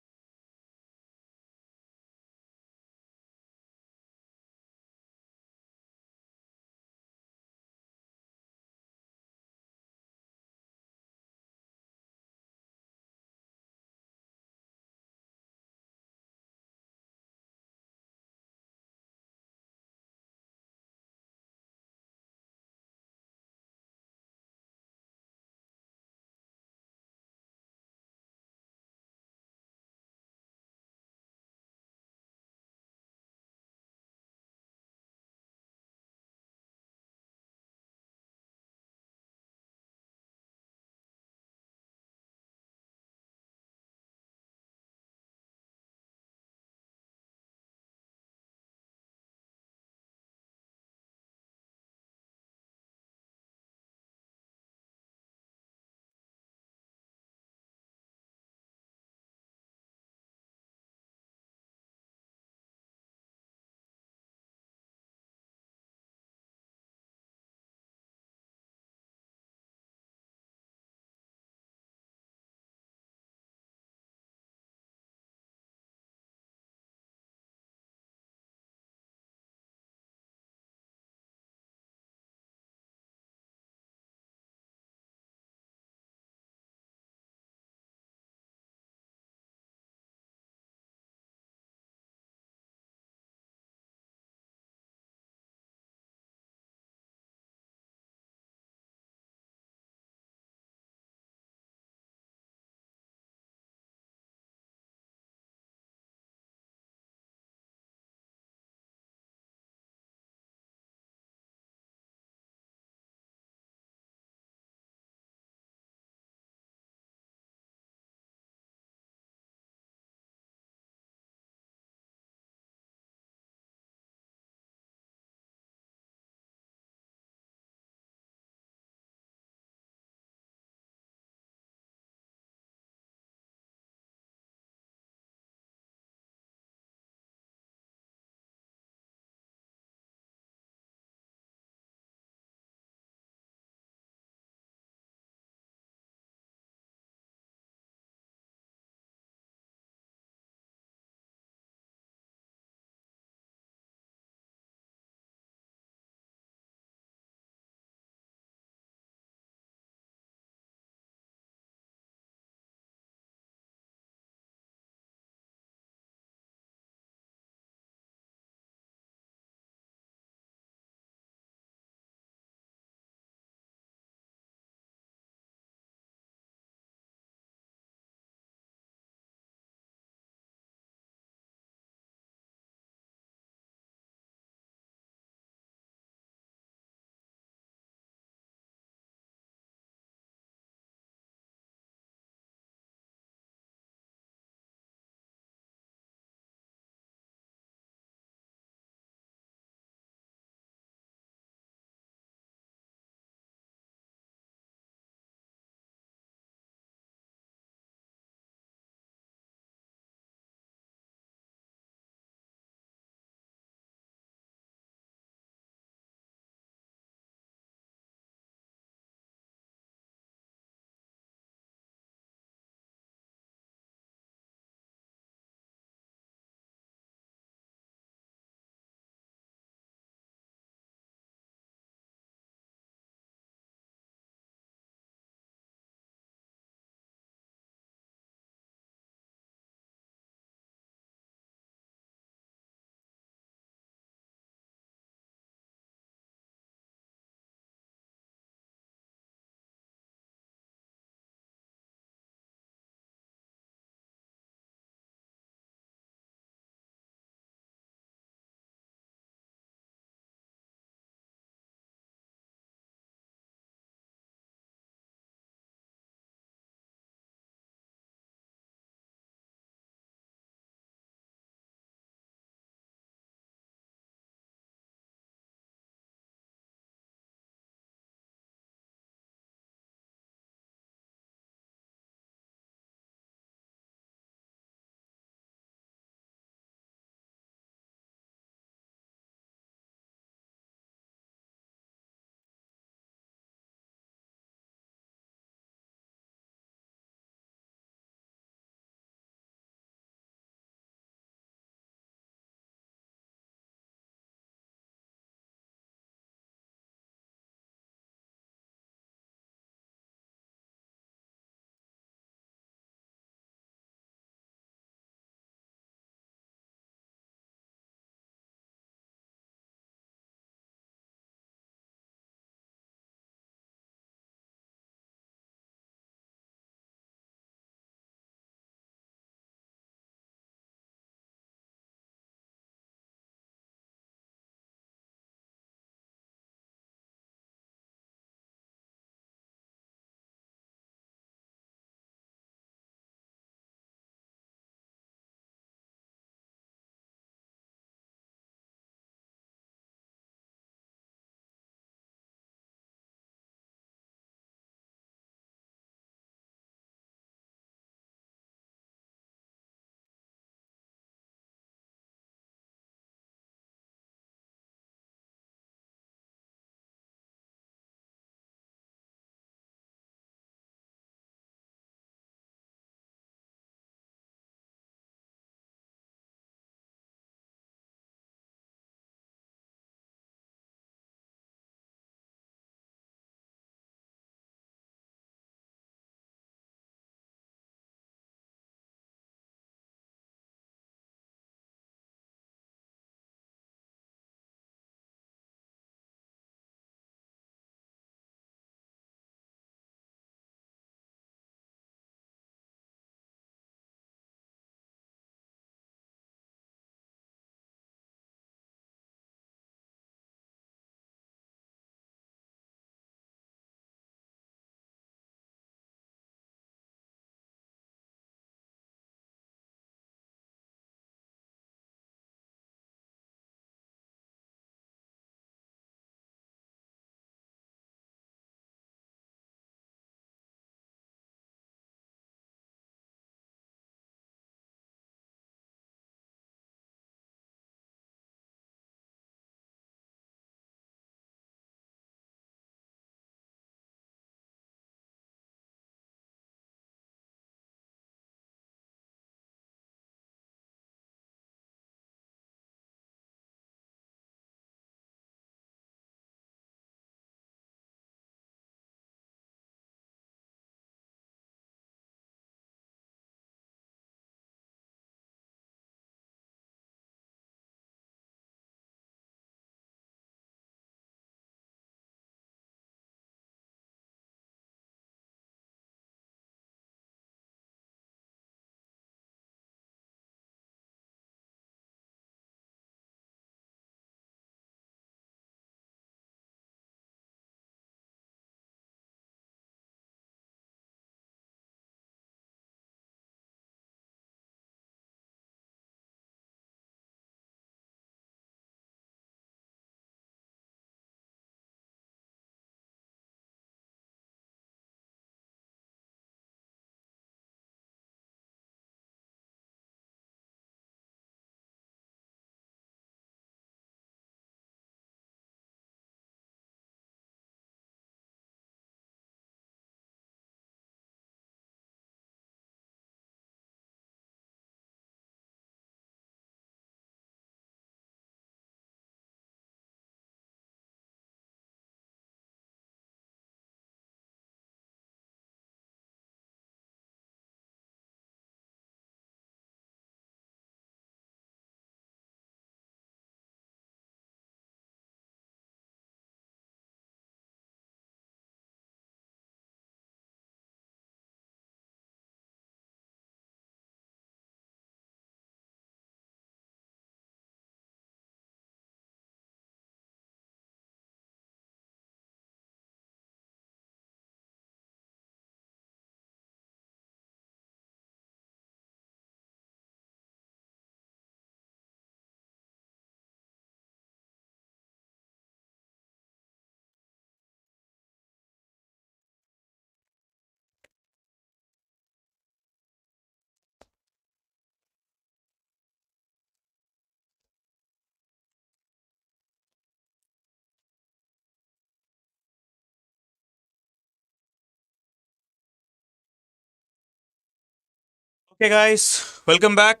Hey guys, welcome back.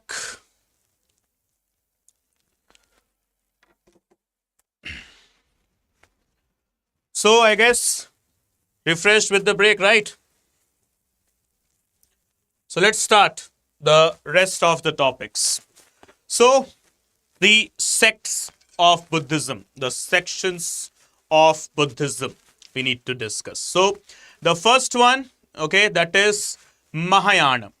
So I guess refreshed with the break, right? So let's start the rest of the topics. So the sects of Buddhism, the sections of Buddhism we need to discuss. So the first one, okay, that is Mahayana.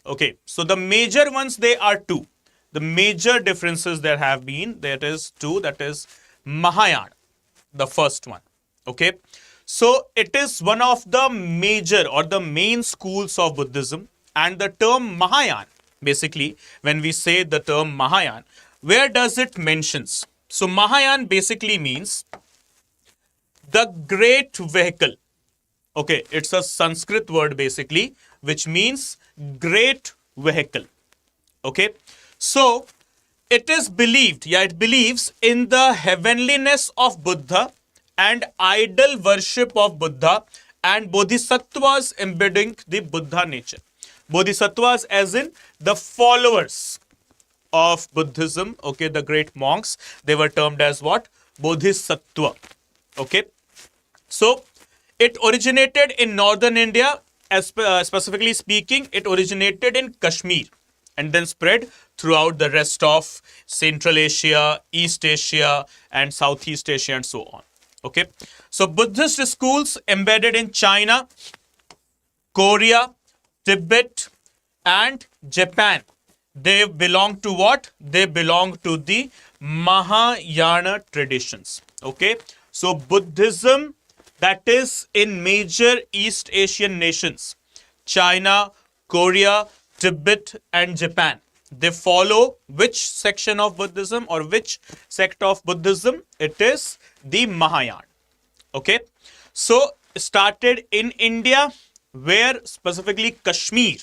Okay, so the major ones, they are two. The major differences there have been, that is two, that is Mahayana, the first one. Okay, so it is one of the major or the main schools of Buddhism, and the term Mahayana, basically, when we say the term Mahayana, where does it mentions? So Mahayana basically means the great vehicle. Okay, it's a Sanskrit word basically, which means great vehicle. Okay, so it is believed, it believes in the heavenliness of Buddha and idol worship of Buddha and bodhisattvas embedding the Buddha nature. Bodhisattvas as in the followers of Buddhism, okay, the great monks, they were termed as what? Bodhisattva. Okay, so it originated in northern India, specifically speaking, it originated in Kashmir and then spread throughout the rest of Central Asia, East Asia, and Southeast Asia, and so on. Okay, so Buddhist schools embedded in China, Korea, Tibet, and Japan. They belong to what? They belong to the Mahayana traditions. Okay, so Buddhism, that is in major East Asian nations, China, Korea, Tibet, and Japan. They follow which section of Buddhism or which sect of Buddhism? It is the Mahayana. Okay, so started in India, where specifically Kashmir,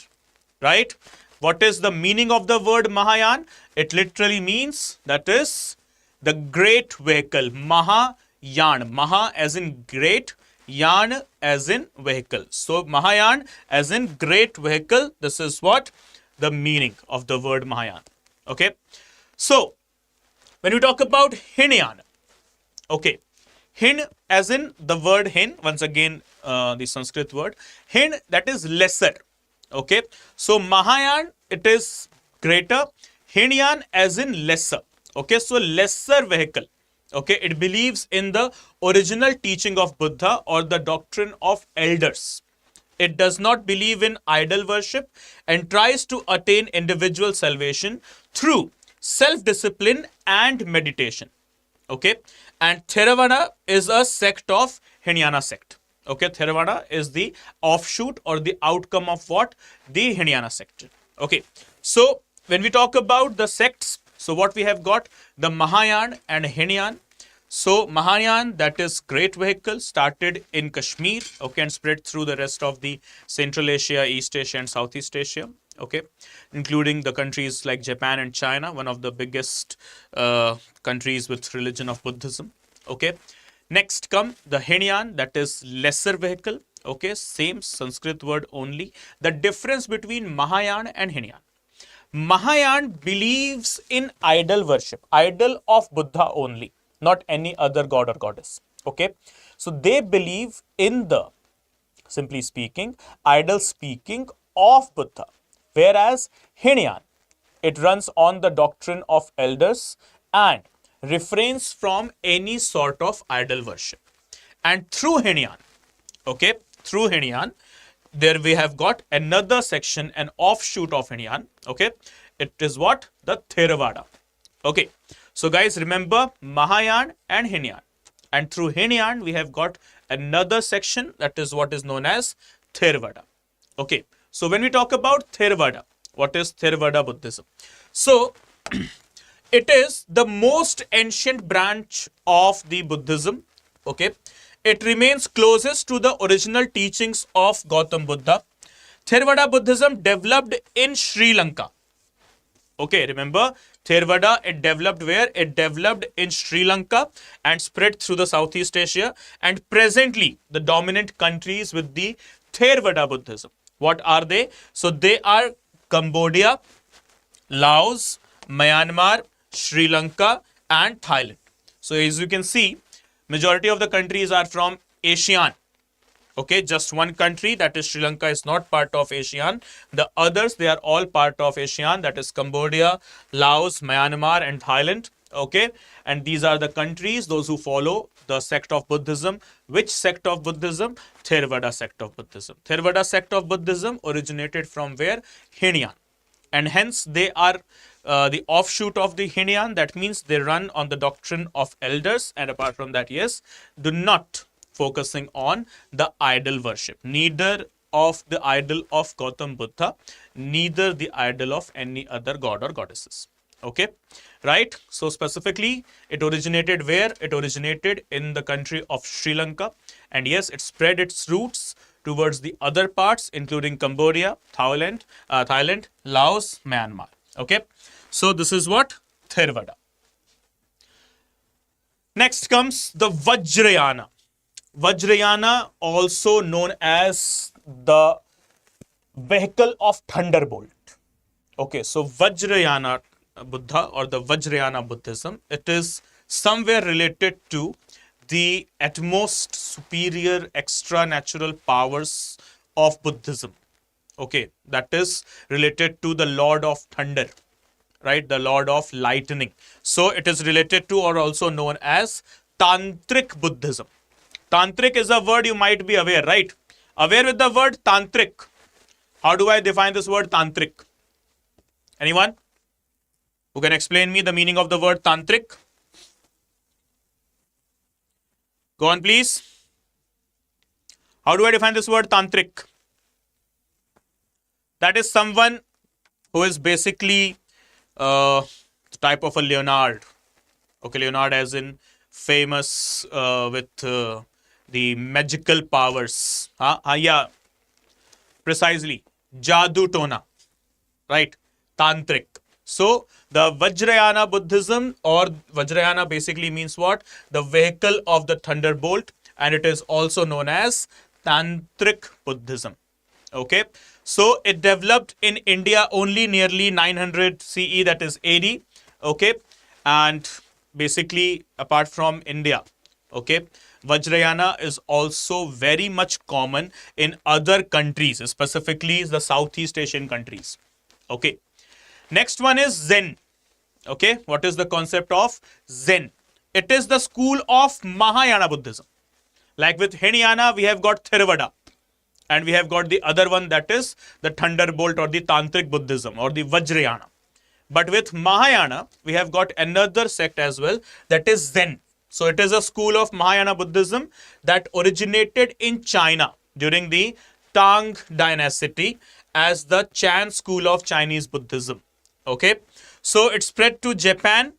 right? What is the meaning of the word Mahayana? It literally means, that is the great vehicle. Mahayana, Maha as in great, Yan as in vehicle. So Mahayana as in great vehicle. This is what the meaning of the word Mahayana. Okay, so when we talk about Hinayana, okay, Hin as in the word hin, once again the Sanskrit word, hin, that is lesser. Okay, so Mahayana, it is greater, Hinayana as in lesser. Okay, so lesser vehicle. Okay, it believes in the original teaching of Buddha or the doctrine of elders. It does not believe in idol worship and tries to attain individual salvation through self-discipline and meditation. Okay, and Theravada is a sect of Hinayana sect. Okay, Theravada is the offshoot or the outcome of what? The Hinayana sect. Okay, so when we talk about the sects, so what we have got? The Mahayana and Hinayana. So Mahayana, that is great vehicle, started in Kashmir, okay, and spread through the rest of the Central Asia, East Asia, and Southeast Asia, okay, including the countries like Japan and China, one of the biggest countries with religion of Buddhism. Okay, next come the Hinayana, that is lesser vehicle. Okay, same Sanskrit word only. The difference between Mahayana and Hinayana: Mahayana believes in idol worship, idol of Buddha only, not any other god or goddess. Okay, so they believe in the, simply speaking, idol speaking of Buddha, whereas Hinayana, it runs on the doctrine of elders and refrains from any sort of idol worship. And through Hinayana, okay, through Hinayana, there we have got another section, an offshoot of Hinayana. Okay, it is what? The Theravada. Okay, so guys, remember Mahayana and Hinayana, and through Hinayana we have got another section, that is what is known as Theravada. Okay, so when we talk about Theravada, what is Theravada Buddhism? So it is the most ancient branch of the Buddhism. Okay, it remains closest to the original teachings of Gautam Buddha. Theravada Buddhism developed in Sri Lanka. Okay, remember Theravada, it developed where? It developed in Sri Lanka and spread through the Southeast Asia, and presently the dominant countries with the Theravada Buddhism. What are they? So they are Cambodia, Laos, Myanmar, Sri Lanka, and Thailand. So as you can see, majority of the countries are from ASEAN. Okay, just one country, that is Sri Lanka, is not part of ASEAN. The others, they are all part of ASEAN, that is Cambodia, Laos, Myanmar, and Thailand. Okay, and these are the countries, those who follow the sect of Buddhism. Which sect of Buddhism? Theravada sect of Buddhism. Theravada sect of Buddhism originated from where? Hinayan. And hence they are the offshoot of the Hinayan. That means they run on the doctrine of elders, and apart from that, yes, do not focusing on the idol worship, neither of the idol of Gautam Buddha, neither the idol of any other god or goddesses. Okay, right? So specifically, it originated where? It originated in the country of Sri Lanka, and yes, it spread its roots towards the other parts, including Cambodia, Thailand, Laos, Myanmar. Okay, so this is what? Theravada. Next comes the Vajrayana. Vajrayana, also known as the vehicle of thunderbolt. Okay, so Vajrayana Buddha or the Vajrayana Buddhism, it is somewhere related to the utmost superior extra natural powers of Buddhism. Okay, that is related to the Lord of Thunder, right? The Lord of Lightning. So it is related to, or also known as, Tantric Buddhism. Tantric is a word you might be aware, right? Aware with the word Tantric. How do I define this word Tantric? Anyone who can explain me the meaning of the word Tantric? Go on, please. How do I define this word Tantric? That is someone who is basically the type of a Leonard. Okay, Leonard as in famous with the magical powers. Yeah, precisely. Jadoo Tona, right? Tantric. So the Vajrayana Buddhism, or Vajrayana basically means what? The vehicle of the thunderbolt, and it is also known as Tantric Buddhism. Okay, so it developed in India only nearly 900 CE, that is AD. Okay, and basically apart from India, okay, Vajrayana is also very much common in other countries, specifically the Southeast Asian countries. Okay, next one is Zen. Okay, what is the concept of Zen? It is the school of Mahayana Buddhism. Like with Hinayana, we have got Theravada, and we have got the other one, that is the Thunderbolt or the Tantric Buddhism or the Vajrayana. But with Mahayana, we have got another sect as well, that is Zen. So it is a school of Mahayana Buddhism that originated in China during the Tang dynasty as the Chan school of Chinese Buddhism. Okay, so it spread to Japan,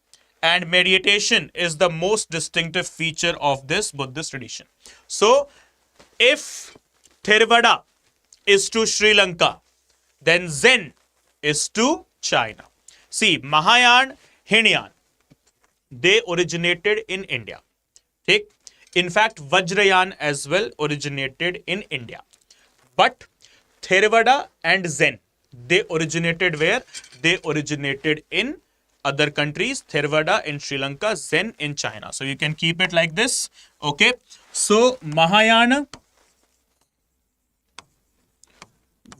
and meditation is the most distinctive feature of this Buddhist tradition. So if Theravada is to Sri Lanka, then Zen is to China. See, Mahayana, Hinayan, they originated in India. Okay? In fact, Vajrayana as well originated in India. But Theravada and Zen, they originated where? They originated in other countries. Theravada in Sri Lanka, Zen in China. So you can keep it like this. Okay. So Mahayana,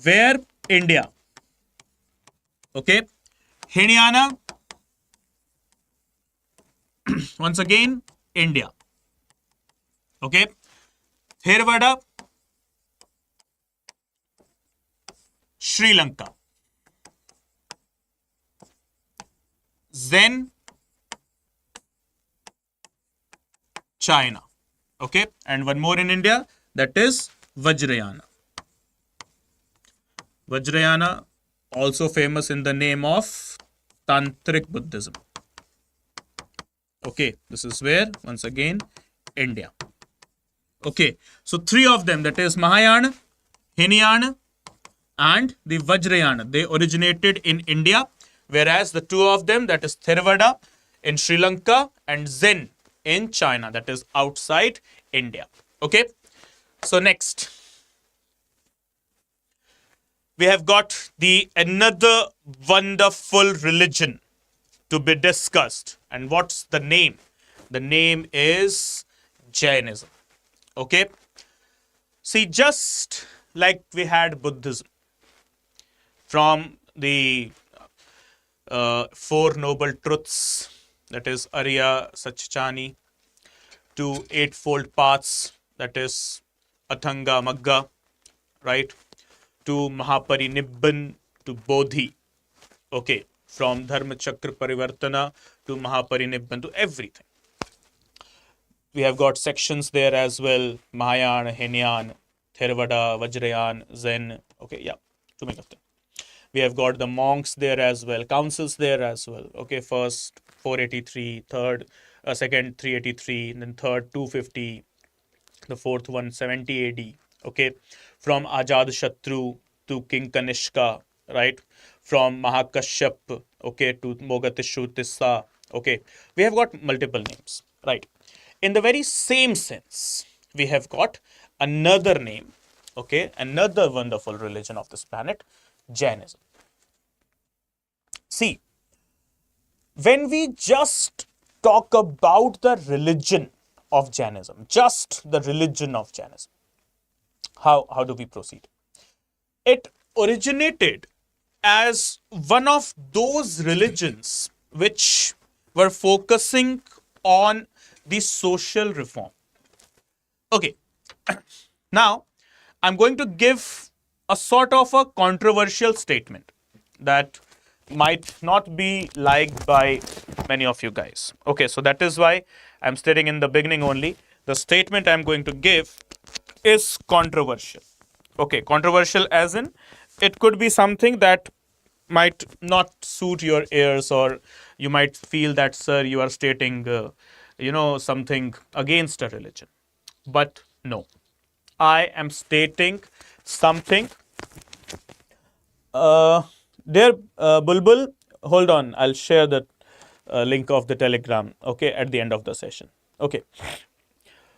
where? India. Okay. Hinayana, once again, India. Okay. Theravada, Sri Lanka. Zen, China. Okay. And one more in India, that is Vajrayana. Vajrayana, also famous in the name of Tantric Buddhism. Okay, this is where, once again, India. Okay, so three of them, that is Mahayana, Hinayana, and the Vajrayana, they originated in India, whereas the two of them, that is Theravada in Sri Lanka and Zen in China, that is outside India. Okay, so next, we have got the another wonderful religion to be discussed. And what's the name? The name is Jainism. Okay. See, just like we had Buddhism, from the Four Noble Truths, that is Arya Sachchani, to Eightfold Paths, that is Athanga Magga, right? To Mahaparinibban, to Bodhi, okay? From Dharma Chakra Parivartana to Mahaparinibban, to everything. We have got sections there as well: Mahayana, Hinayana, Theravada, Vajrayana, Zen, okay, yeah, too many of them. We have got the monks there as well, councils there as well. Okay, first 483, second 383, then third 250, the fourth one 70 AD. Okay, from Ajad Shatru to King Kanishka, right? From Mahakashyap, okay, to Mogatishu Tissa. Okay, we have got multiple names, right? In the very same sense, we have got another name, okay, another wonderful religion of this planet, Jainism. See, when we just talk about the religion of Jainism, just the religion of Jainism, how do we proceed? It originated as one of those religions which were focusing on the social reform. Okay, now I'm going to give a sort of a controversial statement that might not be liked by many of you guys. Okay, so that is why I'm stating in the beginning only, the statement I'm going to give is controversial. Okay, controversial as in it could be something that might not suit your ears, or you might feel that, sir, you are stating, something against a religion. But no, I am stating something. Dear Bulbul, hold on. I'll share the link of the Telegram, okay, at the end of the session. Okay.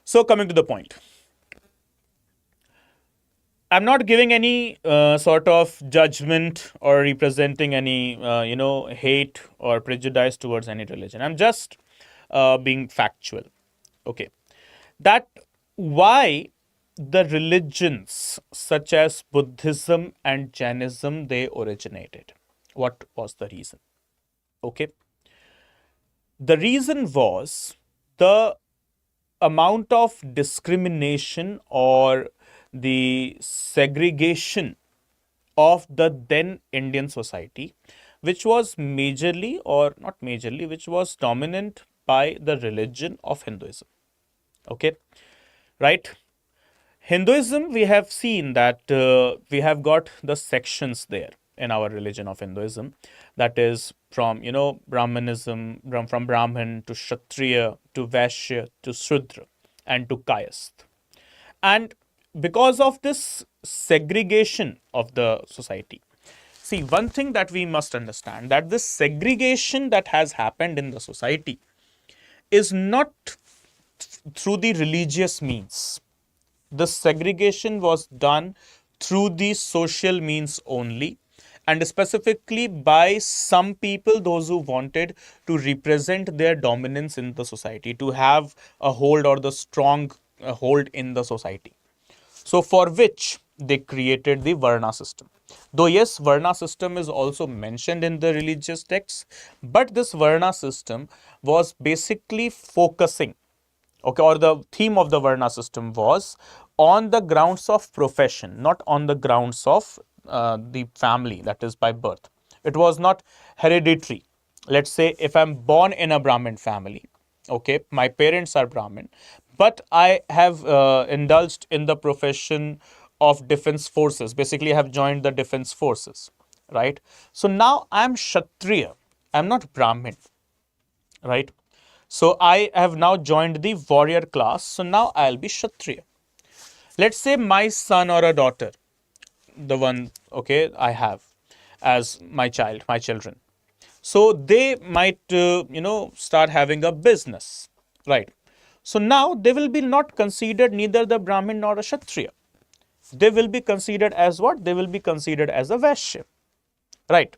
So coming to the point. I'm not giving any sort of judgment or representing any, hate or prejudice towards any religion. I'm just being factual. Okay. That why the religions such as Buddhism and Jainism, they originated. What was the reason? Okay. The reason was the amount of discrimination or the segregation of the then Indian society, which was majorly, or not majorly, which was dominant by the religion of Hinduism. Okay, right? Hinduism, we have seen that we have got the sections there in our religion of Hinduism. That is from, Brahmanism, from Brahman to Kshatriya to Vaishya to Shudra and to Kayasth. And because of this segregation of the society, see, one thing that we must understand, that this segregation that has happened in the society is not through the religious means. The segregation was done through the social means only, and specifically by some people, those who wanted to represent their dominance in the society, to have a hold or the strong hold in the society. So for which they created the Varna system. Though yes, Varna system is also mentioned in the religious texts, but this Varna system was basically focusing, okay, or the theme of the Varna system was on the grounds of profession, not on the grounds of the family, that is by birth. It was not hereditary. Let's say if I'm born in a Brahmin family, okay, my parents are Brahmin, but I have indulged in the profession of defense forces. Basically, I have joined the defense forces, right? So now I'm Kshatriya. I'm not Brahmin, right? So I have now joined the warrior class. So now I'll be Kshatriya. Let's say my son or a daughter, the one, okay, I have as my child, my children. So they might, start having a business, right? So now they will be not considered neither the Brahmin nor a Kshatriya. they will be considered as what? They will be considered as a Vaishya, right?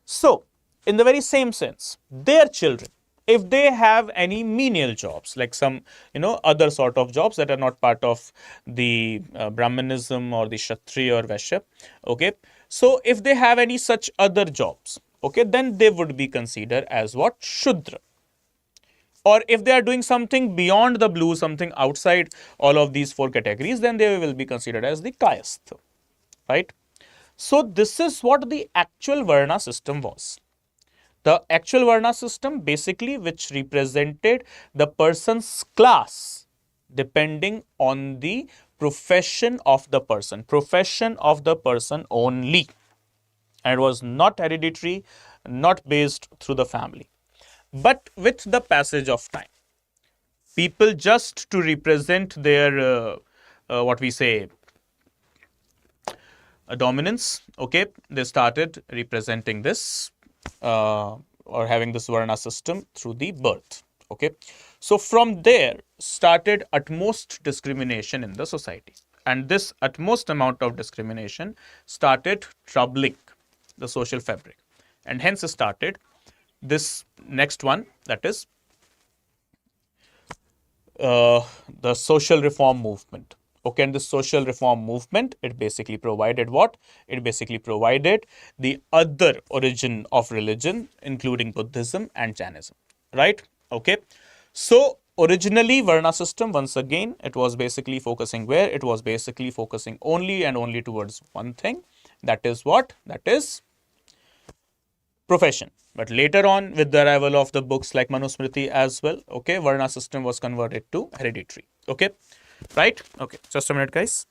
So, in the very same sense, their children, if they have any menial jobs, like some, other sort of jobs that are not part of the Brahmanism or the Kshatriya or Vaishya, okay, so if they have any such other jobs, okay, then they would be considered as what? Shudra. Or if they are doing something beyond the blue, something outside all of these four categories, then they will be considered as the Kayastha, right? So this is what the actual Varna system was. The actual Varna system basically which represented the person's class depending on the profession of the person only. And it was not hereditary, not based through the family. But with the passage of time, people just to represent their, what we say, dominance, okay, they started representing this or having this Varna system through the birth, okay. So from there started utmost discrimination in the society, and this utmost amount of discrimination started troubling the social fabric, and hence started this next one, that is the social reform movement. Okay, and the social reform movement, it basically provided what? It basically provided the other origin of religion, including Buddhism and Jainism, right? Okay, so originally Varna system, once again, it was basically focusing where? It was basically focusing only and only towards one thing, that is what? That is profession. But later on, with the arrival of the books like Manusmriti as well, okay, Varna system was converted to hereditary. Okay, right? Okay, just a minute, guys.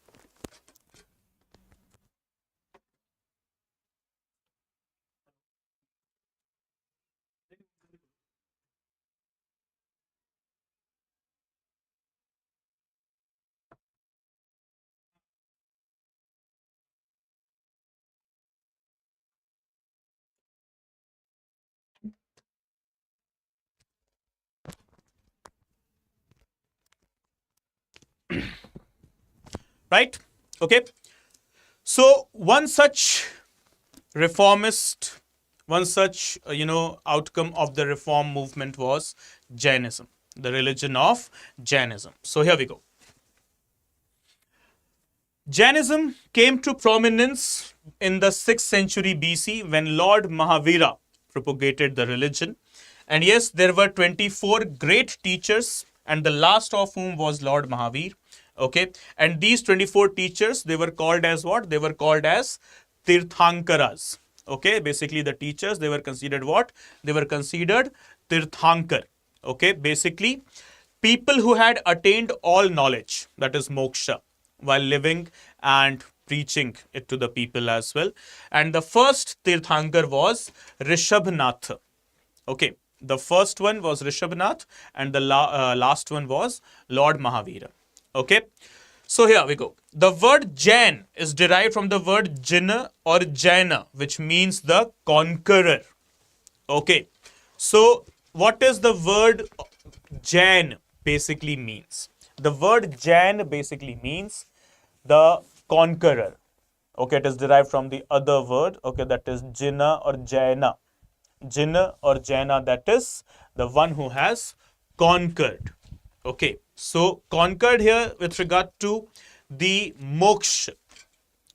Right? Okay. So one such reformist, one such outcome of the reform movement was Jainism, the religion of Jainism. So here we go. Jainism came to prominence in the 6th century BC when Lord Mahavira propagated the religion. And yes, there were 24 great teachers, and the last of whom was Lord Mahavir. Okay, and these 24 teachers, they were called as what? They were called as Tirthankaras. Okay, basically the teachers, they were considered what? They were considered Tirthankar. Okay, basically people who had attained all knowledge, that is moksha, while living and preaching it to the people as well. And the first Tirthankar was Rishabhnath. Okay, the first one was Rishabhnath, and the last one was Lord Mahavira. Okay, so here we go. The word Jain is derived from the word Jina or Jaina, which means the conqueror. Okay, so what is the word Jain basically means? The word Jain basically means the conqueror. Okay, it is derived from the other word, okay, that is Jina or Jaina. Jina or Jaina, that is the one who has conquered. Okay, so conquered here with regard to the moksha.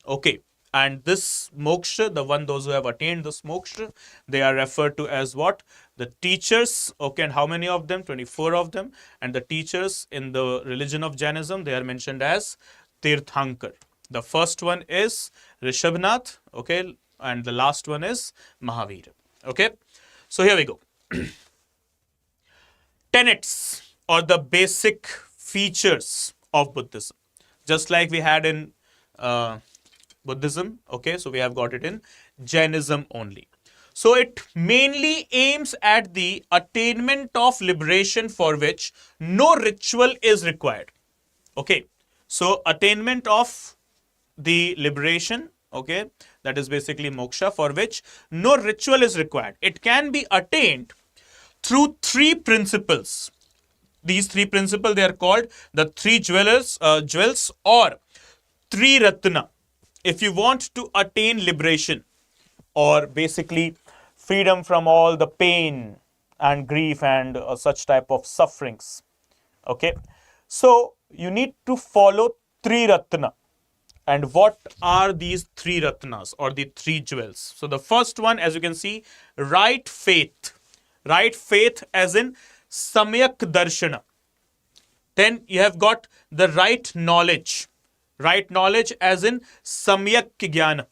Okay, and this moksha, the one, those who have attained this moksha, they are referred to as what? The teachers. Okay, and how many of them? 24 of them. And the teachers in the religion of Jainism, they are mentioned as Tirthankar. The first one is Rishabhnath, okay, and the last one is Mahavira. Okay, so here we go. Tenets or the basic features of Buddhism, just like we had in Buddhism. Okay, so we have got it in Jainism only. So it mainly aims at the attainment of liberation for which no ritual is required. Okay, so attainment of the liberation, okay, that is basically moksha, for which no ritual is required. It can be attained through three principles. These three principles, they are called the three jewels or Triratna. If you want to attain liberation or basically freedom from all the pain and grief and such type of sufferings, okay, so you need to follow Triratna. And what are these three ratnas or the three jewels? So the first one, as you can see, right faith. Right faith as in Samyak Darshana. Then you have got the right knowledge. Right knowledge as in Samyak Jnana.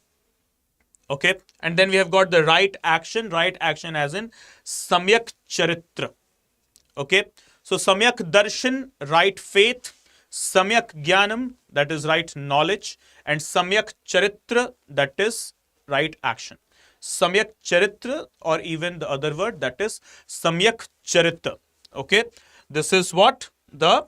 Okay. And then we have got the right action as in Samyak Charitra. Okay. So Samyak Darshan, right faith, Samyak Jnanam, that is right knowledge, and Samyak Charitra, that is right action. Samyak Charitra, or even the other word, that is Samyak Charitra. Okay. This is what the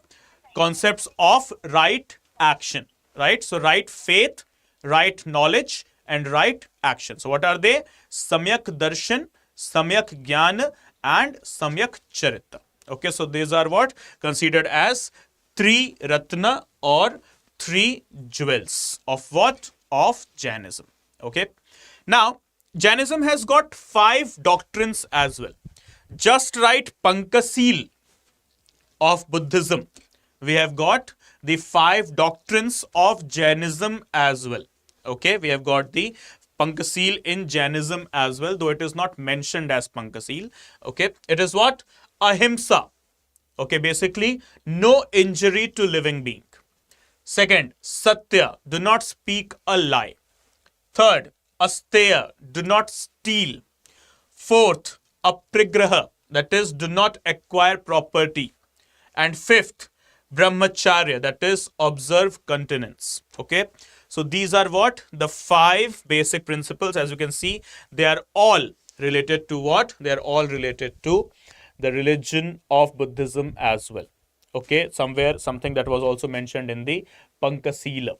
concepts of right action, right? So right faith, right knowledge, and right action. So what are they? Samyak Darshan, Samyak Jnana, and Samyak Charitra. Okay, so these are what considered as three ratna or three jewels of what? Of Jainism. Okay. Now, Jainism has got 5 doctrines as well. Just right Pankasil of Buddhism, we have got the 5 doctrines of Jainism as well. Okay, we have got the Pankasil in Jainism as well, though it is not mentioned as Pankasil. Okay, it is what? Ahimsa. Okay, basically, no injury to living being. Second, Satya, do not speak a lie. Third, Asteya, do not steal. Fourth, Aprigraha, that is, do not acquire property. And fifth, Brahmacharya, that is, observe continence. Okay, so these are what? The 5 basic principles. As you can see, they are all related to what? They are all related to the religion of Buddhism as well. Okay, somewhere something that was also mentioned in the Pankasila.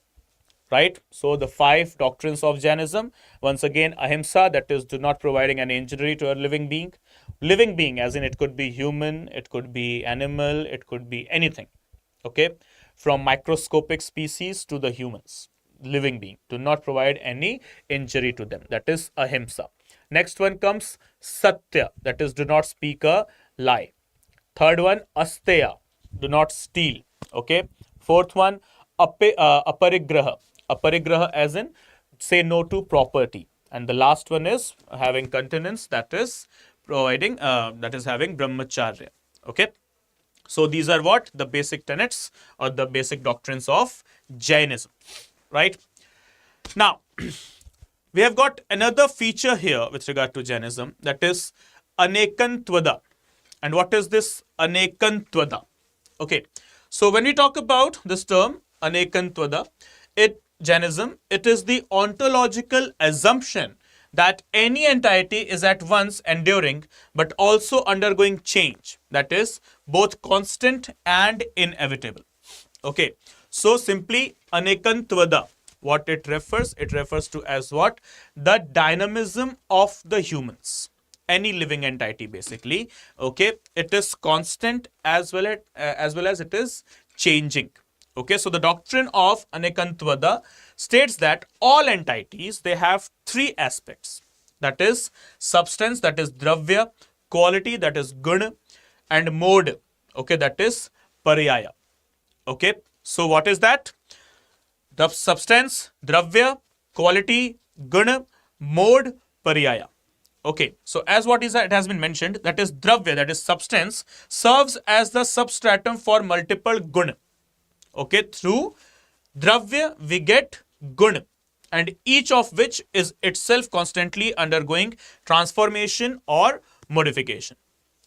Right? So the 5 doctrines of Jainism, once again, ahimsa, that is, do not providing an injury to a living being. Living being, as in it could be human, it could be animal, it could be anything. Okay, from microscopic species to the humans. Living being, do not provide any injury to them. That is ahimsa. Next one comes satya, that is, do not speak a lie. Third one, asteya, do not steal. Okay. Fourth one, aparigraha. Aparigraha as in say no to property. And the last one is having continence, that is providing, that is having brahmacharya. Okay. So these are what? The basic tenets or the basic doctrines of Jainism. Right. Now, we have got another feature here with regard to Jainism, that is anekantvada. And what is this anekantvada? Okay, so when we talk about this term anekantvada, Jainism, it is the ontological assumption that any entity is at once enduring but also undergoing change, that is both constant and inevitable. Okay, so simply anekantvada, what it refers to as what? The dynamism of the humans. Any living entity basically. Okay, it is constant as well as it is changing. Okay, so the doctrine of anekantvada states that all entities, they have 3 aspects. That is substance, that is dravya, quality, that is guna, and mode. Okay, that is paryaya. Okay, so what is that? The substance, dravya, quality, guna, mode, paryaya. Okay, so as what is it has been mentioned, that is dravya, that is substance, serves as the substratum for multiple guna. Okay, through dravya we get guna, and each of which is itself constantly undergoing transformation or modification.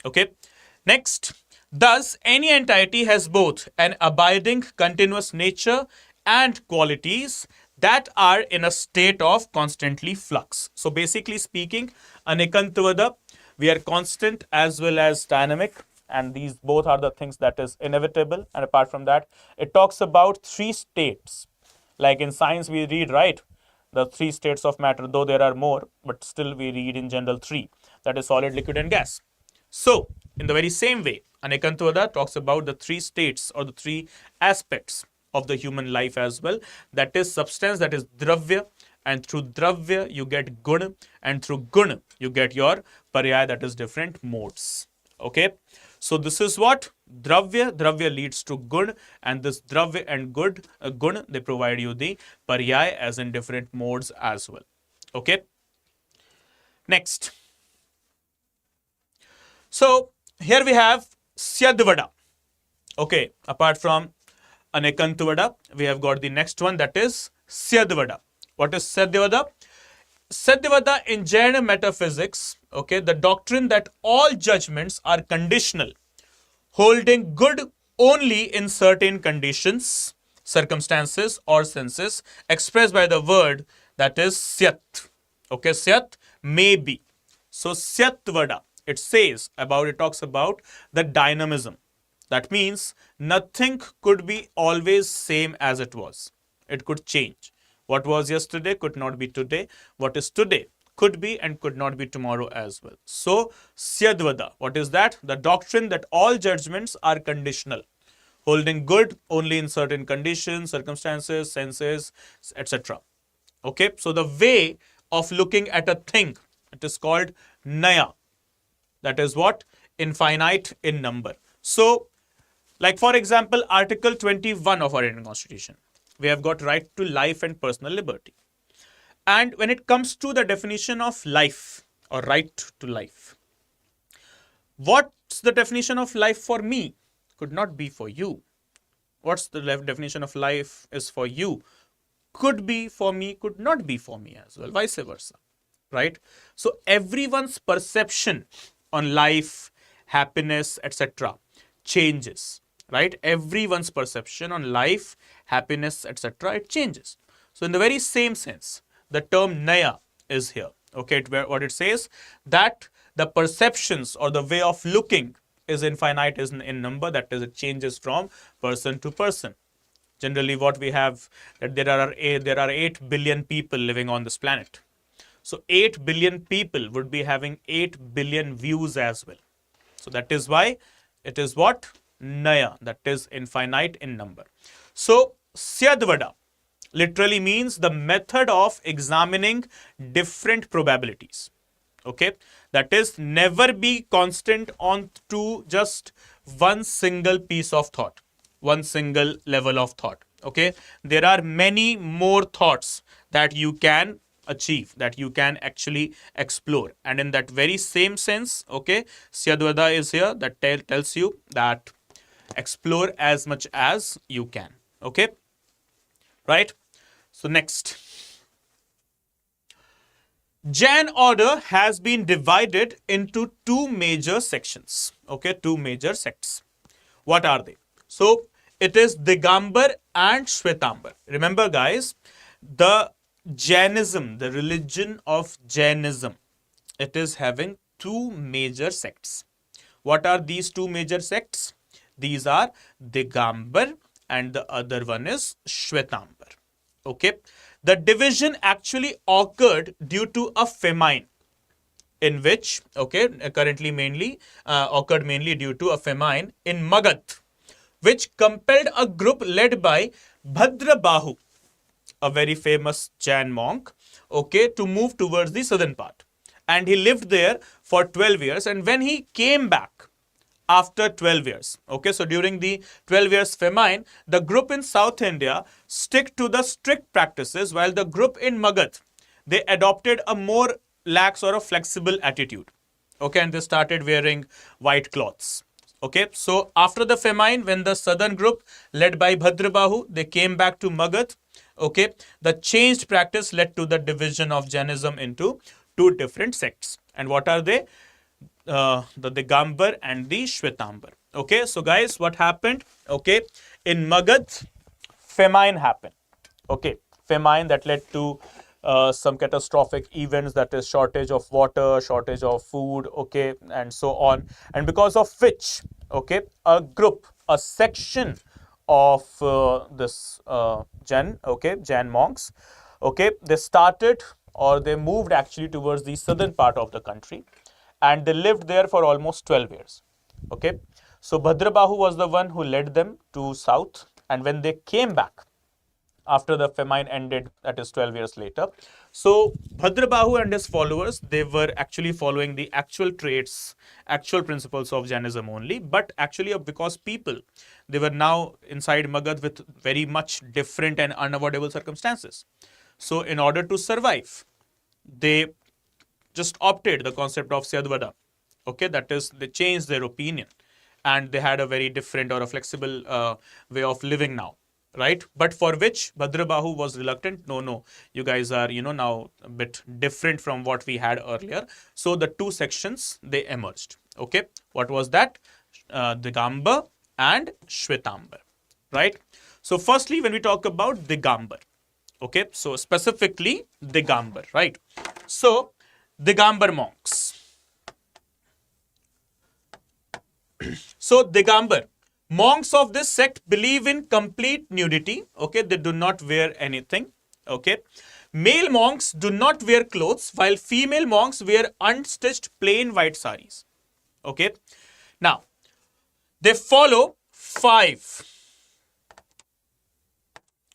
Okay, next, thus any entity has both an abiding continuous nature and qualities that are in a state of constantly flux. So basically speaking, anekantvada, we are constant as well as dynamic, and these both are the things that is inevitable. And apart from that, it talks about 3 states. Like in science we read, right, the 3 states of matter, though there are more, but still we read in general 3, that is solid, liquid, and gas. So in the very same way, anekantvada talks about the 3 states or the 3 aspects. of the human life as well. That is substance, that is dravya, and through dravya you get gun, and through gun you get your paryaya, that is different modes. Okay, so this is what dravya leads to gun, and this dravya and gun, they provide you the paryaya as in different modes as well. Okay, next. So here we have Syadvada. Okay, apart from Anekantavada, we have got the next one, that is Syadvada. What is Syadvada? Syadvada in Jain metaphysics, okay, the doctrine that all judgments are conditional, holding good only in certain conditions, circumstances, or senses, expressed by the word that is Syat. Okay, Syat, may be. So Syadvada, it talks about the dynamism. That means nothing could be always same as it was. It could change. What was yesterday could not be today. What is today could be and could not be tomorrow as well. So, Syadvada, what is that? The doctrine that all judgments are conditional, holding good only in certain conditions, circumstances, senses, etc. Okay, so the way of looking at a thing, it is called Naya. That is what? Infinite in number. So, like for example, Article 21 of our Indian Constitution, we have got right to life and personal liberty. And when it comes to the definition of life or right to life, what's the definition of life for me could not be for you. What's the definition of life is for you could be for me, could not be for me as well, vice versa, right? So everyone's perception on life, happiness, etc. changes, right? Everyone's perception on life, happiness, etc. it changes. So in the very same sense, the term Naya is here. Okay, what it says that the perceptions or the way of looking is infinite, is in number. That is, it changes from person to person. Generally, what we have that there are 8 billion people living on this planet. So 8 billion people would be having 8 billion views as well. So that is why it is what? Naya, that is infinite in number. So Syadvada literally means the method of examining different probabilities. Okay, that is never be constant on to just one single piece of thought, one single level of thought. Okay, there are many more thoughts that you can achieve, that you can actually explore, and in that very same sense, okay, Syadvada is here that tells you that explore as much as you can. Okay, right? So next, Jain order has been divided into two major sections. Okay, two major sects. What are they? So it is Digambar and Shwetambar. Remember guys, the Jainism, the religion of Jainism, it is having two major sects. What are these two major sects? These are Digambar and the other one is Shwetambar. Okay, the division actually occurred due to a famine in which, okay, currently mainly occurred mainly due to a famine in Magadh, which compelled a group led by Bhadrabahu, a very famous Jain monk, okay, to move towards the southern part. And he lived there for 12 years. And when he came back after 12 years, okay, so during the 12 years famine, the group in South India stick to the strict practices, while the group in Magadh, they adopted a more lax or a flexible attitude. Okay, and they started wearing white cloths. Okay, so after the famine, when the southern group led by Bhadrabahu, they came back to Magadh, okay, the changed practice led to the division of Jainism into two different sects. And what are they? The Digambar and the Shwetambar. Okay, so guys, what happened? Okay, in Magadh, famine happened. Okay, famine that led to some catastrophic events, that is shortage of water, shortage of food, okay, and so on. And because of which, okay, a group, a section of this Jain monks, okay, they started or they moved actually towards the southern part of the country, and they lived there for almost 12 years. Okay, so Bhadrabahu was the one who led them to south, And when they came back after the famine ended, that is 12 years later. So Bhadrabahu and his followers, they were actually following the actual traits, actual principles of Jainism only, but actually because people, they were now inside Magad with very much different and unavoidable circumstances. So in order to survive, they just opted the concept of Syadvada. Okay, that is, they changed their opinion and they had a very different or a flexible way of living now, right? But for which Bhadrabahu was reluctant. No, you guys are, now a bit different from what we had earlier. So the two sections, they emerged. Okay, what was that? Digambar and Shwetambar, right? So firstly, when we talk about Digambar, okay, so specifically Digambar, right? So Digambar monks. So Digambar, monks of this sect believe in complete nudity. Okay, they do not wear anything. Okay, male monks do not wear clothes, while female monks wear unstitched plain white saris. Okay, now they follow five.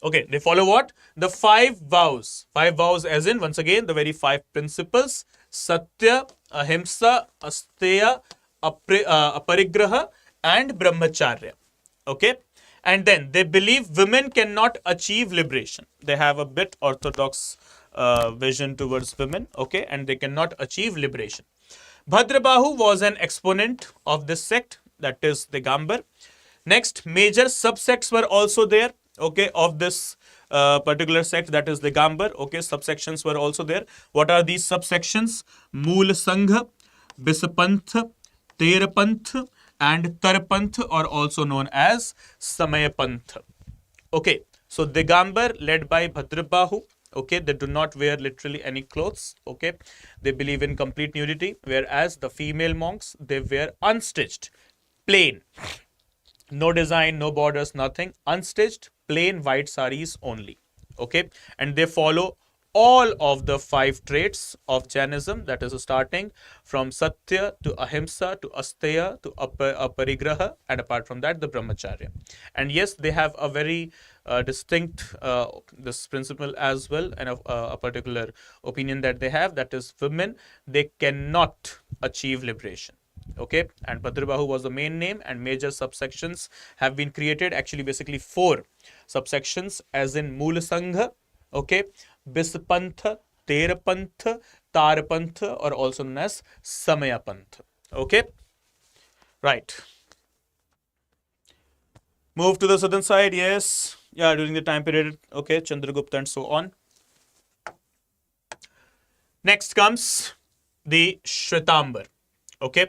Okay, they follow what? The five vows. Five vows as in, once again, the very five principles. Satya, Ahimsa, Asteya, Aparigraha and Brahmacharya. Okay. And then they believe women cannot achieve liberation. They have a bit orthodox vision towards women. Okay. And they cannot achieve liberation. Bhadrabahu was an exponent of this sect, that is Digambar. Next, major subsects were also there, okay, of this particular sect, that is Digambar. Okay, subsections were also there. What are these subsections? Mool Sangha, Bisapanth, Terapanth and Tarpanth, or also known as Samayapanth. Okay, so Digambar led by Bhadrabahu. Okay, they do not wear literally any clothes. Okay, they believe in complete nudity, whereas the female monks, they wear unstitched, plain, no design, no borders, nothing, unstitched, plain white saris only. Okay, and they follow all of the five traits of Jainism, that is starting from Satya to Ahimsa to Asteya to Aparigraha, and apart from that, the Brahmacharya. And yes, they have a very distinct this principle as well, and a particular opinion that they have, that is women, they cannot achieve liberation. Okay, and Bhadrabahu was the main name, and major subsections have been created, actually basically four subsections, as in Mool Sangha, okay, Bispantha, Terapantha, Tarapantha, or also known as Samayapantha. Okay, right. Move to the southern side, yes. Yeah, during the time period, okay, Chandragupta and so on. Next comes the Shwetambar. Okay,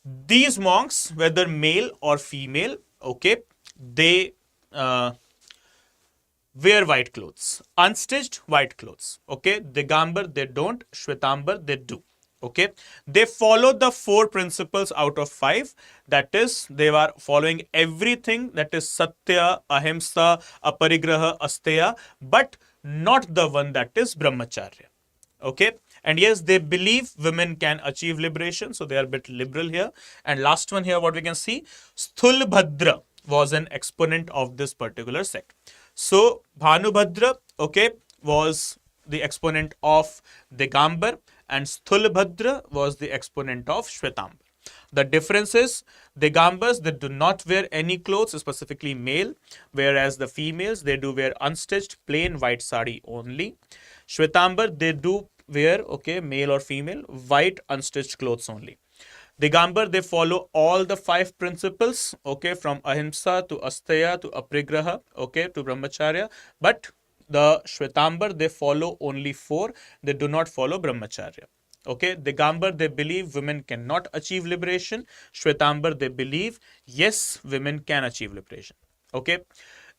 these monks, whether male or female, okay, they wear white clothes, unstitched white clothes. Okay, Digambar they don't, Shwetambar they do. Okay, they follow the four principles out of five, that is, they are following everything that is Satya, Ahimsa, Aparigraha, Asteya, but not the one that is Brahmacharya. Okay, and yes, they believe women can achieve liberation, so they are a bit liberal here. And last one here, what we can see, Sthulbhadra was an exponent of this particular sect. So Bhanubhadra, okay, was the exponent of Digambar, and Sthulbhadra was the exponent of Shwetambar. The difference is, Digambars, they do not wear any clothes, specifically male, whereas the females, they do wear unstitched, plain white sari only. Shwetambar, they do wear, okay, male or female, white unstitched clothes only. Digambar, they follow all the five principles, okay, from Ahimsa to Asteya to Aparigraha, okay, to Brahmacharya, but the Shwetambar, they follow only four, they do not follow Brahmacharya. Okay, Digambar, they believe women cannot achieve liberation. Shwetambar, they believe, yes, women can achieve liberation. Okay,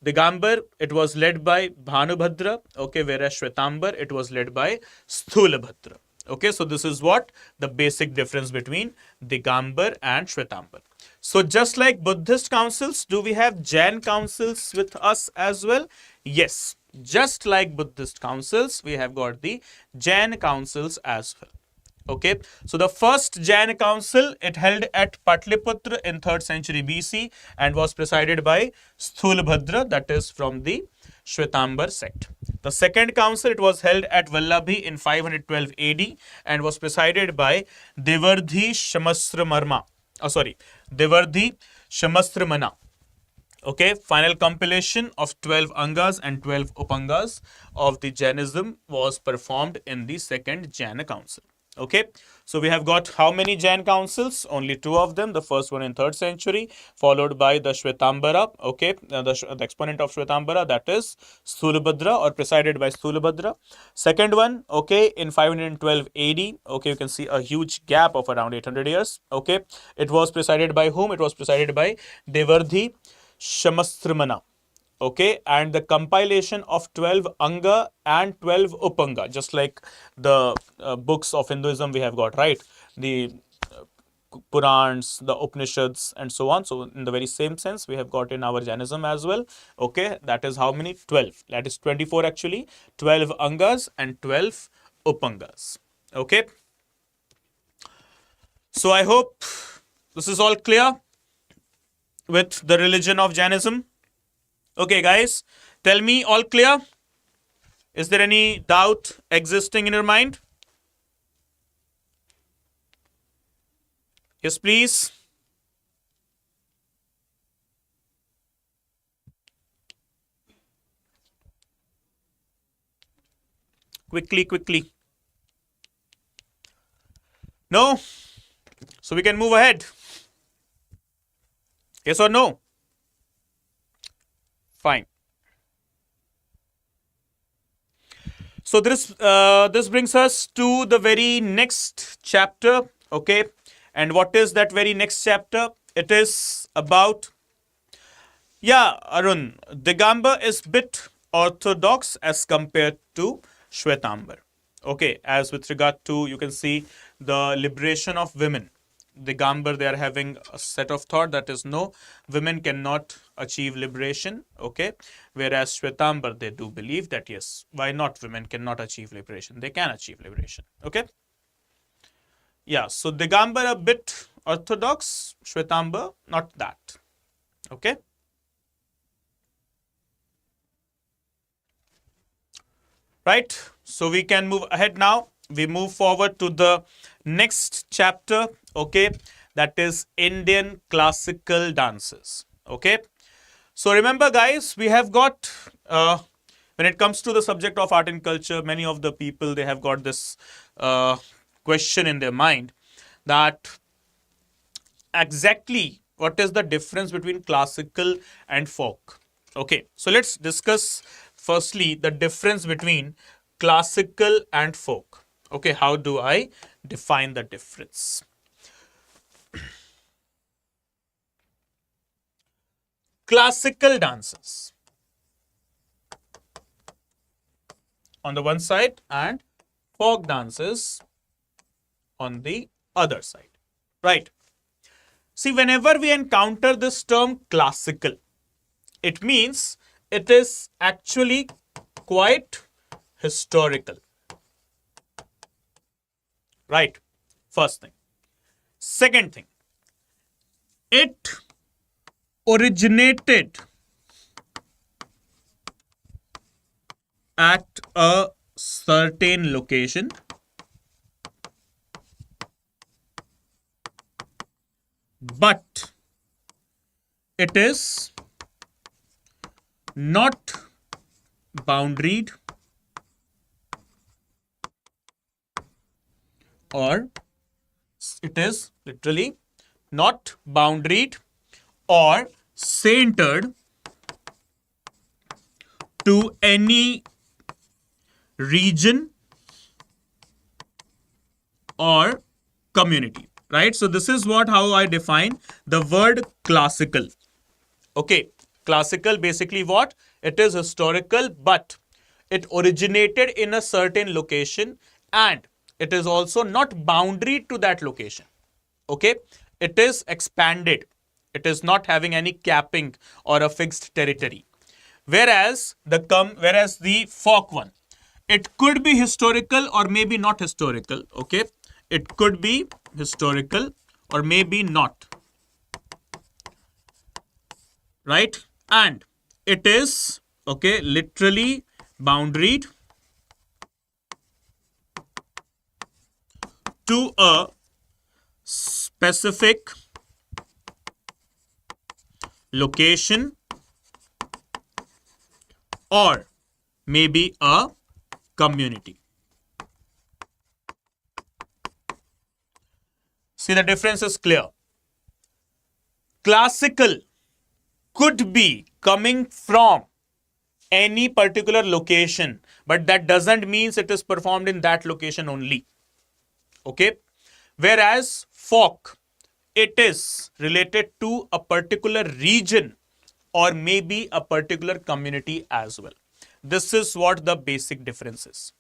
Digambar, it was led by Bhanubhadra, okay, whereas Shwetambar, it was led by Sthulabhadra. Okay, so this is what the basic difference between Digambar and Shwetambar. So just like Buddhist councils, do we have Jain councils with us as well? Yes, just like Buddhist councils, we have got the Jain councils as well. Okay, so the first Jain council, it held at Patliputra in 3rd century BC and was presided by Sthulabhadra, that is from the Shwetambar sect. The second council, it was held at Vallabhi in 512 AD and was presided by Devardhi Shamasramarma. Devardhi Shamasramana. Okay, final compilation of 12 Angas and 12 Upangas of the Jainism was performed in the second Jaina council. Okay, so we have got how many Jain councils? Only two of them. The first one in 3rd century, followed by the Shwetambara. Okay, the exponent of Shwetambara, that is Sthulabhadra, or presided by Sthulabhadra. Second one, okay, in 512 AD. Okay, you can see a huge gap of around 800 years. Okay, it was presided by whom? It was presided by Devardhi Shamasramana. Okay, and the compilation of 12 Anga and 12 Upanga, just like the books of Hinduism we have got, right? The Purans, the Upanishads, and so on. So, in the very same sense, we have got in our Jainism as well. Okay, that is how many? 12. That is 24 actually. 12 Angas and 12 Upangas. Okay. So, I hope this is all clear with the religion of Jainism. Okay, guys, tell me, all clear? Is there any doubt existing in your mind? Yes, please. Quickly. No? So we can move ahead. Yes or no? Fine. So this brings us to the very next chapter. Okay, and what is that very next chapter? It is about, yeah, Arun, Digambar is bit orthodox as compared to Shwetambar. Okay, as with regard to, you can see the liberation of women. Digambar, they are having a set of thought that is, no, women cannot achieve liberation. Okay, whereas Shwetambar, they do believe that yes, why not, women cannot achieve liberation? They can achieve liberation. Okay, yeah, so Digambar a bit orthodox, Shwetambar not that. Okay, right, so we can move ahead now. We move forward to the next chapter. Okay, that is Indian classical dances. Okay, so remember, guys, we have got when it comes to the subject of art and culture, many of the people, they have got this question in their mind, that exactly what is the difference between classical and folk. Okay, so let's discuss firstly the difference between classical and folk. Okay, how do I define the difference? Classical dances on the one side and folk dances on the other side, right? See, whenever we encounter this term classical, it means it is actually quite historical, right? First thing. Second thing, it originated at a certain location, but it is not boundaried or it is literally not boundaried or centered to any region or community, right? So this is how I define the word classical. Okay, classical basically what? It is historical, but it originated in a certain location and it is also not boundaried to that location. Okay, it is expanded. It is not having any capping or a fixed territory. Whereas the folk one, it could be historical or maybe not historical. Okay, It could be historical or maybe not, right? And it is, okay, literally boundaried to a specific location or maybe a community. See, the difference is clear. Classical could be coming from any particular location, but that doesn't mean it is performed in that location only. Okay? Whereas folk, it is related to a particular region or maybe a particular community as well. This is what the basic difference is,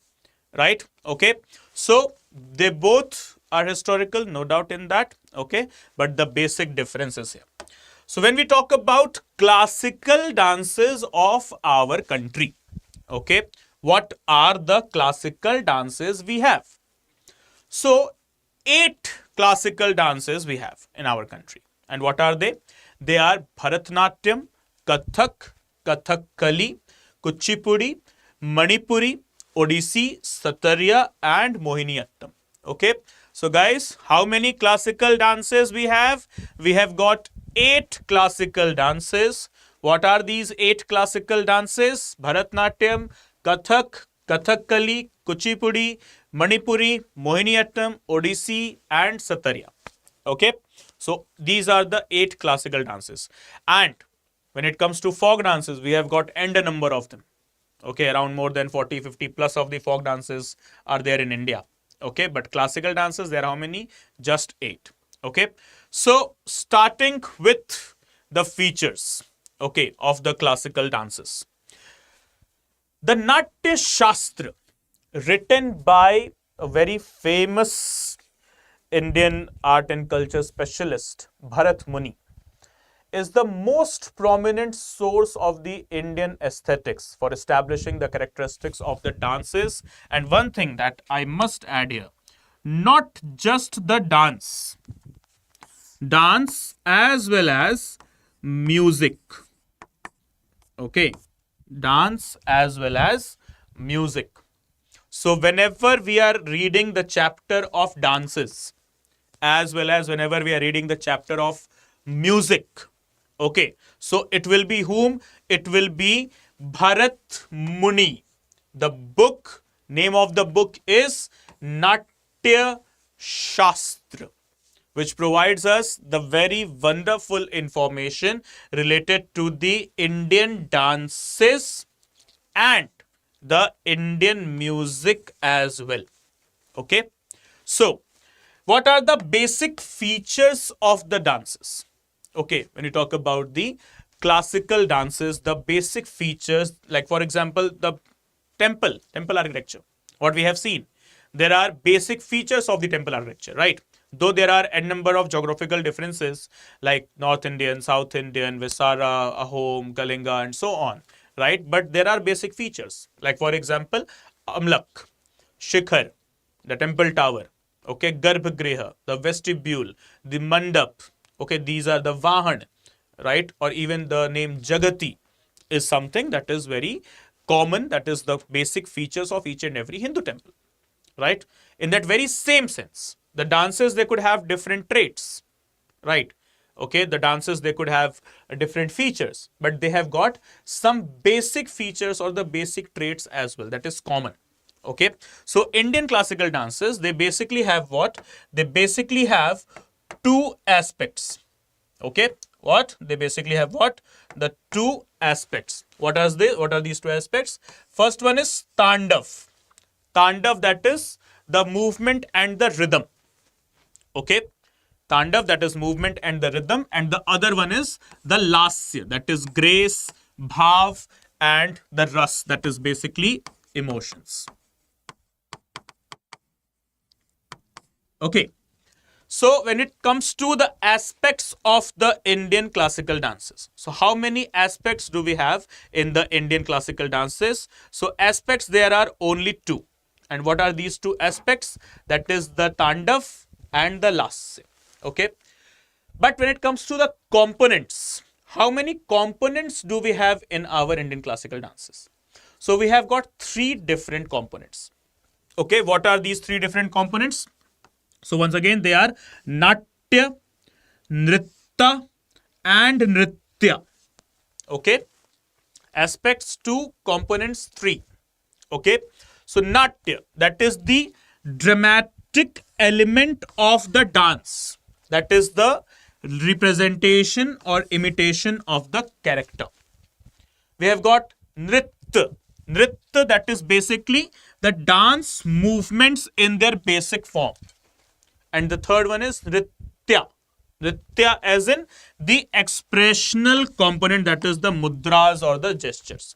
right? Okay, so they both are historical, no doubt in that, okay, but the basic difference is here. So when we talk about classical dances of our country, okay, what are the classical dances we have? So 8 classical dances we have in our country. And what are they? They are Bharatanatyam, Kathak, Kathakali, Kuchipudi, Manipuri, Odissi, Satarya and Mohiniyattam. Okay. So guys, how many classical dances we have? We have got 8 classical dances. What are these 8 classical dances? Bharatanatyam, Kathak, Kathakali, Kuchipudi, Manipuri, Mohiniyattam, Odissi and Satarya. Okay. So these are the 8 classical dances. And when it comes to folk dances, we have got a number of them. Okay, around more than 40, 50 plus of the folk dances are there in India. Okay, but classical dances, there are how many? Just 8. Okay, so starting with the features, okay, of the classical dances. The Natya Shastra, written by a very famous Indian art and culture specialist, Bharat Muni, is the most prominent source of the Indian aesthetics for establishing the characteristics of the dances. And one thing that I must add here, not just the dance as well as music. Okay, dance as well as music. So whenever we are reading the chapter of dances, as well as whenever we are reading the chapter of music, okay, so it will be whom? It will be Bharat Muni. The book, name of the book is Natya Shastra, which provides us the very wonderful information related to the Indian dances and the Indian music as well. Okay, so what are the basic features of the dances? Okay, when you talk about the classical dances, the basic features, like for example, the temple architecture, what we have seen, there are basic features of the temple architecture, right? Though there are a number of geographical differences like North Indian, South Indian, Visara, Ahom, Kalinga and so on, right? But there are basic features, like for example, Amlak, Shikhar, the temple tower, okay, Garbhagriha, the vestibule, the Mandap, okay, these are the Vahan, right? Or even the name Jagati is something that is very common, that is the basic features of each and every Hindu temple, right? In that very same sense, the dances, they could have different traits, right? Okay, the dances, they could have different features, but they have got some basic features or the basic traits as well, that is common. Okay, so Indian classical dances, they basically have what? They basically have 2 aspects. Okay, what? They basically have what? The 2 aspects. What are these 2 aspects? First one is Tandav. Tandav, that is the movement and the rhythm. Okay, Tandav, that is movement and the rhythm, and the other one is the Lasya, that is grace, Bhav and the Ras, that is basically emotions. Okay, so when it comes to the aspects of the Indian classical dances, so how many aspects do we have in the Indian classical dances? So aspects, there are only 2. And what are these two aspects? That is the Tandav and the Lasya. Okay. But when it comes to the components, how many components do we have in our Indian classical dances? So we have got three different components. Okay, what are these three different components? So once again, they are Natya, Nritta, and Nritya. Okay, aspects 2, components 3. Okay, so Natya, that is the dramatic element of the dance. That is the representation or imitation of the character. We have got Nritya. Nritya, that is basically the dance movements in their basic form. And the third one is Nritya. Nritya as in the expressional component, that is the mudras or the gestures.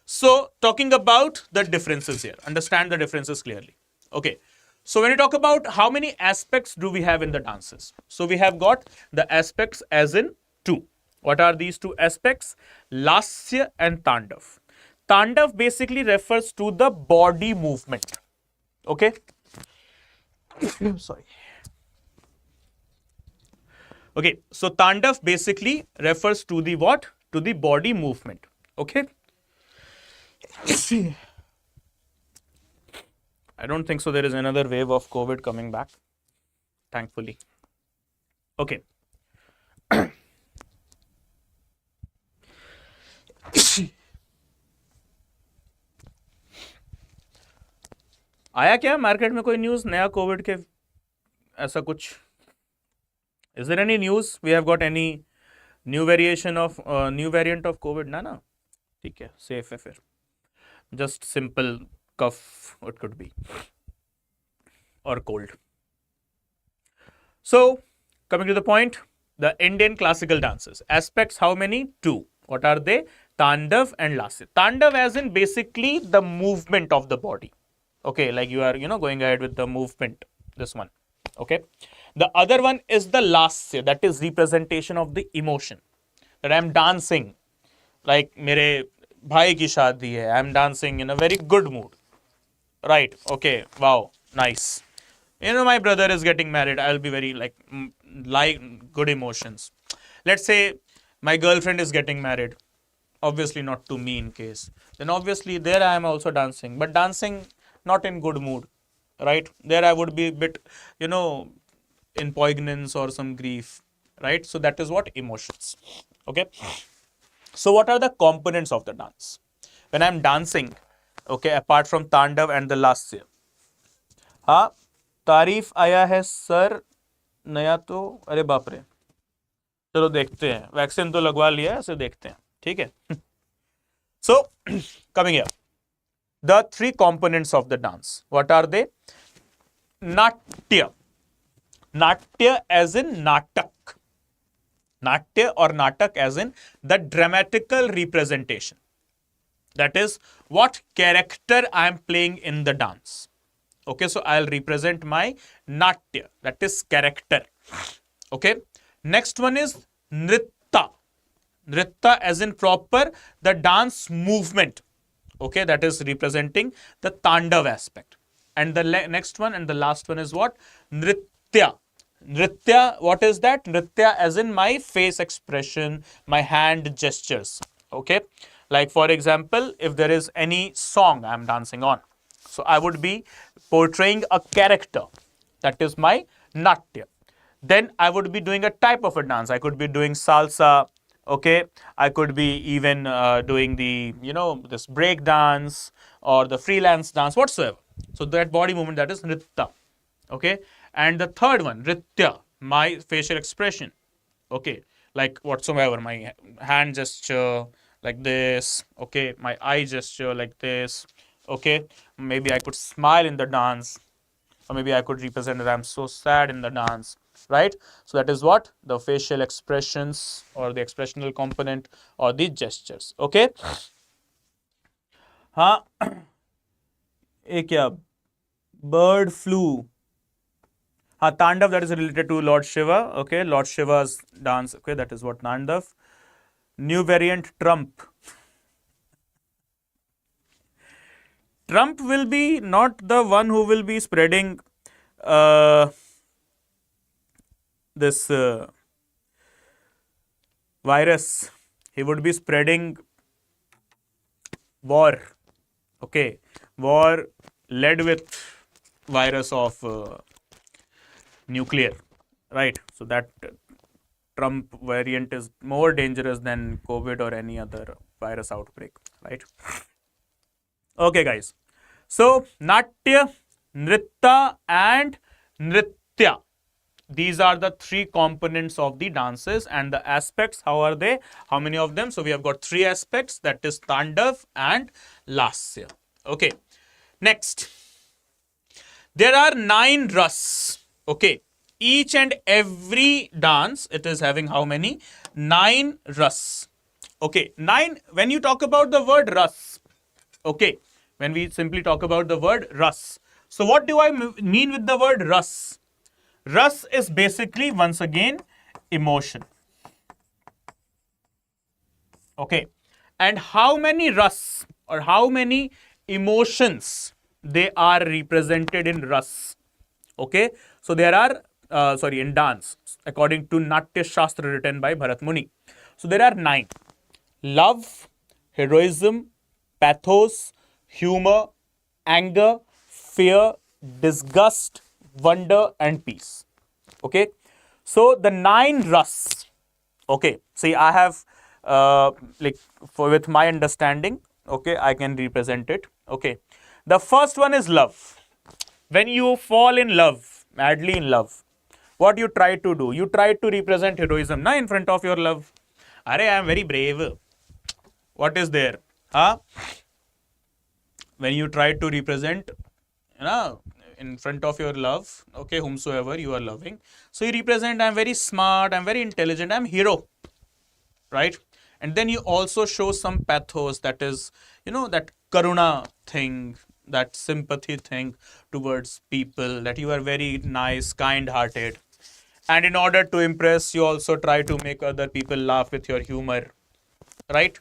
So talking about the differences here, understand the differences clearly. Okay. So when you talk about how many aspects do we have in the dances? So we have got the aspects as in 2. What are these two aspects? Lasya and Tandav. Tandav basically refers to the body movement. Okay. Sorry. Okay, so Tandav basically refers to the what? To the body movement. Okay. I don't think so there is another wave of COVID coming back, thankfully. Okay. आया क्या market में कोई news नया Covid के ऐसा कुछ? Is there any news? We have got any new variant of COVID? ना ठीक है, safe है फिर. Just simple cough, it could be, or cold. So coming to the point, the Indian classical dances aspects, how many? 2. What are they? Tandav and Lasya. Tandav as in basically the movement of the body. Okay, like you are going ahead with the movement, this one. Okay. The other one is the Lasya, that is representation of the emotion. That I am dancing like mere bhai ki shaadi hai. I am dancing in a very good mood. Right. Okay. Wow. Nice. My brother is getting married. I'll be very like good emotions. Let's say my girlfriend is getting married. Obviously not to me in case. Then obviously there I am also dancing. But dancing not in good mood. Right. There I would be a bit, in poignance or some grief, right? So that is what emotions. Okay. So what are the components of the dance? When I'm dancing, okay, apart from Tandav and the Lasya. हाँ, तारीफ आया है sir, नया तो अरे बाप रे. चलो देखते हैं. वैक्सीन तो लगवा लिया है, ऐसे देखते हैं. ठीक है. So coming here, the three components of the dance. What are they? Natya. Natya as in natak. Natya or natak as in the dramatical representation. That is what character I am playing in the dance. Okay, so I'll represent my natya, that is character. Okay, next one is nritta. Nritta as in proper the dance movement. Okay, that is representing the Tandav aspect. And the next one and the last one is what? Nritya. Nritya, what is that? Nritya as in my face expression, my hand gestures. Okay, like for example, if there is any song I am dancing on, so I would be portraying a character. That is my natya. Then I would be doing a type of a dance. I could be doing salsa. Okay, I could be even doing the, this break dance or the freelance dance, whatsoever. So that body movement, that is nritta. Okay, and the third one, nritya, my facial expression. Okay, like whatsoever, my hand gesture like this. Okay, my eye gesture like this. Okay, maybe I could smile in the dance, or maybe I could represent that I'm so sad in the dance. Right? So that is what? The facial expressions or the expressional component or the gestures. Okay? हाँ, ये क्या? Bird flu. हाँ, Tandav, that is related to Lord Shiva. Okay, Lord Shiva's dance. Okay, that is what Tandav. New variant Trump. Trump will be not the one who will be spreading this virus. He would be spreading war. Okay, war led with virus of nuclear, right? So that Trump variant is more dangerous than COVID or any other virus outbreak, right? Okay, guys. So Natya, Nritta, and Nritya. These are the three components of the dances, and the aspects. How are they? How many of them? So we have got three aspects, that is Tandav and Lasya. Okay. Next. There are 9 ras. Okay. Each and every dance, it is having how many? 9 ras. Okay. 9, when you talk about the word ras, okay, when we simply talk about the word ras. So what do I mean with the word ras? Ras is basically, once again, emotion. Okay. And how many ras or how many emotions they are represented in ras? Okay. So there are, in dance, according to Natya Shastra written by Bharat Muni. So there are 9. Love, heroism, pathos, humor, anger, fear, disgust, wonder, and peace. Okay. So the 9 ras. Okay. See, I have with my understanding, okay, I can represent it. Okay. The first one is love. When you fall in love, madly in love, what you try to do? You try to represent heroism in front of your love. Are, I am very brave. What is there? Huh? When you try to represent, in front of your love, okay, whomsoever you are loving. So you represent, I'm very smart, I'm very intelligent, I'm hero, right? And then you also show some pathos, that is, that karuna thing, that sympathy thing towards people, that you are very nice, kind-hearted. And in order to impress, you also try to make other people laugh with your humor, right?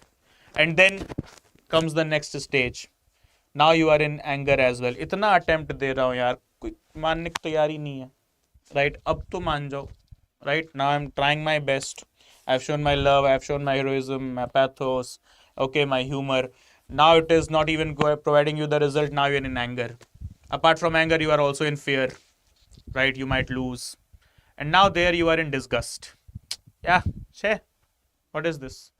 And then comes the next stage. Now you are in anger as well. इतना attempt दे रहा हूँ यार, कोई मानने की तैयारी नहीं है, right? अब तो मान जाओ, right? Now I'm trying my best. I've shown my love, I've shown my heroism, my pathos, okay, my humor. Now it is not even providing you the result. Now you're in anger. Apart from anger, you are also in fear, right? You might lose. And now there you are in disgust. Yeah, share. What is this?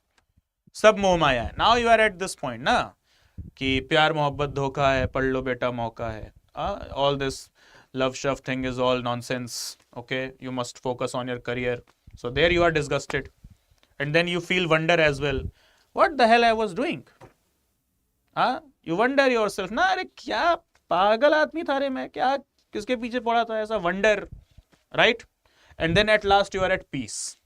Sab moh maya hai. Now you are at this point, na? कि प्यार मोहब्बत धोखा है, पढ़ लो बेटा मौका है. All this love shove thing is all nonsense. Okay, you must focus on your career. So there you are disgusted, and then you feel wonder as well. What the hell I was doing? You wonder yourself. ना अरे क्या पागल आदमी था रे मैं, क्या किसके पीछे पड़ा था, ऐसा wonder, right? And then at last you are at peace.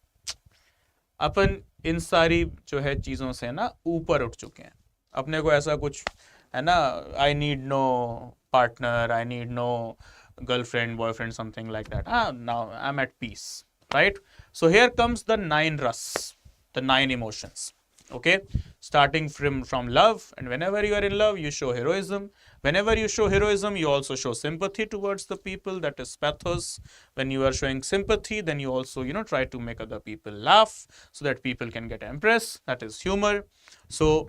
अपन इन सारी जो है चीजों से ना ऊपर उठ चुके हैं. अपने को ऐसा कुछ है ना, I need no partner, I need no girlfriend, boyfriend, something like that. Now I am at peace, right? So here comes the 9 ras, the 9 emotions. Okay, starting from love, and whenever you are in love, you show heroism. Whenever you show heroism, you also show sympathy towards the people, that is pathos. When you are showing sympathy, then you also try to make other people laugh so that people can get impressed, that is humor. So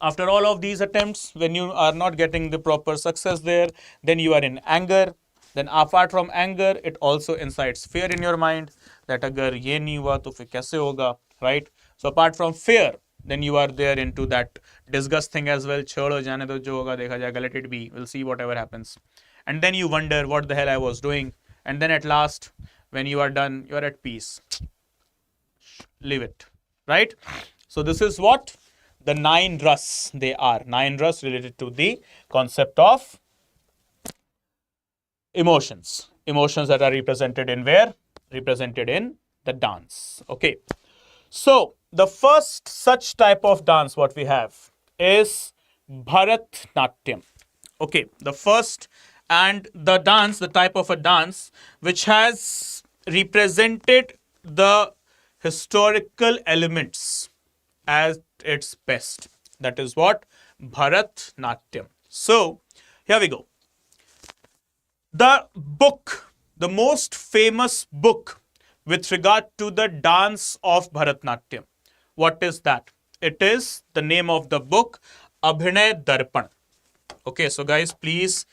after all of these attempts, when you are not getting the proper success there, then you are in anger. Then apart from anger, it also incites fear in your mind, that agar ye nahi hua to fir kaise hoga, right? So apart from fear, then you are there into that disgust thing as well. Chhado jane do, jo hoga dekha jayega, let it be, we'll see whatever happens. And then you wonder what the hell I was doing. And then at last, when you are done, you are at peace. Leave it, right? So this is what the 9 ras they are. 9 ras related to the concept of emotions. Emotions that are represented in where? Represented in the dance. Okay. So the first such type of dance what we have is Bharatnatyam. Okay, the first and the dance, the type of a dance which has represented the historical elements at its best. That is what? Bharatnatyam. So here we go. The book, the most famous book with regard to the dance of Bharatnatyam. What is that? It is the name of the book, Abhinay Darpan. Okay, so guys, please,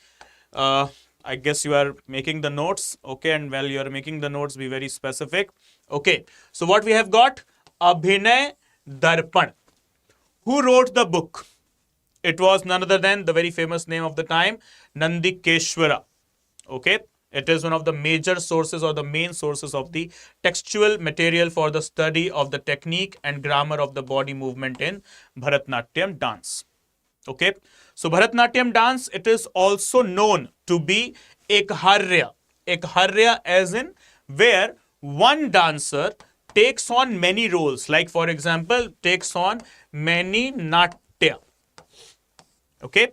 I guess you are making the notes. Okay, and while you are making the notes, be very specific. Okay, so what we have got? Abhinay Darpan. Who wrote the book? It was none other than the very famous name of the time, Nandikeshwara. Okay, it is one of the major sources or the main sources of the textual material for the study of the technique and grammar of the body movement in Bharatnatyam dance. Okay, so Bharatnatyam dance, it is also known to be ekharya. Ekharya as in where one dancer takes on many roles, like for example, takes on many natya. Okay,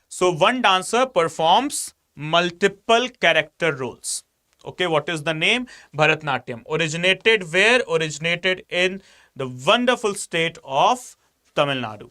so one dancer performs multiple character roles. Okay, what is the name? Bharatnatyam. Originated where? Originated in the wonderful state of Tamil Nadu.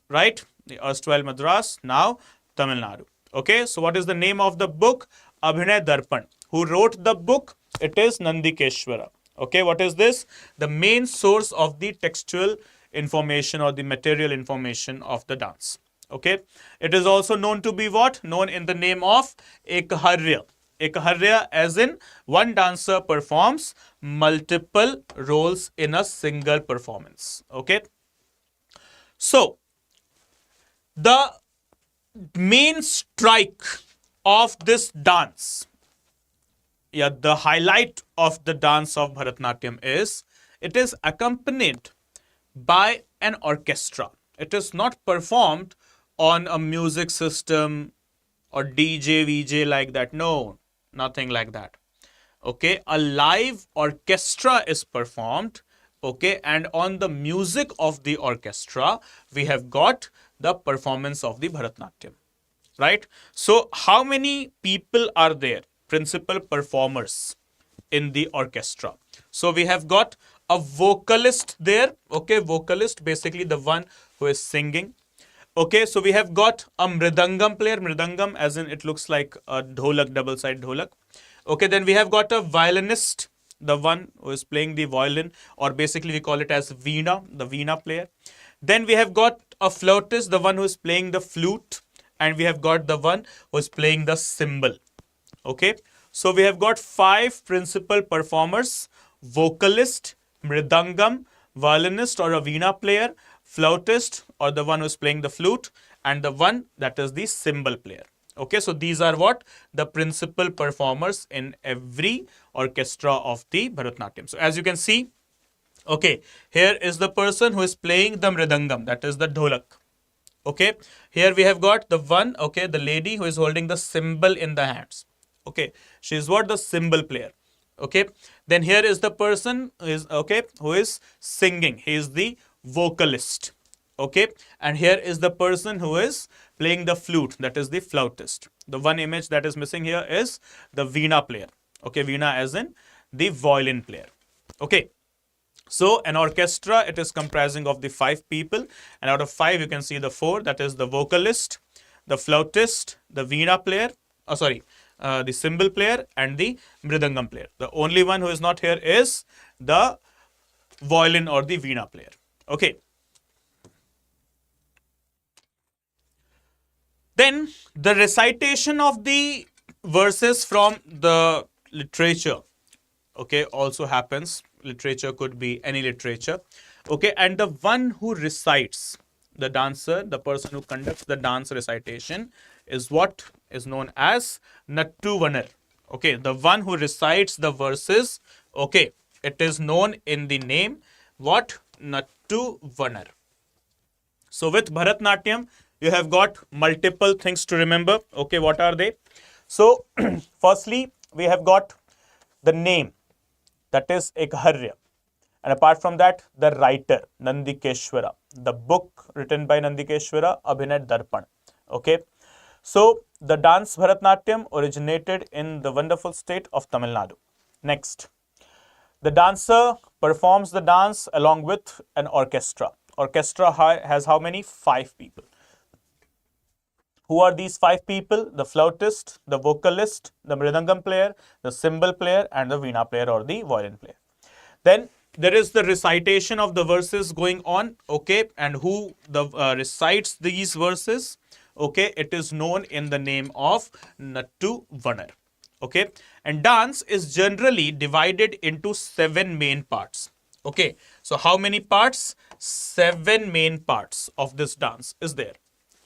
Right? The erstwhile Madras, now Tamil Nadu. Okay, so what is the name of the book? Abhinay Darpan. Who wrote the book? It is Nandikeshwara. Okay, what is this? The main source of the textual information or the material information of the dance. Okay, it is also known to be what? Known in the name of Ekharya. Ekharya as in one dancer performs multiple roles in a single performance. Okay, so the main strike of this dance, the highlight of the dance of Bharatnatyam is it is accompanied by an orchestra. It is not performed on a music system or DJ, VJ like that. No, nothing like that. Okay, a live orchestra is performed. Okay, and on the music of the orchestra, we have got the performance of the Bharatnatyam. Right? So, how many people are there? Principal performers in the orchestra. So, we have got a vocalist there. Okay, vocalist, basically the one who is singing. Okay, so we have got a mridangam player. Mridangam as in it looks like a dholak, double side dholak. Okay, then we have got a violinist, the one who is playing the violin, or basically we call it as veena, the veena player. Then we have got a flautist, the one who is playing the flute, and we have got the one who is playing the cymbal. Okay, so we have got 5 principal performers: vocalist, mridangam, violinist or a veena player, flautist or the one who is playing the flute, and the one that is the cymbal player. Okay, so these are what? The principal performers in every orchestra of the Bharatnatyam. So as you can see, okay, here is the person who is playing the mridangam, that is the dholak. Okay, here we have got the one, okay, the lady who is holding the cymbal in the hands. Okay, she is what? The cymbal player. Okay, then here is the person who is, okay, who is singing. He is the vocalist. Okay, and here is the person who is playing the flute, that is the flautist. The one image that is missing here is the veena player. Okay, veena as in the violin player. Okay, so an orchestra, it is comprising of the 5 people, and out of 5 you can see the 4, that is the vocalist, the flautist, the veena player, the cymbal player and the mridangam player. The only one who is not here is the violin or the veena player. Okay. Then the recitation of the verses from the literature, okay, also happens. Literature could be any literature. Okay, and the one who recites, the dancer, the person who conducts the dance recitation is what is known as Nattu Vanar. Okay, the one who recites the verses, okay, it is known in the name what? Nattu Vanar. So with Bharatnatyam, you have got multiple things to remember. Okay, what are they? So firstly, we have got the name, that is Ekharya. And apart from that, the writer, Nandikeshwara. The book written by Nandikeshwara, Abhinay Darpan. Okay. So the dance Bharatnatyam originated in the wonderful state of Tamil Nadu. Next, the dancer performs the dance along with an orchestra. Orchestra has how many? 5 people. Who are these 5 people? The flautist, the vocalist, the mridangam player, the cymbal player, and the veena player or the violin player. Then there is the recitation of the verses going on, okay, and who recites these verses, okay, it is known in the name of Nattu Vanar, okay. And dance is generally divided into 7 main parts, okay. So how many parts? 7 main parts of this dance is there,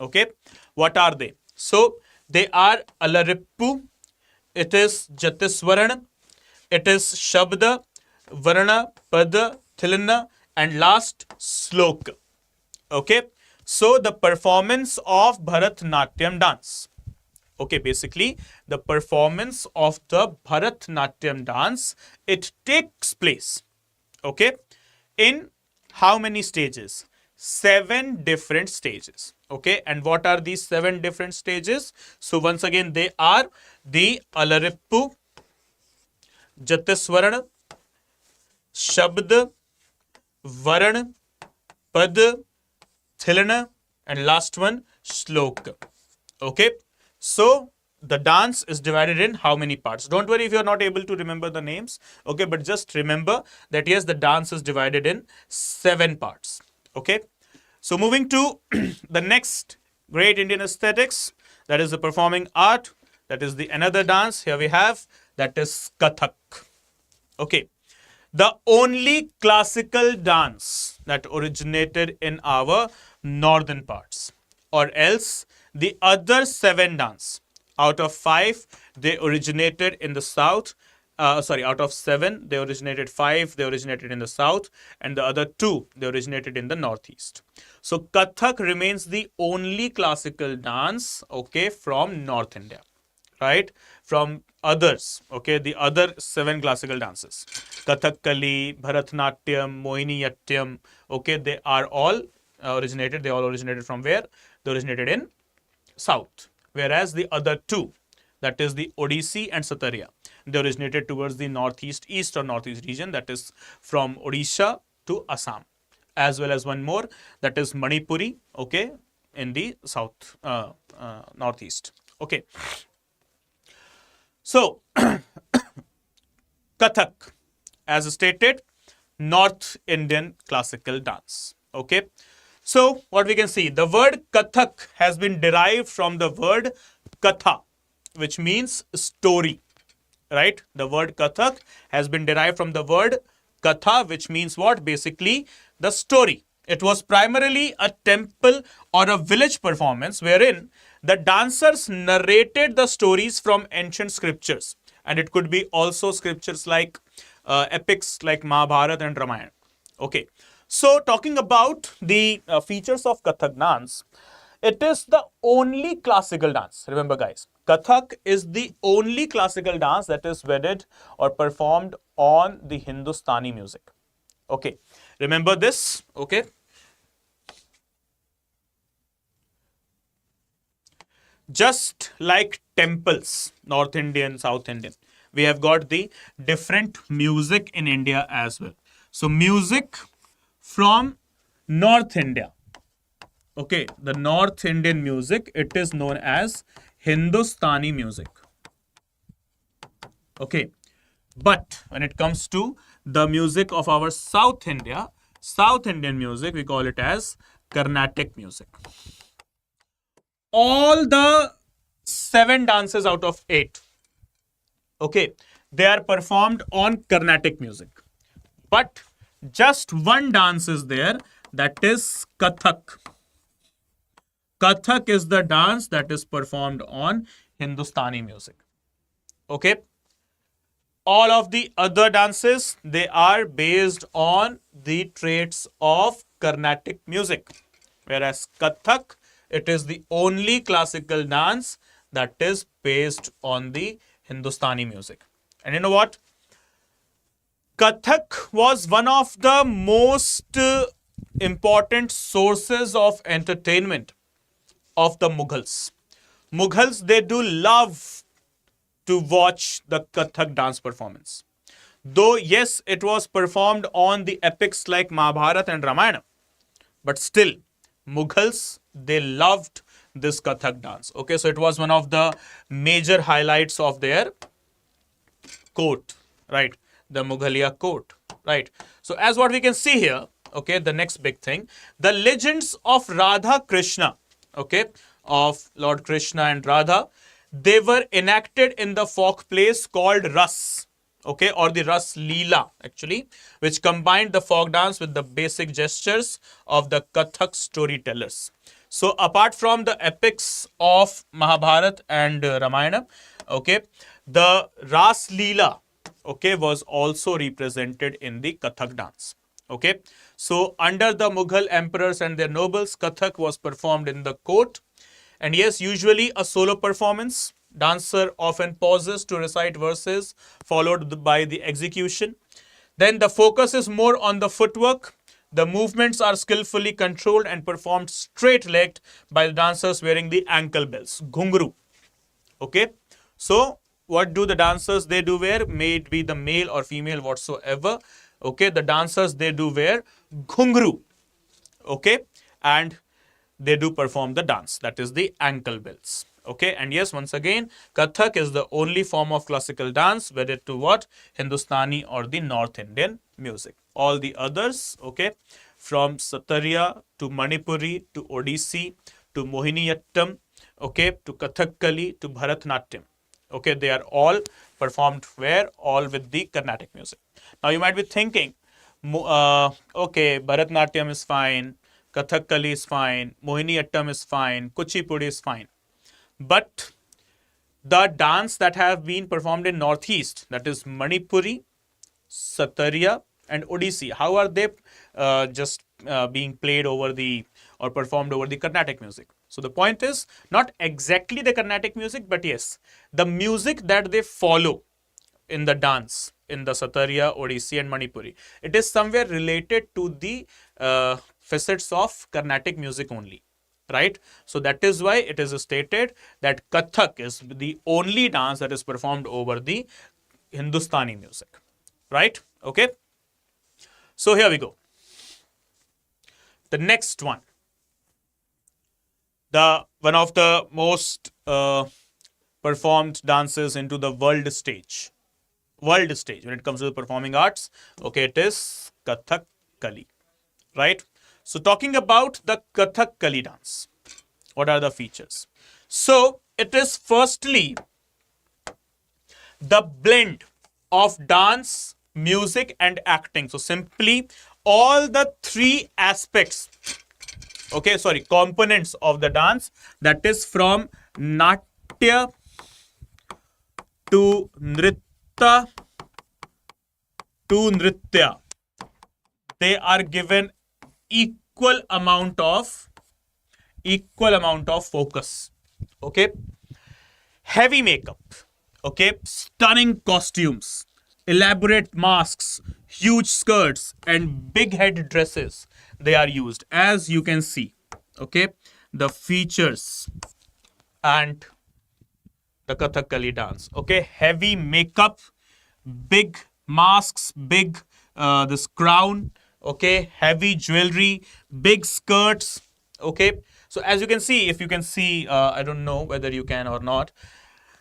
okay. What are they? So they are Alarippu, it is Jatiswaran, it is Shabda, Varna, Pada, Thilana, and last Sloka. Okay. So the performance of Bharatnatyam dance. Okay, basically the performance of the Bharatnatyam dance, it takes place, okay, in how many stages? 7 different stages, okay. And what are these 7 different stages? So once again, they are the Alarippu, Jatiswarana, Shabd, Varan, Pad, Thilana, and last one, Shlok. Okay. So the dance is divided in how many parts? Don't worry if you're not able to remember the names. Okay. But just remember that yes, the dance is divided in 7 parts. Okay. So moving to the next great Indian aesthetics, that is the performing art. That is the another dance. Here we have, that is Kathak. Okay. The only classical dance that originated in our northern parts, or else the other 7 dance out of 5 they originated in the south. Out of 7 they originated 5 they originated in the south, and the other 2 they originated in the northeast. So Kathak remains the only classical dance, okay, from North India, right? From others, okay, the other 7 classical dances, Kathakali, Bharatnatyam, Mohiniyattam, okay, they all originated from where? They originated in south. Whereas the other 2, that is the Odissi and Satariya, they originated towards the east or northeast region, that is from Odisha to Assam, as well as one more, that is Manipuri, okay, in the south, northeast, okay. So, Kathak, as stated, North Indian classical dance. Okay. So, what we can see, the word Kathak has been derived from the word Katha, which means story. Right? The word Kathak has been derived from the word Katha, which means what? Basically, the story. It was primarily a temple or a village performance wherein the dancers narrated the stories from ancient scriptures. And it could be also scriptures like epics like Mahabharata and Ramayana. Okay. So talking about the features of Kathak dance, it is the only classical dance. Remember guys, Kathak is the only classical dance that is wedded or performed on the Hindustani music. Okay. Remember this. Okay. Just like temples, North Indian, South Indian, we have got the different music in India as well. So music from North India, okay, the North Indian music, it is known as Hindustani music. Okay, but when it comes to the music of our South Indian music, we call it as Carnatic music. All the 7 dances out of 8, okay, they are performed on Carnatic music. But just one dance is there, that is Kathak. Kathak is the dance that is performed on Hindustani music. Okay. All of the other dances, they are based on the traits of Carnatic music. Whereas Kathak, it is the only classical dance that is based on the Hindustani music. And you know what? Kathak was one of the most important sources of entertainment of the Mughals. Mughals, they do love to watch the Kathak dance performance. Though, yes, it was performed on the epics like Mahabharata and Ramayana, but still, Mughals, they loved this Kathak dance. Okay, so it was one of the major highlights of their court, right? The Mughaliya court, right? So as what we can see here, okay, the next big thing, the legends of Radha Krishna, okay, of Lord Krishna and Radha, they were enacted in the folk plays called Ras, okay, or the Ras Leela actually, which combined the folk dance with the basic gestures of the Kathak storytellers. So apart from the epics of Mahabharata and Ramayana, okay, the Ras Leela, okay, was also represented in the Kathak dance. Okay, so under the Mughal emperors and their nobles, Kathak was performed in the court. And yes, usually a solo performance. Dancer often pauses to recite verses, followed by the execution. Then the focus is more on the footwork. The movements are skillfully controlled and performed straight-legged by the dancers wearing the ankle bells, ghungru. Okay, so what do the dancers they do wear? May it be the male or female whatsoever. Okay, the dancers they do wear ghungru. Okay, and they do perform the dance, that is the ankle bells. Okay, and yes, once again, Kathak is the only form of classical dance wedded to what? Hindustani or the North Indian music. All the others, okay, from Satariya to Manipuri to Odissi to Mohiniyattam, okay, to Kathakali to Bharatnatyam. Okay, they are all performed where? All with the Carnatic music. Now you might be thinking, okay, Bharatnatyam is fine, Kathakali is fine, Mohiniyattam is fine, Kuchipudi is fine. But the dance that have been performed in Northeast, that is Manipuri, Satariya and Odissi, how are they being played over the or performed over the Carnatic music? So the point is not exactly the Carnatic music, but yes, the music that they follow in the dance, in the Satariya, Odissi and Manipuri, it is somewhere related to the facets of Carnatic music only, right? So that is why it is stated that Kathak is the only dance that is performed over the Hindustani music, right? Okay. So here we go. The next one. The one of the most performed dances into the world stage. World stage when it comes to the performing arts. Okay, it is Kathakali, right? So talking about the Kathakali dance, what are the features? So it is firstly the blend of dance, music and acting. So simply all the three aspects, okay, sorry, components of the dance, that is from Natya to Nritta to Nritya, they are given equal amount of focus. Okay, heavy makeup, okay, stunning costumes, elaborate masks, huge skirts and big head dresses, they are used, as you can see. Okay, the features and the Kathakali dance. Okay, heavy makeup, big masks, big this crown, okay, heavy jewelry, big skirts. Okay, so as you can see, if you can see, I don't know whether you can or not,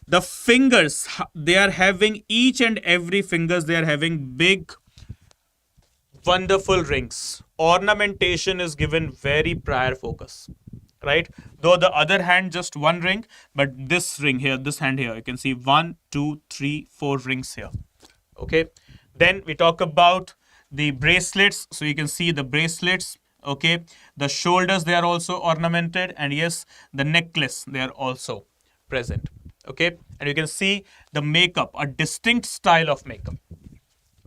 the fingers, they are having, each and every fingers, they are having big wonderful rings. Ornamentation is given very prior focus, right? Though the other hand just one ring, but this ring here, this hand here, you can see 1, 2, 3, 4 rings here. Okay, then we talk about the bracelets. So you can see the bracelets. Okay, the shoulders, they are also ornamented, and yes, the necklace, they are also present. Okay, and you can see the makeup, a distinct style of makeup.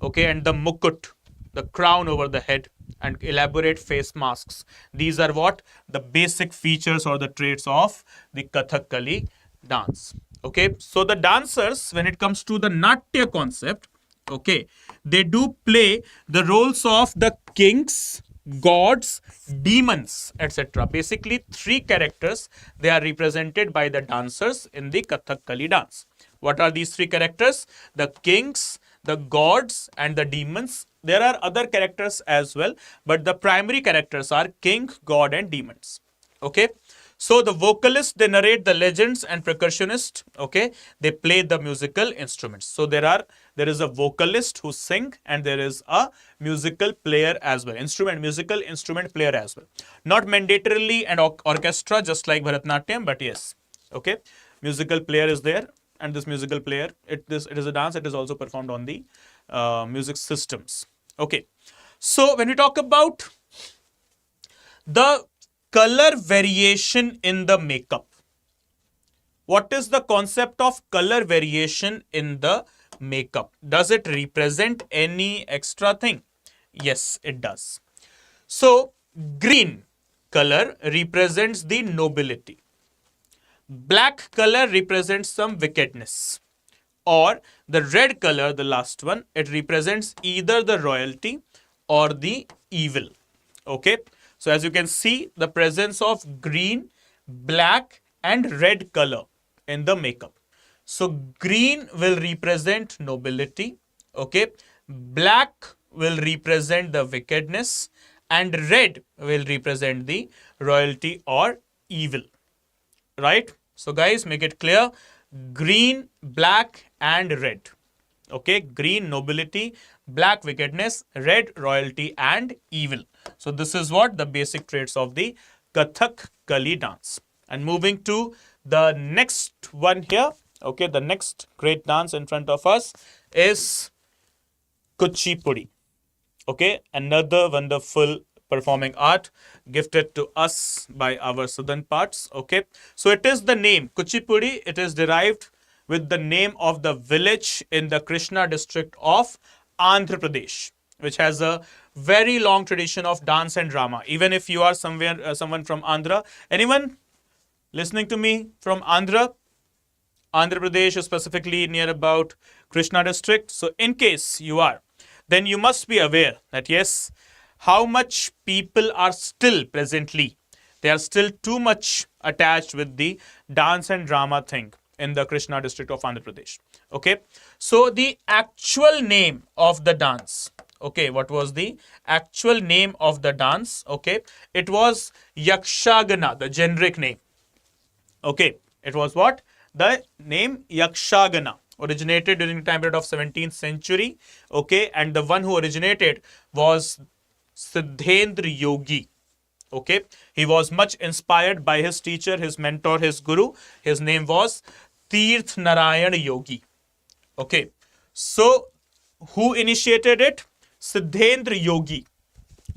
Okay, and the mukut, the crown over the head, and elaborate face masks. These are what? The basic features or the traits of the Kathakali dance. Okay, so the dancers, when it comes to the Natya concept, okay, they do play the roles of the kings, gods, demons, etc. Basically, three characters, they are represented by the dancers in the Kathakali dance. What are these three characters? The kings, the gods and the demons. There are other characters as well, but the primary characters are king, god and demons. Okay, So the vocalists, they narrate the legends, and percussionists, okay, they play the musical instruments. So there is a vocalist who sing, and there is a musical player as well, musical instrument player as well. Not mandatorily an orchestra just like Bharatanatyam, but yes, okay, musical player is there, and this musical player, it is a dance. It is also performed on the music systems. Okay, so when we talk about the color variation in the makeup, what is the concept of color variation in the makeup? Does it represent any extra thing? Yes, it does. So green color represents the nobility. Black color represents some wickedness. Or the red color, the last one, it represents either the royalty or the evil. Okay, so as you can see, the presence of green, black and red color in the makeup. So green will represent nobility, okay, black will represent the wickedness, and red will represent the royalty or evil, right? So guys, make it clear, green, black and red. Okay, green nobility, black wickedness, red royalty and evil. So this is what the basic traits of the Kathak Kali dance. And moving to the next one here, okay, the next great dance in front of us is Kuchipudi. Okay, another wonderful performing art gifted to us by our southern parts. Okay, so it is the name Kuchipudi, it is derived with the name of the village in the Krishna district of Andhra Pradesh, which has a very long tradition of dance and drama. Even if you are someone from Andhra, anyone listening to me from Andhra Pradesh, specifically near about Krishna district. So in case you are, then you must be aware that yes, how much people are still presently, they are still too much attached with the dance and drama thing in the Krishna district of Andhra Pradesh. Okay, so the actual name of the dance, okay, what was the actual name of the dance? Okay, it was Yakshagana, the generic name. Okay, it was what? The name Yakshagana originated during the time period of 17th century. Okay, and the one who originated was Siddhendra Yogi. Okay, he was much inspired by his teacher, his mentor, his guru. His name was Tirth Narayan Yogi. Okay, so who initiated it? Siddhendra Yogi.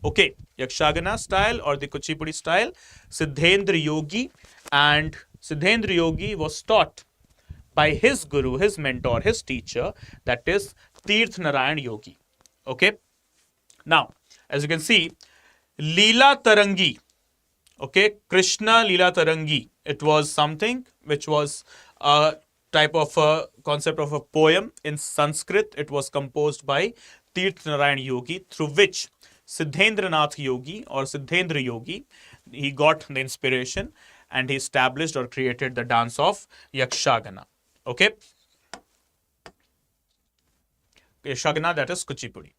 Okay, Yakshagana style or the Kuchipudi style, Siddhendra Yogi. And Siddhendra Yogi was taught by his guru, his mentor, his teacher, that is Tirth Narayan Yogi. Okay, now as you can see, Leela Tarangi, okay, Krishna Leela Tarangi, it was something which was a type of a concept of a poem in Sanskrit. It was composed by Tirth Narayan Yogi, through which Siddhendranath Yogi or Siddhendra Yogi, he got the inspiration and he established or created the dance of Yakshagana. Okay, Yakshagana, that is Kuchipudi.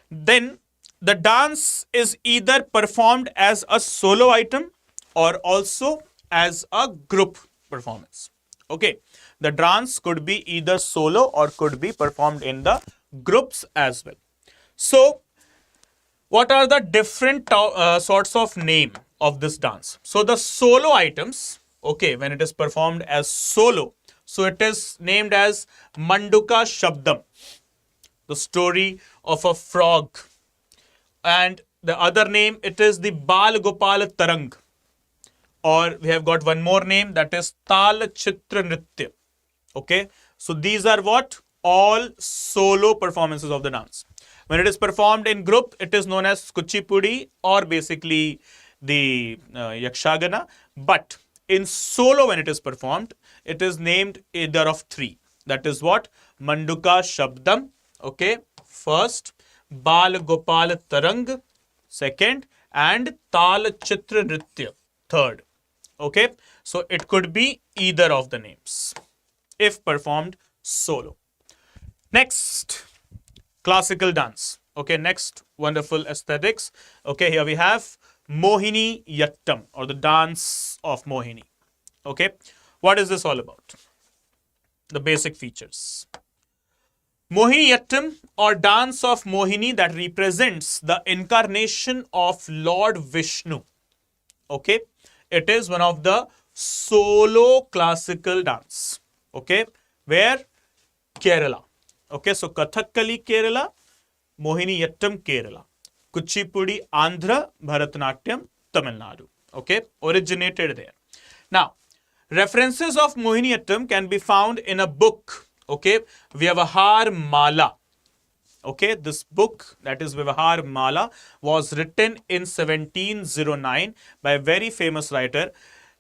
Then the dance is either performed as a solo item or also as a group performance. Okay, the dance could be either solo or could be performed in the groups as well. So what are the different sorts of name of this dance? So the solo items, okay, when it is performed as solo, so it is named as Manduka Shabdam, the story of a frog. And the other name, it is the Bal Gopal Tarang. Or we have got one more name, that is Tal Chitra Nritya. Okay, so these are what? All solo performances of the dance. When it is performed in group, it is known as Kuchipudi or basically the Yakshagana. But in solo, when it is performed, it is named either of three. That is what? Manduka Shabdam, okay, first, Bal Gopal Tarang, second, and Tal Chitra Nritya, third. Okay, so it could be either of the names if performed solo. Next, classical dance. Okay, next wonderful aesthetics. Okay, here we have Mohini Yattam, or the dance of Mohini. Okay, what is this all about? The basic features. Mohiniyattam, or dance of Mohini, that represents the incarnation of Lord Vishnu. Okay, it is one of the solo classical dance. Okay, where Kerala. Okay, so Kathakali Kerala, Mohiniyattam Kerala, Kuchipudi Andhra, Bharatanatyam Tamil Nadu. Okay, originated there. Now, references of Mohiniyattam can be found in a book. Okay, Vyavahar Mala. Okay, this book, that is Vyavahar Mala, was written in 1709 by a very famous writer,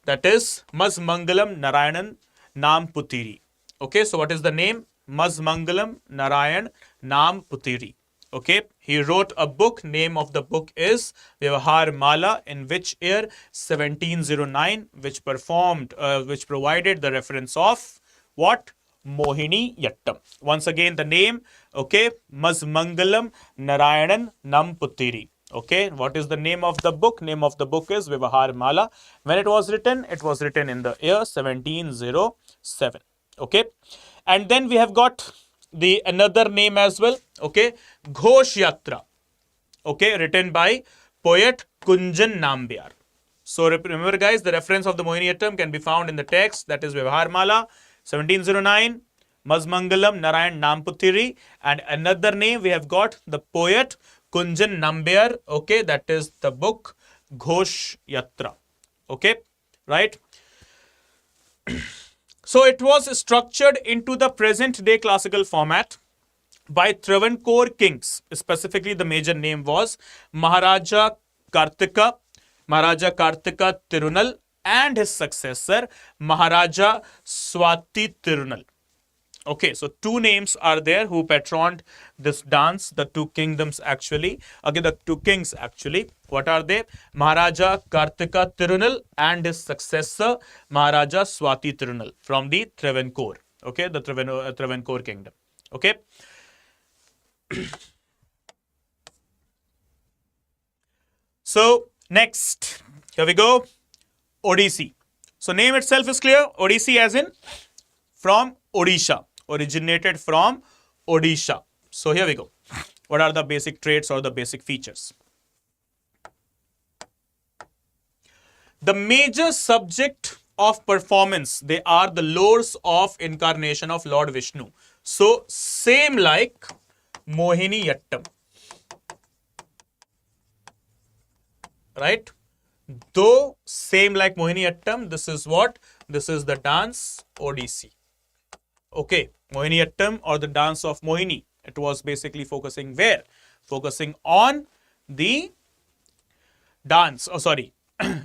that is Mazmangalam Narayanan Nam Putiri. Okay, so what is the name? Mazmangalam Narayan Nam Putiri. Okay, he wrote a book. Name of the book is Vyavahar Mala. In which year? 1709, which provided the reference of what? Mohini Yattam. Once again, the name, okay, Mazmangalam Narayanan Nam Putiri. Okay, what is the name of the book? Name of the book is Vyavahar Mala. When it was written in the year 1707. Okay, and then we have got the another name as well. Okay, Ghosh Yatra. Okay, written by poet Kunjan Nambiar. So remember guys, the reference of the Mohiniyattam can be found in the text, that is Vyavahar Mala, 1709, Mazmangalam Narayan Namputiri, and another name we have got the poet Kunjan Nambiar. Okay, that is the book Ghosh Yatra. Okay, right? So it was structured into the present day classical format by Travancore kings. Specifically, the major name was Maharaja Kartika Tirunal, and his successor Maharaja Swati Tirunal. Okay, so two names are there who patroned this dance, the two kingdoms actually. Okay, the two kings actually. What are they? Maharaja Kartika Tirunal and his successor Maharaja Swati Tirunal from the Travancore. Okay, the Travancore kingdom. Okay. So next, here we go. Odissi. So name itself is clear. Odissi as in from Odisha. Originated from Odisha. So here we go. What are the basic traits or the basic features? The major subject of performance, they are the lores of incarnation of Lord Vishnu. So same like Mohiniyattam. Right? Though same like Mohiniyattam, this is what? This is the dance Odissi. Okay, Mohiniyattam or the dance of Mohini. It was basically focusing where? Focusing on the dance,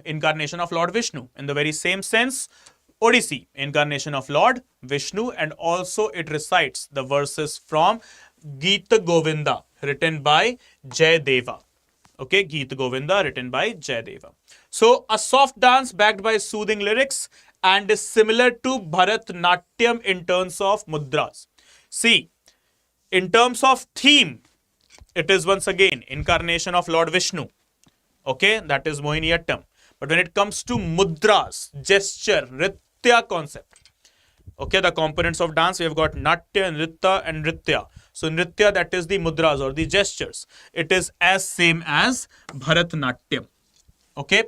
incarnation of Lord Vishnu. In the very same sense, Odissi, incarnation of Lord Vishnu, and also it recites the verses from Gita Govinda written by Jayadeva. Okay, Gita Govinda written by Jayadeva. So a soft dance backed by soothing lyrics and is similar to Bharatnatyam in terms of mudras. See, in terms of theme, it is once again incarnation of Lord Vishnu. Okay, that is Mohiniyattam. But when it comes to mudras, gesture, nritya concept, okay, the components of dance, we have got natya, nritta and nritya. So nritya, that is the mudras or the gestures. It is as same as Bharatnatyam. Okay,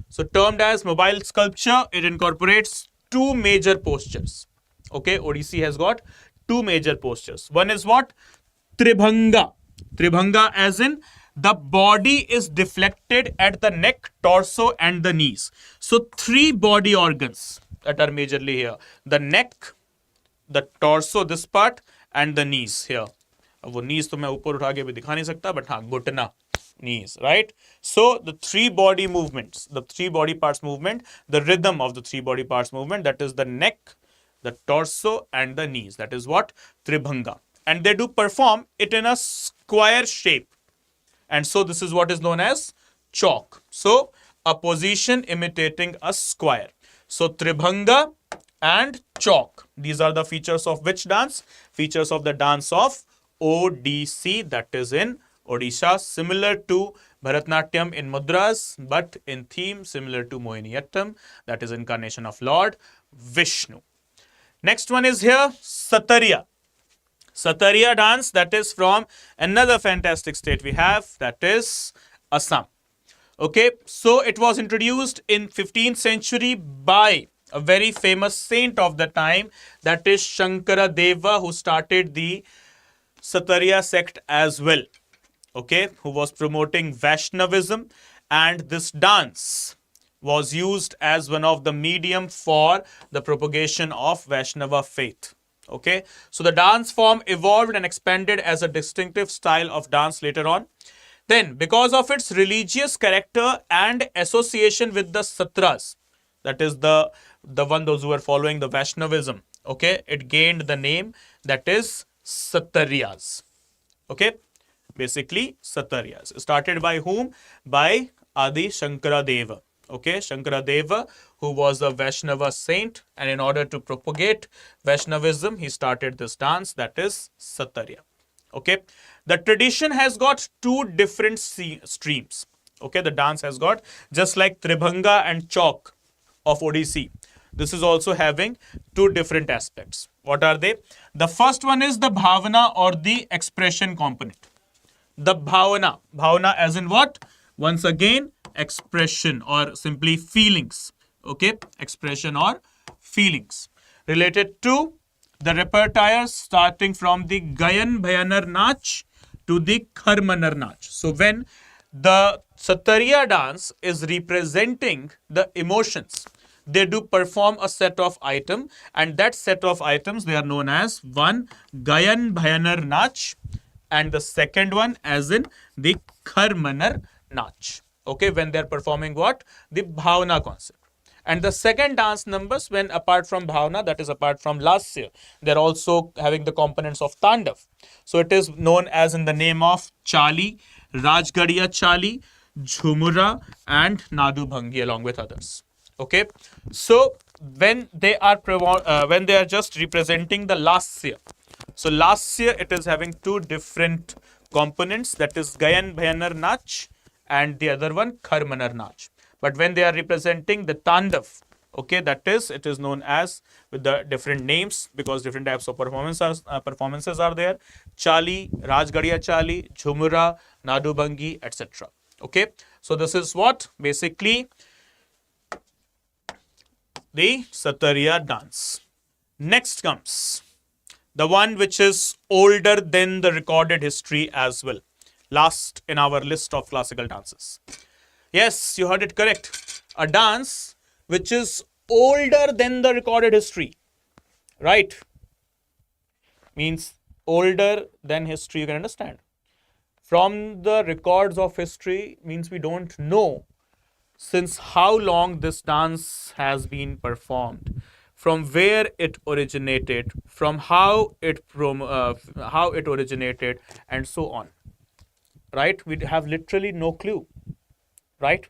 so termed as mobile sculpture, it incorporates two major postures. Okay, Odissi has got two major postures. One is what? Tribhanga. Tribhanga as in the body is deflected at the neck, torso and the knees. So three body organs that are majorly here. The neck, the torso, this part, and the knees here. वो knees तो मैं ऊपर उठा के भी दिखा नहीं सकता, but हाँ, घुटना, knees, right? So the three body movements, the three body parts movement, the rhythm of the three body parts movement, that is the neck, the torso and the knees. That is what? Tribhanga. And they do perform it in a square shape. And so this is what is known as chalk. So a position imitating a square. So Tribhanga and chalk. These are the features of which dance? Features of the dance of Odissi, that is in Odisha, similar to Bharatnatyam in mudras, but in theme similar to Mohiniyattam, that is incarnation of Lord Vishnu. Next one is here, Satariya. Satariya dance, that is from another fantastic state we have, that is Assam. Okay, so it was introduced in 15th century by a very famous saint of the time, that is Shankara Deva, who started the Satariya sect as well. Okay, who was promoting Vaishnavism, and this dance was used as one of the medium for the propagation of Vaishnava faith. Okay, so the dance form evolved and expanded as a distinctive style of dance later on. Then, because of its religious character and association with the Satras, that is the one those who were following the Vaishnavism, okay, it gained the name that is Satariyas. Okay, basically Satariyas. Started by whom? By Adi Shankara Deva. Okay, Shankara Deva, who was a Vaishnava saint, and in order to propagate Vaishnavism, he started this dance, that is Satariya. Okay, the tradition has got two different streams. Okay, the dance has got, just like Tribhanga and Chok of Odissi, this is also having two different aspects. What are they? The first one is the bhavana or the expression component. The bhavana as in what? Once again, expression or simply feelings. Okay, expression or feelings related to the repertoire, starting from the Gayan Bhayanar Nach to the Kharmanar Nach. So when the Satariya dance is representing the emotions, they do perform a set of items, and that set of items, they are known as one Gayan Bhayanar Nach, and the second one as in the Kharmanar Nach. Okay, when they are performing what? The Bhavana concept. And the second dance numbers, when apart from Bhavana, that is apart from Lasya, they're also having the components of Tandav. So it is known as in the name of Chali, Rajgadiya Chali, Jhumura, and Nadu Bhangi, along with others. Okay, so when they are just representing the Lasya, so Lasya, it is having two different components, that is Gayan Bhayanar Nach and the other one Kharmanar Nach. But when they are representing the Tandav, okay, that is, it is known as with the different names, because different types of performances are there. Chali, Rajgadiya Chali, Jhumura, Nadu Bhangi, etc. Okay, so this is what basically the Satariya dance. Next comes the one which is older than the recorded history as well. Last in our list of classical dances. Yes, you heard it correct. A dance which is older than the recorded history. Right? Means older than history, you can understand. From the records of history means we don't know since how long this dance has been performed, from where it originated, from how it originated, and so on. Right? We have literally no clue. Right?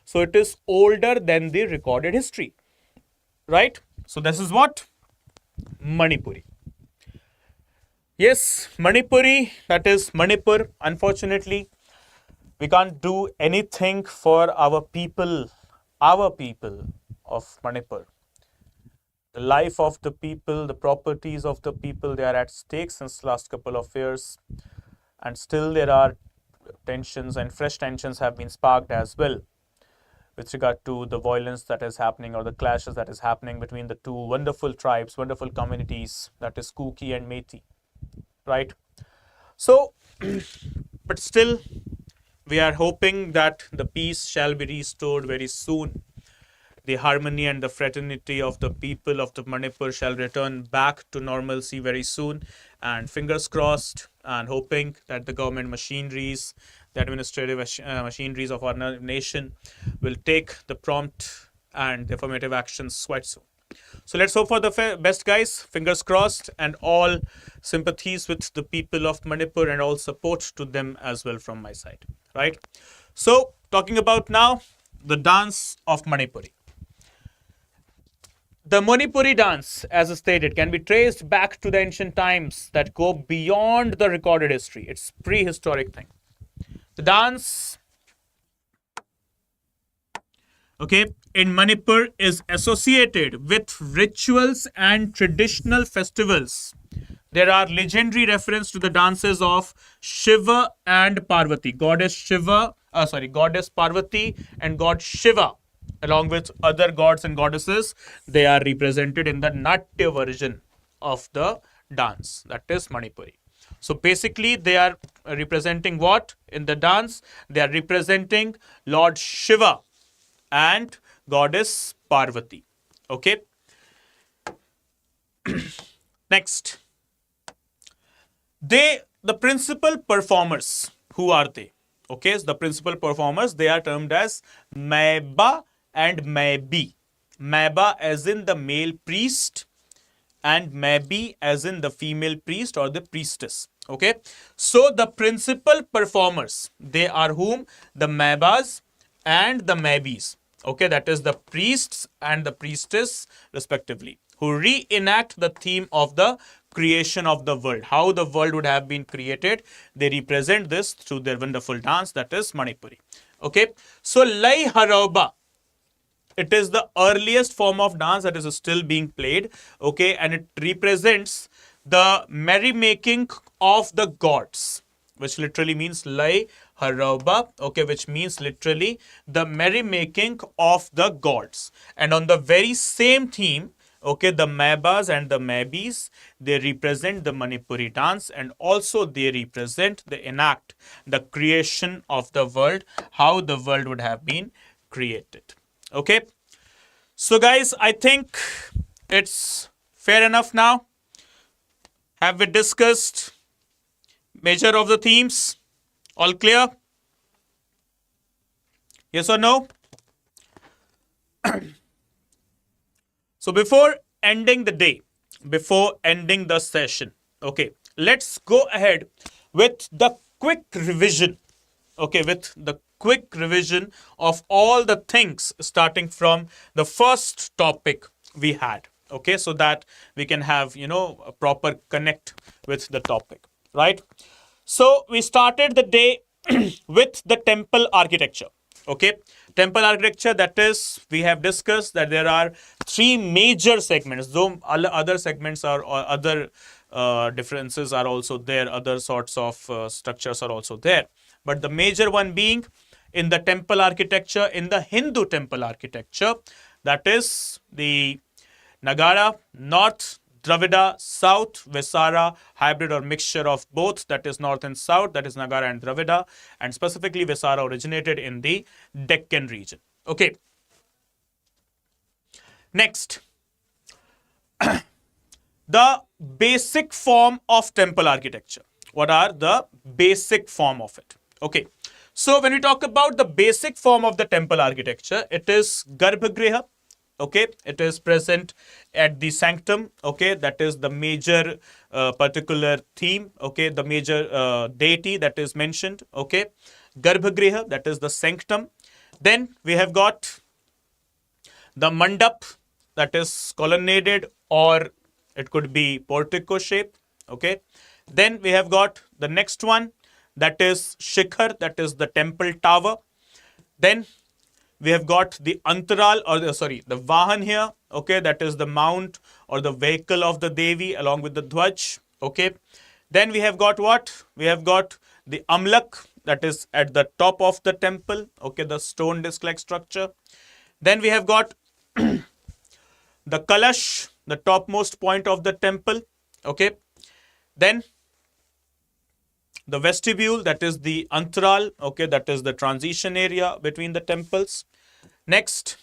So it is older than the recorded history. Right? So this is what? Manipuri. Yes, Manipuri, that is Manipur. Unfortunately, we can't do anything for our people of Manipur. The life of the people, the properties of the people, they are at stake since last couple of years. And still there are tensions, and fresh tensions have been sparked as well with regard to the violence that is happening, or the clashes that is happening between the two wonderful tribes, wonderful communities, that is Kuki and Methi. Right? So, but still, we are hoping that the peace shall be restored very soon. The harmony and the fraternity of the people of the Manipur shall return back to normalcy very soon. And fingers crossed, and hoping that the government machineries, the administrative machineries of our nation will take the prompt and affirmative actions quite soon. So let's hope for the best, guys. Fingers crossed, and all sympathies with the people of Manipur, and all support to them as well from my side. Right? So, talking about now the dance of Manipuri. The Manipuri dance, as stated, can be traced back to the ancient times that go beyond the recorded history. It's prehistoric thing. The dance okay, in Manipur is associated with rituals and traditional festivals. There are legendary reference to the dances of Shiva and Parvati, goddess Shiva, goddess Parvati and god Shiva, along with other gods and goddesses. They are represented in the Natya version of the dance, that is Manipuri. So basically, they are representing what in the dance? They are representing Lord Shiva and goddess Parvati. Okay. Next, the principal performers. Who are they? Okay, so the principal performers, they are termed as Maiba and Maibi. Maiba as in the male priest, and Maibi as in the female priest or the priestess. Okay, so the principal performers, they are whom? The Maibas and the Maibis. Okay, that is the priests and the priestess respectively, who reenact the theme of the creation of the world, how the world would have been created. They represent this through their wonderful dance, that is Manipuri. Okay, so Lai Harauba, it is the earliest form of dance that is still being played. Okay, and it represents the merrymaking of the gods, which literally means Lai Harauba, okay, which means literally the merrymaking of the gods. And on the very same theme, okay, the Maibas and the Maibis, they represent the Manipuri dance, and also they represent, they enact the creation of the world, how the world would have been created. Okay, so guys, I think it's fair enough now. Have we discussed major of the themes? All clear? Yes or no? So before ending the day, before ending the session, okay, let's go ahead with the quick revision. Okay, with the quick revision of all the things starting from the first topic we had. Okay, so that we can have, a proper connect with the topic, right? So we started the day with the temple architecture. Okay, temple architecture, that is, we have discussed that there are three major segments, though other segments are, or other differences are also there, other sorts of structures are also there. But the major one being in the temple architecture, in the Hindu temple architecture, that is the Nagara, North, Dravida, South, Vesara, hybrid or mixture of both, that is North and South, that is Nagara and Dravida, and specifically Vesara originated in the Deccan region. Okay. Next, the basic form of temple architecture. What are the basic form of it? Okay. So when we talk about the basic form of the temple architecture, it is Garbhagriha. Okay, it is present at the sanctum. Okay, that is the major particular theme. Okay, the major deity that is mentioned. Okay, Garbhagriha, that is the sanctum. Then we have got the mandap, that is colonnaded, or it could be portico shape. Okay, then we have got the next one, that is shikhar, that is the temple tower. Then we have got the antaral, or the vahan here. Okay, that is the mount or the vehicle of the Devi along with the dhwaj. Okay, then we have got what? We have got the amlak, that is at the top of the temple. Okay, the stone disc-like structure. Then we have got the kalash, the topmost point of the temple. Okay, then the vestibule, that is the antaral. Okay, that is the transition area between the temples. Next,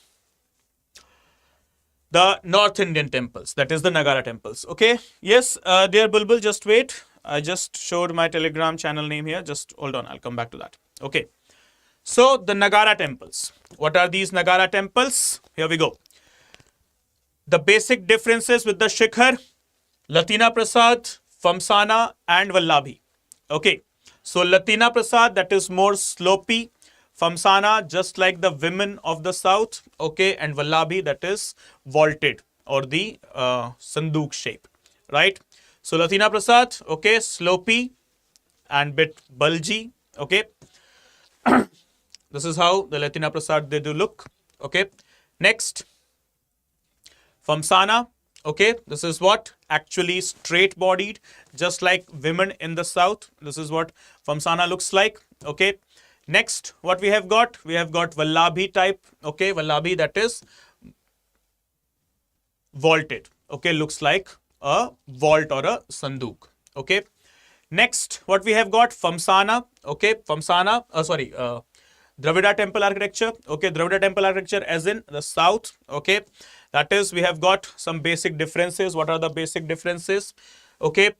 the North Indian temples, that is the Nagara temples. Okay, yes, dear Bulbul, just wait. I just showed my Telegram channel name here. Just hold on, I'll come back to that. Okay, so the Nagara temples. What are these Nagara temples? Here we go. The basic differences with the Shikhar, Latina Prasad, Famsana, and Vallabhi. Okay, so Latina Prasad, that is more slopey. Famsana, just like the women of the south. Okay, and Vallabhi, that is vaulted, or the sanduk shape, right? So Latina Prasad, okay, slopey and bit bulgy. Okay, this is how the Latina Prasad they do look. Okay. Next, Famsana. Okay, this is what? Actually straight bodied, just like women in the south. This is what Famsana looks like. Okay. Next, what we have got? We have got Vallabhi type. Okay, Vallabhi, that is vaulted. Okay, looks like a vault or a sanduk. Okay. Next, what we have got? Famsana. Okay, Famsana. Dravida temple architecture. Okay, Dravida temple architecture as in the south. Okay, that is, we have got some basic differences. What are the basic differences? Okay,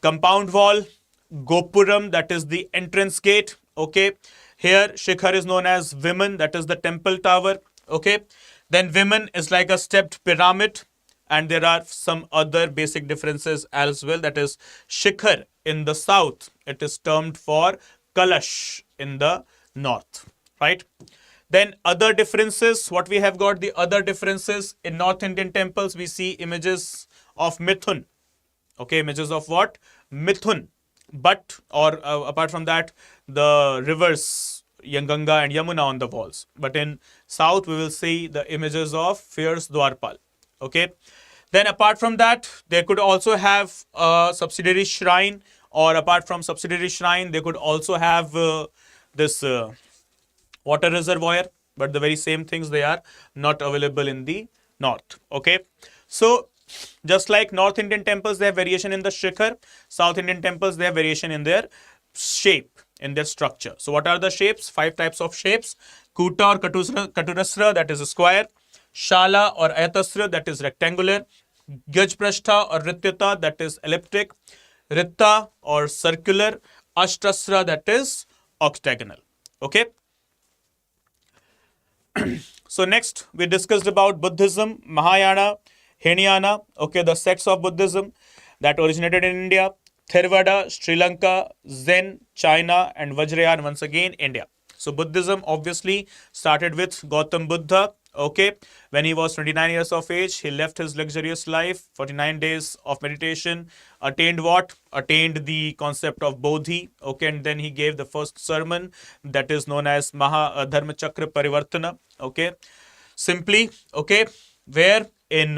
compound wall, Gopuram, that is the entrance gate. Okay, here Shikhar is known as Viman, that is the temple tower. Okay, then Viman is like a stepped pyramid, and there are some other basic differences as well. That is Shikhar in the south, it is termed for Kalash in the north, right? Then other differences, what we have got, the other differences in North Indian temples, we see images of Mithun. Okay, images of what? Mithun. But, or apart from that, the rivers, Ganga and Yamuna on the walls. But in south, we will see the images of fierce Dwarpal. Okay. Then apart from that, they could also have a subsidiary shrine, or apart from subsidiary shrine, they could also have this water reservoir, but the very same things, they are not available in the north. Okay, so just like North Indian temples, they have variation in the shikhar. South Indian temples, they have variation in their shape, in their structure. So what are the shapes? 5 types of shapes. Kuta or Katurasra, that is a square. Shala or Ayatasra, that is rectangular. Gajprashtha or Rityata, that is elliptic. Ritta or circular. Ashtasra, that is octagonal. Okay. So next, we discussed about Buddhism, Mahayana, Hinayana, okay, the sects of Buddhism that originated in India, Theravada, Sri Lanka, Zen, China, and Vajrayana, once again, India. So Buddhism obviously started with Gautam Buddha. Okay, when he was 29 years of age, he left his luxurious life, 49 days of meditation, attained what? Attained the concept of Bodhi. Okay, and then he gave the first sermon that is known as Dharma Chakra Parivartana. Okay, simply, okay, where in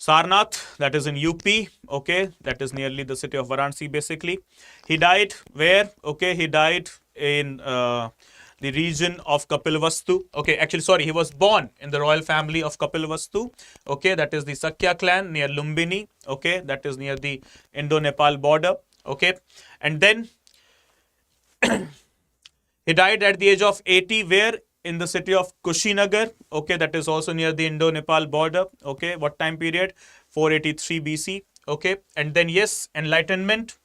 Sarnath, that is in UP, okay, that is nearly the city of Varanasi basically. He died where? Okay, he died in the region of Kapilvastu. Okay, actually, sorry, he was born in the royal family of Kapilvastu. Okay, that is the Sakya clan near Lumbini. Okay, that is near the Indo-Nepal border. Okay, and then he died at the age of 80, where? In the city of Kushinagar. Okay, that is also near the Indo-Nepal border. Okay, what time period? 483 BC. Okay, and then yes, enlightenment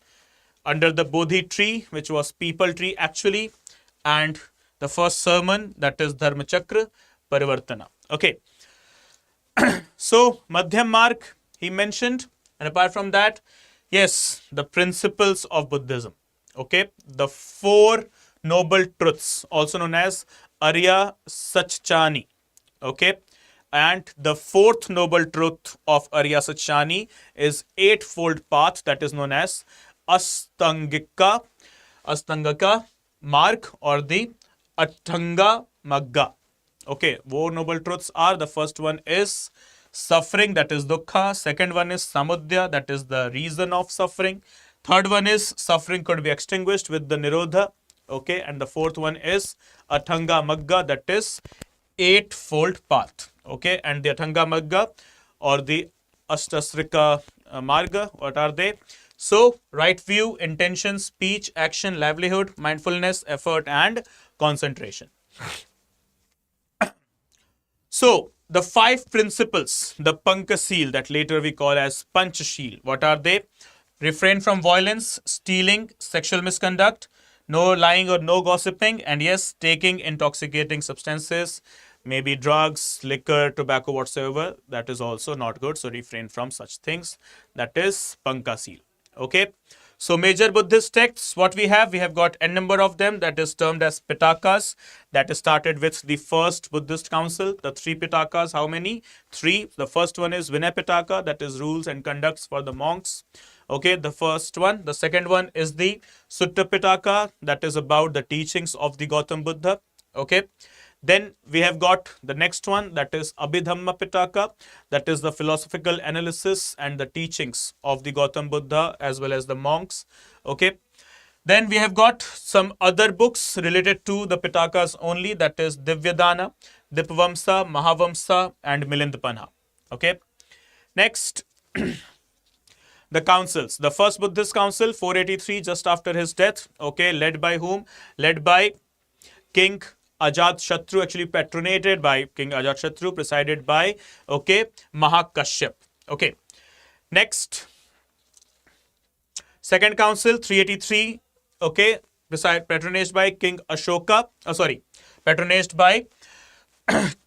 under the Bodhi tree, which was people tree actually, and the first sermon, that is Dharma Chakra Parivartana. Okay, so Madhyam Marg he mentioned, and apart from that, yes, the principles of Buddhism. Okay, the 4 noble truths, also known as Arya Sachchani. Okay, and the 4th noble truth of Arya Sachchani is 8-fold path, that is known as Astangika Marg, or the Atthanga Magga. Okay, 4 noble truths are, the first one is suffering, that is dukkha. Second one is samudaya, that is the reason of suffering. Third one is suffering could be extinguished with the nirodha. Okay, and the 4th one is Atthanga Magga, that is 8-fold path. Okay, and the Atthanga Magga or the Ashtasrika Marga, what are they? So, right view, intention, speech, action, livelihood, mindfulness, effort, and concentration. So, the 5 principles, the Pankasil, that later we call as Panchashil, what are they? Refrain from violence, stealing, sexual misconduct, no lying or no gossiping, and yes, taking intoxicating substances, maybe drugs, liquor, tobacco, whatsoever, that is also not good. So refrain from such things. That is Pankasil. Okay. So major Buddhist texts, what we have got n number of them, that is termed as Pitakas, that is started with the first Buddhist council. The 3 Pitakas, how many? 3. The first one is Vinaya Pitaka, that is rules and conducts for the monks. Okay, the first one. The second one is the Sutta Pitaka, that is about the teachings of the Gautam Buddha. Okay. Then we have got the next one, that is Abhidhamma Pitaka, that is the philosophical analysis and the teachings of the Gautam Buddha as well as the monks. Okay. Then we have got some other books related to the Pitakas only, that is Divyadana, Dipvamsa, Mahavamsa and Milindpanha. Okay. Next, the councils. The first Buddhist council, 483, just after his death. Okay, led by whom? Led by King Ajatashatru, actually patronated by King Ajatashatru, presided by, okay, Mahakashyap. Okay. Next, second council, 383, okay, patronized by King Ashoka, patronized by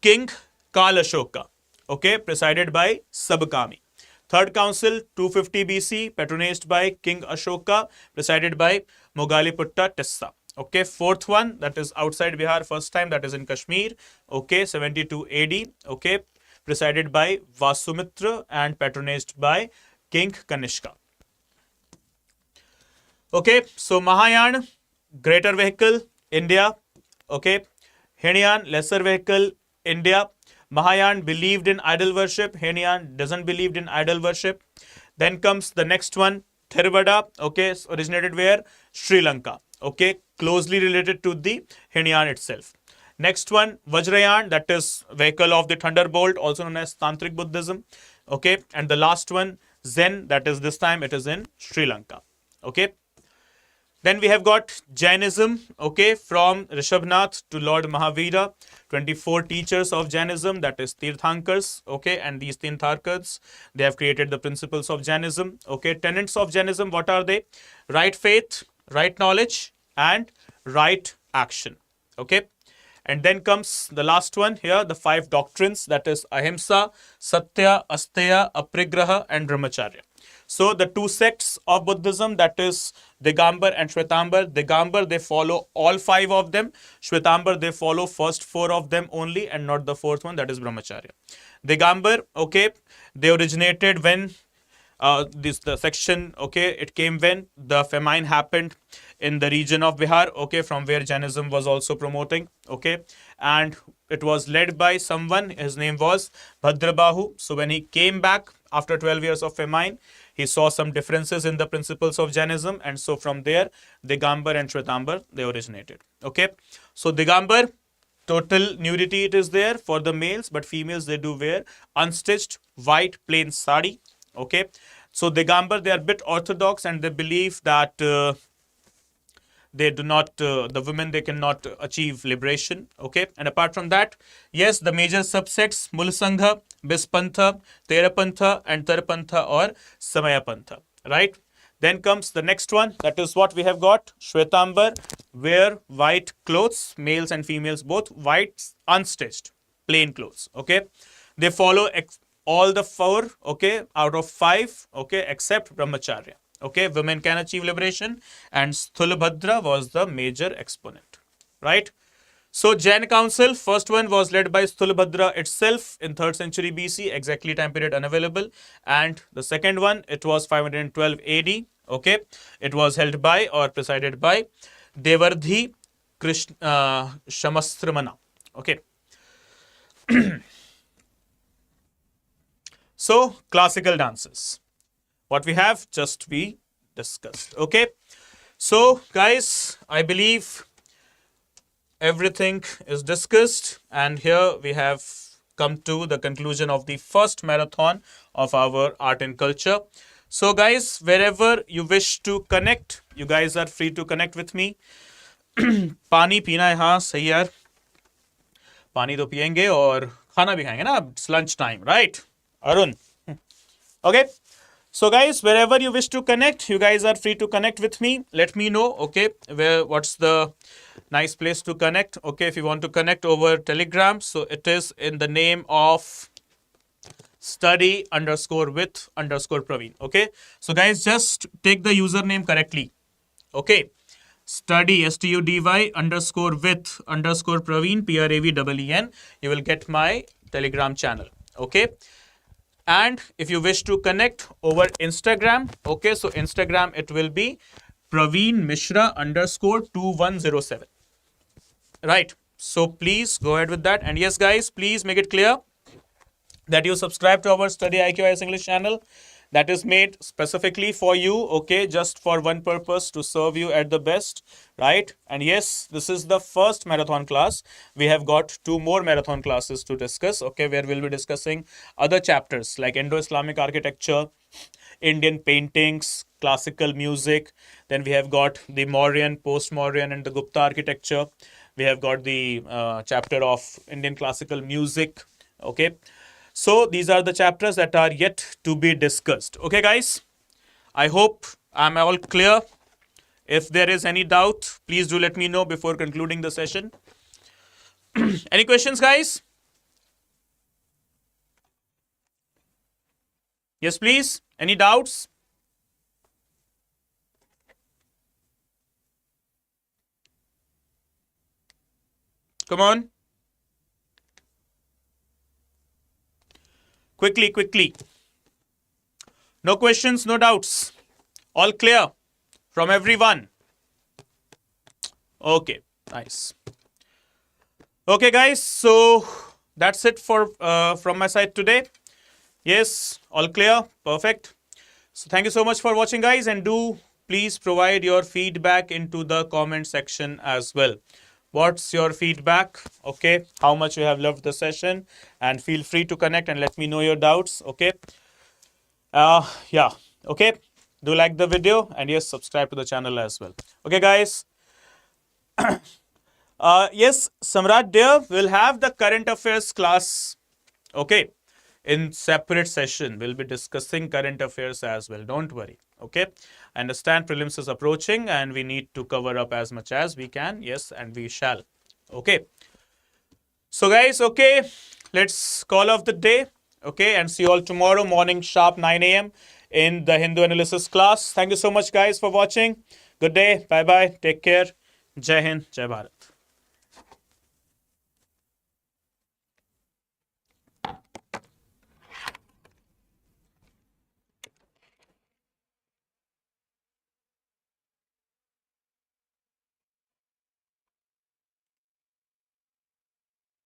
King Kalashoka, okay, presided by Sabkami. Third council, 250 BC, patronized by King Ashoka, presided by Mogaliputta Tissa. Okay, fourth one, that is outside Bihar, first time, that is in Kashmir. Okay, 72 AD, okay, presided by Vasumitra and patronized by King Kanishka. Okay, so Mahayana, greater vehicle, India. Okay, Hinayan, lesser vehicle, India. Mahayana believed in idol worship. Hinayan doesn't believe in idol worship. Then comes the next one, Theravada. Okay, originated where? Sri Lanka. Okay, closely related to the Hinayan itself. Next one, Vajrayana, that is vehicle of the thunderbolt, also known as Tantric Buddhism. Okay, and the last one, Zen, that is this time it is in Sri Lanka. Okay. Then we have got Jainism, okay, from Rishabhnath to Lord Mahavira, 24 teachers of Jainism, that is Tirthankars, okay, and these Tirthankars, they have created the principles of Jainism, okay. Tenets of Jainism, what are they? Right faith, right knowledge, and right action, okay. And then comes the last one here, the 5 doctrines, that is Ahimsa, Satya, Asteya, Aprigraha, and Brahmacharya. So the 2 sects of Buddhism, that is Digambar and Shwetambar. Digambar, they follow all 5 of them. Shwetambar, they follow first 4 of them only and not the 4th one, that is Brahmacharya. Digambar, okay, they originated when the section, okay, it came when the famine happened in the region of Bihar, okay, from where Jainism was also promoting, okay, and it was led by someone, his name was Bhadrabahu. So when he came back after 12 years of famine, he saw some differences in the principles of Jainism, and so from there, Digambar and Shwetambar, they originated, okay. So Digambar, total nudity it is there for the males, but females, they do wear unstitched white plain sari, okay. So Digambar, they are a bit orthodox and they believe that they do not, the women, they cannot achieve liberation, okay. And apart from that, yes, the major subsects, Mulsangha, Bispantha, Terapantha, and Tarapantha or Samayapantha, right. Then comes the next one, that is what we have got, Shwetambar, wear white clothes, males and females both, white unstitched, plain clothes, okay. They follow all the 4, okay, out of 5, okay, except Brahmacharya. Okay, women can achieve liberation, and Sthulabhadra was the major exponent, right? So Jain Council, first one was led by Sthulabhadra itself in 3rd century BC, exactly time period unavailable, and the second one, it was 512 AD, okay, it was held by or presided by Devardhi Shamastramana, okay. So classical dances. What we have just we discussed, okay. So guys, I believe everything is discussed, and here we have come to the conclusion of the first marathon of our art and culture. So guys, wherever you wish to connect, you guys are free to connect with me. पानी पीना है, हाँ सही यार, पानी तो पियेंगे और खाना भी खाएंगे ना, it's lunch time, right, Arun? Okay. So guys, wherever you wish to connect, you guys are free to connect with me. Let me know, okay, what's the nice place to connect. Okay, if you want to connect over Telegram, so it is in the name of study_with_Praveen. Okay, so guys, just take the username correctly. Okay, study STUDY_with_Praveen PRAVEEN. You will get my Telegram channel. Okay. And if you wish to connect over Instagram, okay, so Instagram, it will be Praveen Mishra _2107. Right. So please go ahead with that. And yes, guys, please make it clear that you subscribe to our Study IQ IS English channel that is made specifically for you, okay, just for one purpose, to serve you at the best, right? And yes, this is the first marathon class. We have got 2 more marathon classes to discuss, okay, where we'll be discussing other chapters like Indo-Islamic architecture, Indian paintings, classical music. Then we have got the Mauryan, post-Mauryan and the Gupta architecture. We have got the chapter of Indian classical music, okay. So these are the chapters that are yet to be discussed. Okay, guys, I hope I'm all clear. If there is any doubt, please do let me know before concluding the session. Any questions, guys? Yes, please. Any doubts? Come on. Quickly. No questions, no doubts. All clear from everyone. Okay, nice. Okay, guys, so that's it for from my side today. Yes, all clear. Perfect. So thank you so much for watching, guys, and do please provide your feedback into the comment section as well. What's your feedback? Okay, how much you have loved the session, and feel free to connect and let me know your doubts. Okay. Yeah. Okay. Do like the video, and yes, subscribe to the channel as well. Okay, guys. Yes, Samrat dear, will have the current affairs class. Okay. In separate session, we'll be discussing current affairs as well. Don't worry. Okay. I understand prelims is approaching and we need to cover up as much as we can. Yes, and we shall. Okay. So guys, okay, let's call off the day. Okay, and see you all tomorrow morning sharp 9 a.m. in the Hindu analysis class. Thank you so much, guys, for watching. Good day. Bye-bye. Take care. Jai Hind. Jai Bharat.